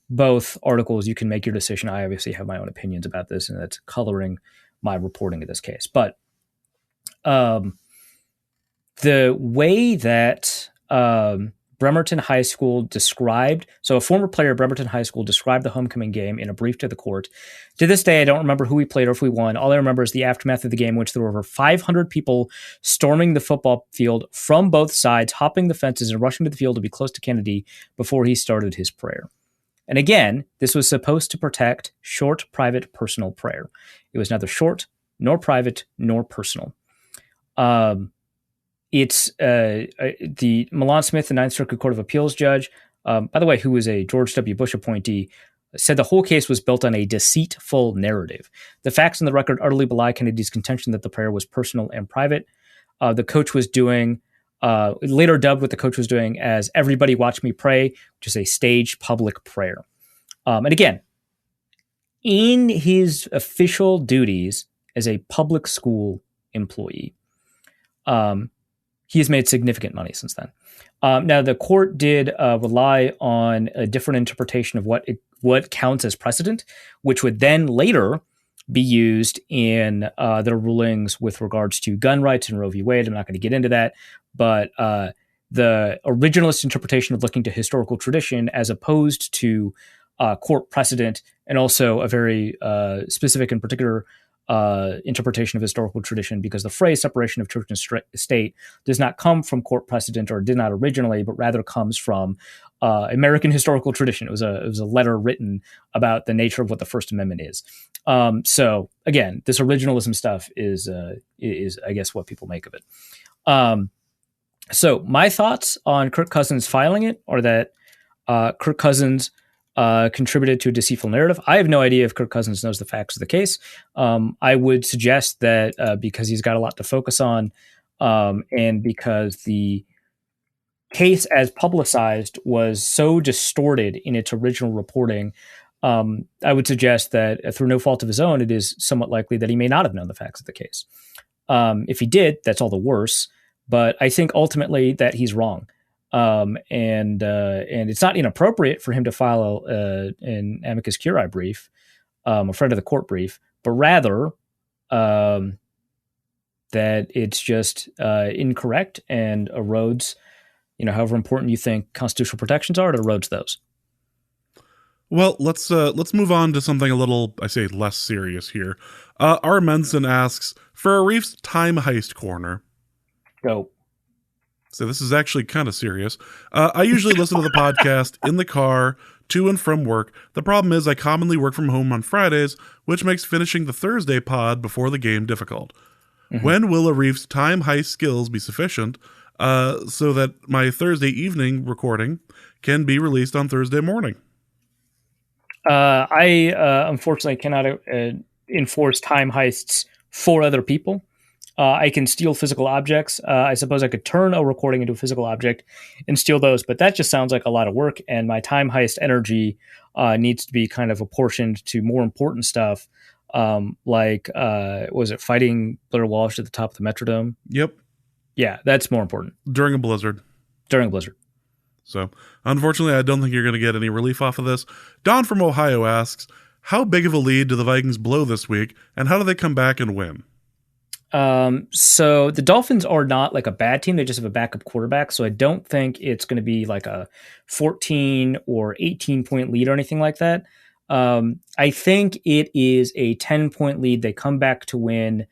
both articles. You can make your decision. I obviously have my own opinions about this, and that's coloring my reporting of this case. But the way that Bremerton High School described, so a former player of Bremerton High School described the homecoming game in a brief to the court. To this day, I don't remember who we played or if we won. All I remember is the aftermath of the game, in which there were over 500 people storming the football field from both sides, hopping the fences and rushing to the field to be close to Kennedy before he started his prayer. And again, this was supposed to protect short, private, personal prayer. It was neither short, nor private, nor personal. It's the Milan Smith, the Ninth Circuit Court of Appeals judge, by the way, who was a George W. Bush appointee, said the whole case was built on a deceitful narrative. The facts in the record utterly belie Kennedy's contention that the prayer was personal and private. The coach was doing, later dubbed what the coach was doing as "Everybody Watch Me Pray," which is a staged public prayer. And again, in his official duties as a public school employee, he has made significant money since then. Now, the court did rely on a different interpretation of what counts as precedent, which would then later be used in their rulings with regards to gun rights and Roe v. Wade. I'm not going to get into that, but the originalist interpretation of looking to historical tradition as opposed to court precedent, and also a very specific and particular interpretation of historical tradition, because the phrase separation of church and state does not come from court precedent, or did not originally, but rather comes from American historical tradition. It was a letter written about the nature of what the First Amendment is. So again, this originalism stuff is I guess what people make of it. So my thoughts on Kirk Cousins filing it are that Kirk Cousins contributed to a deceitful narrative. I have no idea if Kirk Cousins knows the facts of the case. I would suggest that because he's got a lot to focus on, and because the case as publicized was so distorted in its original reporting, I would suggest that through no fault of his own, it is somewhat likely that he may not have known the facts of the case. If he did, that's all the worse. But I think ultimately that he's wrong. And it's not inappropriate for him to file an amicus curiae brief, a friend of the court brief, but rather that it's just incorrect and erodes, however important you think constitutional protections are, it erodes those. Well, let's move on to something a little, I say, less serious here. R. Menson asks for Arif's time heist corner. Go. So this is actually kind of serious. I usually listen to the podcast in the car to and from work. The problem is I commonly work from home on Fridays, which makes finishing the Thursday pod before the game difficult. Mm-hmm. When will Arif's time heist skills be sufficient so that my Thursday evening recording can be released on Thursday morning? I unfortunately cannot enforce time heists for other people. I can steal physical objects. I suppose I could turn a recording into a physical object and steal those, but that just sounds like a lot of work, and my time heist energy needs to be kind of apportioned to more important stuff, like, was it fighting Blair Walsh at the top of the Metrodome? Yep. Yeah, that's more important. During a blizzard. So, unfortunately, I don't think you're going to get any relief off of this. Don from Ohio asks, how big of a lead do the Vikings blow this week, and how do they come back and win? So the Dolphins are not like a bad team. They just have a backup quarterback. So I don't think it's going to be like a 14 or 18 point lead or anything like that. I think it is a 10-point lead. They come back to win,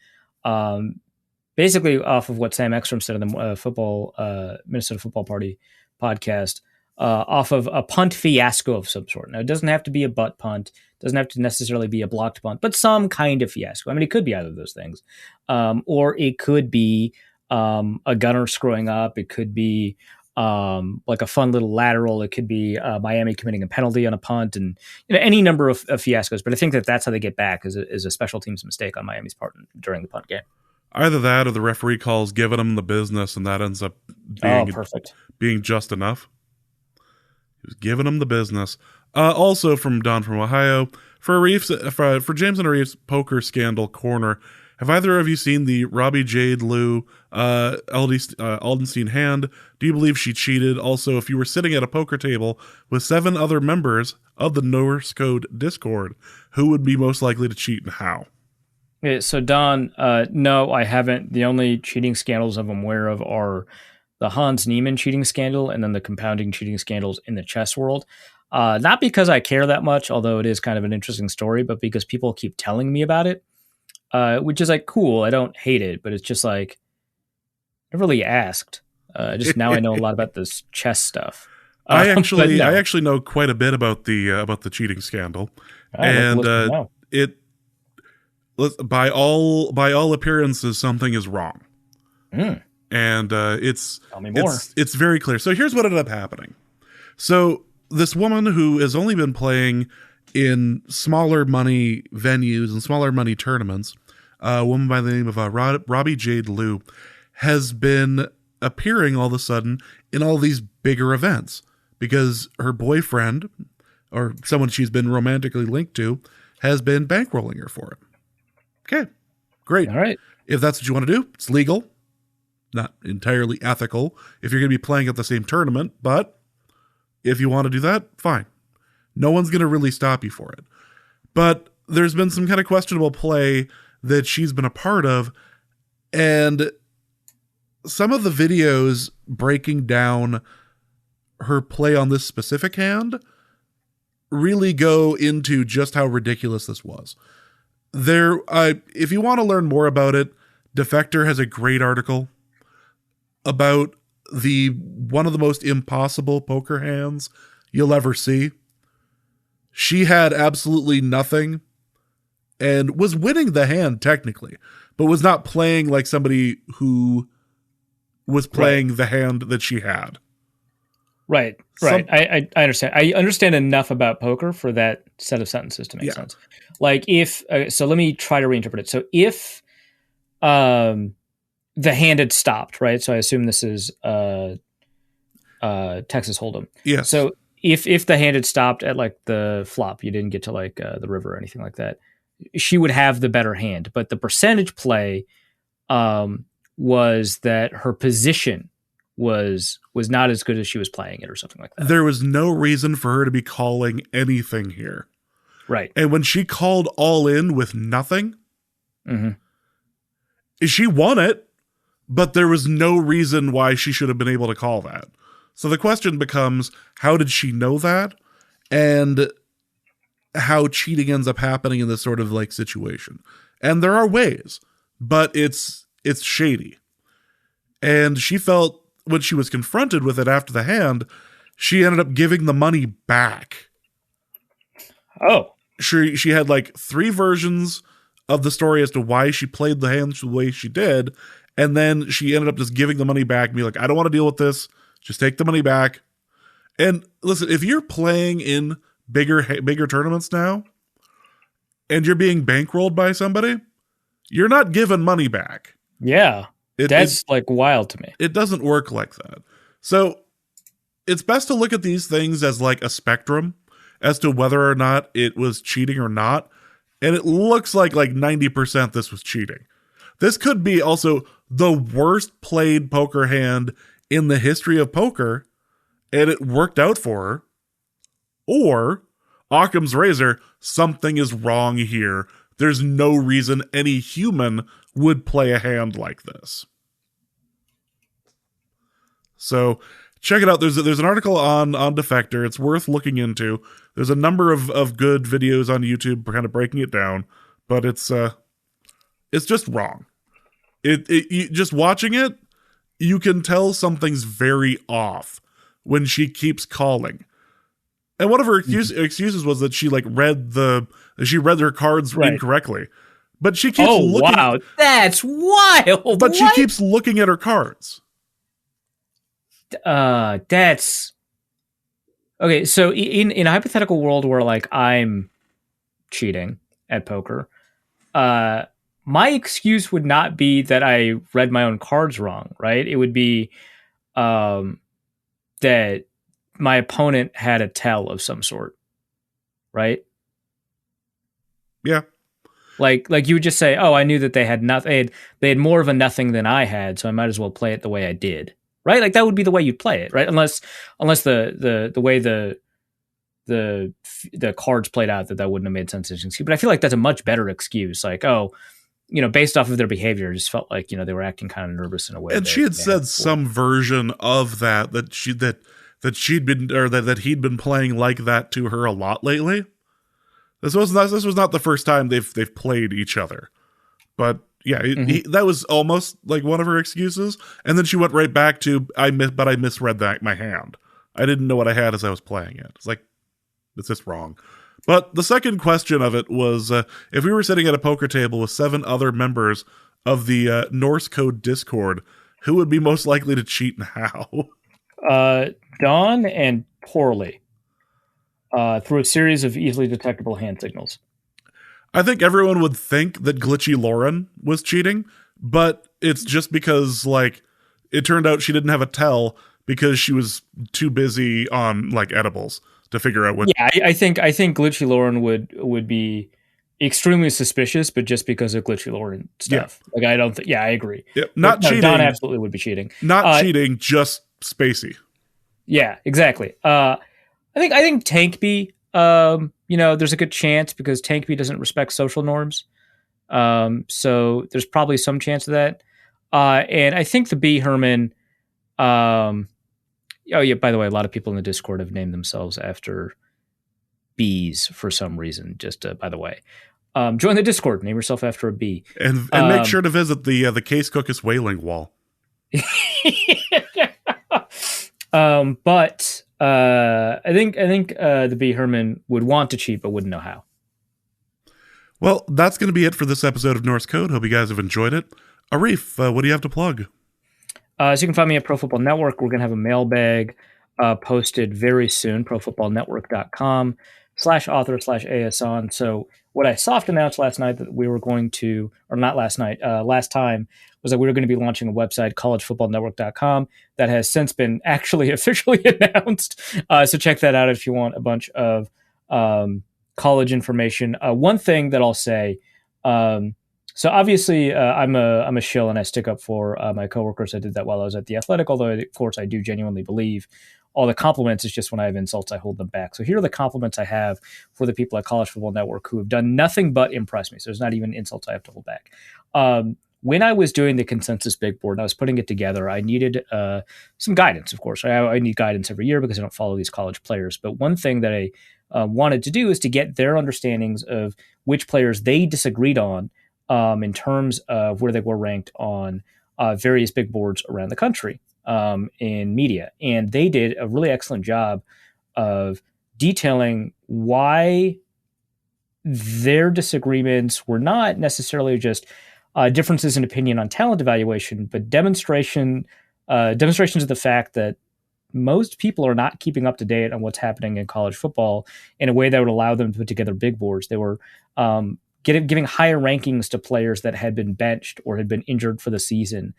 basically off of what Sam Ekstrom said in the Minnesota Football Party podcast, off of a punt fiasco of some sort. Now, it doesn't have to be a butt punt. Doesn't have to necessarily be a blocked punt, but some kind of fiasco. I mean, it could be either of those things. Or it could be a gunner screwing up. It could be like a fun little lateral. It could be Miami committing a penalty on a punt, and any number of fiascos. But I think that's how they get back, is a special teams mistake on Miami's part during the punt game. Either that or the referee calls giving him the business, and that ends up Perfect. being just enough. He was giving him the business. Also from Don from Ohio, for James and Arif's poker scandal corner, have either of you seen the Robbie Jade Lou Aldenstein hand? Do you believe she cheated? Also, if you were sitting at a poker table with 7 other members of the Norse Code Discord, who would be most likely to cheat and how? Yeah, so Don, no, I haven't. The only cheating scandals I'm aware of are the Hans Niemann cheating scandal and then the compounding cheating scandals in the chess world. Not because I care that much, although it is kind of an interesting story, but because people keep telling me about it, which is like cool. I don't hate it, but it's just like I never really asked. Just now I know a lot about this chess stuff. I actually know quite a bit about the cheating scandal, and by all appearances something is wrong, and Tell me more. It's very clear. So here's what ended up happening. So this woman who has only been playing in smaller money venues and smaller money tournaments, a woman by the name of Robbie Jade Lou, has been appearing all of a sudden in all these bigger events because her boyfriend, or someone she's been romantically linked to, has been bankrolling her for it. Okay, great. All right. If that's what you want to do, it's legal. Not entirely ethical if you're going to be playing at the same tournament, but if you want to do that, fine. No one's going to really stop you for it. But there's been some kind of questionable play that she's been a part of, and some of the videos breaking down her play on this specific hand really go into just how ridiculous this was. If you want to learn more about it, Defector has a great article about one of the most impossible poker hands you'll ever see. She had absolutely nothing and was winning the hand technically, but was not playing like somebody who was playing the hand that she had. Right. I understand. I understand enough about poker for that set of sentences to make sense. Like so let me try to reinterpret it. So if the hand had stopped, right? So I assume this is Texas Hold'em. Yes. So if the hand had stopped at like the flop, you didn't get to like the river or anything like that, she would have the better hand. But the percentage play was that her position was not as good as she was playing it or something like that. There was no reason for her to be calling anything here. Right. And when she called all in with nothing, she won it, but there was no reason why she should have been able to call that. So the question becomes, how did she know that? And how cheating ends up happening in this sort of like situation. And there are ways, but it's shady. And she felt when she was confronted with it after the hand, she ended up giving the money back. Oh. She had like 3 versions of the story as to why she played the hand the way she did. And then she ended up just giving the money back and be like, I don't want to deal with this. Just take the money back. And listen, if you're playing in bigger tournaments now and you're being bankrolled by somebody, you're not giving money back. Yeah. That's like wild to me. It doesn't work like that. So it's best to look at these things as like a spectrum as to whether or not it was cheating or not. And it looks like 90% this was cheating. This could be also the worst played poker hand in the history of poker, and it worked out for her. Or Occam's razor, something is wrong here. There's no reason any human would play a hand like this. So check it out. There's an article on Defector. It's worth looking into. There's a number of good videos on YouTube kind of breaking it down, but it's just wrong. Just watching it, you can tell something's very off when she keeps calling. And one of her excuses was that she read her cards incorrectly. But she keeps looking. Wow, that's wild. But she keeps looking at her cards. That's okay. So in a hypothetical world where I'm cheating at poker, my my excuse would not be that I read my own cards wrong, right? It would be that my opponent had a tell of some sort, right? Yeah. Like you would just say, "Oh, I knew that they had nothing. They had more of a nothing than I had, so I might as well play it the way I did." Right? Like that would be the way you'd play it, right? Unless the way the cards played out, that wouldn't have made sense as an excuse. But I feel like that's a much better excuse. Like, oh, based off of their behavior, it just felt like they were acting kind of nervous in a way. And she had said some version of that she'd been, or that he'd been playing like that to her a lot lately. This was not the first time they've played each other, but yeah, that was almost like one of her excuses. And then she went right back to I misread my hand. I didn't know what I had as I was playing it. It's like, it's just wrong. But the second question of it was, if we were sitting at a poker table with 7 other members of the Norse Code Discord, who would be most likely to cheat and how? Dawn and poorly. Through a series of easily detectable hand signals. I think everyone would think that Glitchy Lauren was cheating, but it's just because, like, it turned out she didn't have a tell because she was too busy on, like, edibles to figure out what. Yeah, I think Glitchy Lauren would be extremely suspicious, but just because of Glitchy Lauren stuff. Yeah. Like, I don't think. Yeah, I agree. Yep. Not cheating. Dawn absolutely would be cheating. Not cheating, just spacey. Yeah, exactly. I think Tankby, there's a good chance because Tankby doesn't respect social norms. So there's probably some chance of that. And I think the B Herman, by the way, a lot of people in the Discord have named themselves after bees for some reason, just by the way. Join the Discord, name yourself after a bee. And make sure to visit the Case Cookus whaling wall. But I think the B Herman would want to cheat, but wouldn't know how. Well, that's going to be it for this episode of Norse Code. Hope you guys have enjoyed it. Arif, what do you have to plug? So you can find me at Pro Football Network. We're going to have a mailbag posted very soon, profootballnetwork.com/author/ASON. So what I soft announced last night that we were going to, or not last night, last time, was that we were going to be launching a website, collegefootballnetwork.com, that has since been actually officially announced. So check that out if you want a bunch of college information. One thing that I'll say, so obviously I'm a shill and I stick up for my coworkers. I did that while I was at The Athletic, although of course I do genuinely believe all the compliments. Is just when I have insults, I hold them back. So here are the compliments I have for the people at College Football Network who have done nothing but impress me. So there's not even insults I have to hold back. When I was doing the consensus big board and I was putting it together, I needed some guidance, of course. I need guidance every year because I don't follow these college players. But one thing that I wanted to do is to get their understandings of which players they disagreed on in terms of where they were ranked on various big boards around the country in media. And they did a really excellent job of detailing why their disagreements were not necessarily just differences in opinion on talent evaluation, but demonstrations of the fact that most people are not keeping up to date on what's happening in college football in a way that would allow them to put together big boards. They were giving higher rankings to players that had been benched or had been injured for the season,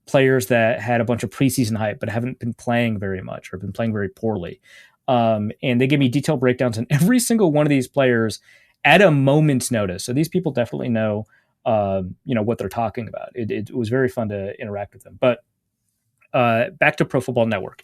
players that had a bunch of preseason hype but haven't been playing very much or been playing very poorly. And they give me detailed breakdowns on every single one of these players at a moment's notice. So these people definitely know what they're talking about. It was very fun to interact with them. But back to Pro Football Network.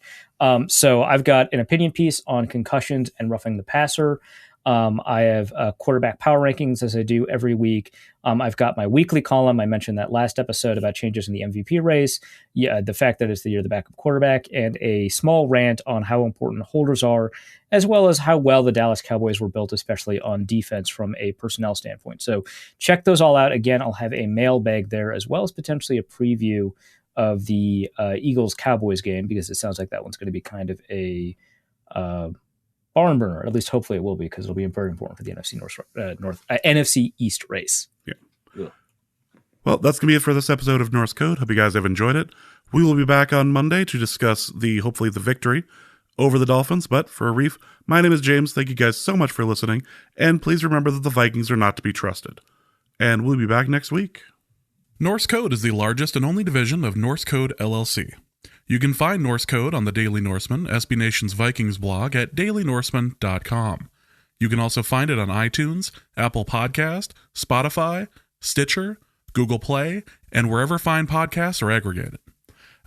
So I've got an opinion piece on concussions and roughing the passer. I have quarterback power rankings as I do every week. I've got my weekly column. I mentioned that last episode about changes in the MVP race. Yeah, the fact that it's the year of the backup quarterback, and a small rant on how important holders are, as well as how well the Dallas Cowboys were built, especially on defense from a personnel standpoint. So check those all out. Again, I'll have a mailbag there, as well as potentially a preview of the Eagles-Cowboys game, because it sounds like that one's going to be kind of a barn burner. At least hopefully it will be, because it'll be very important for the NFC NFC East race. Yeah. Well, that's going to be it for this episode of Norse Code. Hope you guys have enjoyed it. We will be back on Monday to discuss hopefully the victory over the Dolphins. But for Arif, my name is James. Thank you guys so much for listening. And please remember that the Vikings are not to be trusted. and we'll be back next week. Norse Code is the largest and only division of Norse Code LLC. You can find Norse Code on the Daily Norseman, SB Nation's Vikings blog, at dailynorseman.com. You can also find it on iTunes, Apple Podcast, Spotify, Stitcher, Google Play, and wherever fine podcasts are aggregated.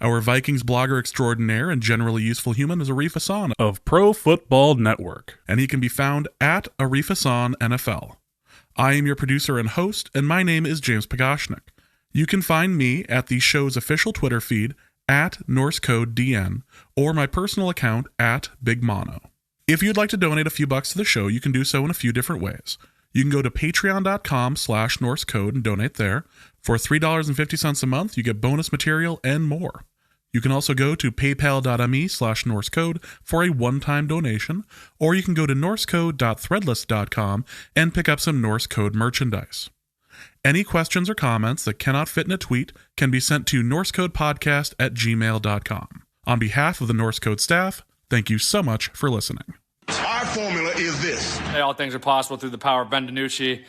Our Vikings blogger extraordinaire and generally useful human is Arif Hassan of Pro Football Network, and he can be found at Arif Hassan NFL. I am your producer and host, and my name is James Pagashnik. You can find me at the show's official Twitter feed at NorseCodeDN or my personal account at Big Mono. If you'd like to donate a few bucks to the show, you can do so in a few different ways. You can go to patreon.com/NorseCode and donate there. For $3.50 a month, you get bonus material and more. You can also go to paypal.me/NorseCode for a one-time donation, or you can go to norsecode.threadless.com and pick up some Norse Code merchandise. Any questions or comments that cannot fit in a tweet can be sent to norsecodepodcast@gmail.com. On behalf of the Norse Code staff, thank you so much for listening. Our formula is this. Hey, all things are possible through the power of Ben DiNucci.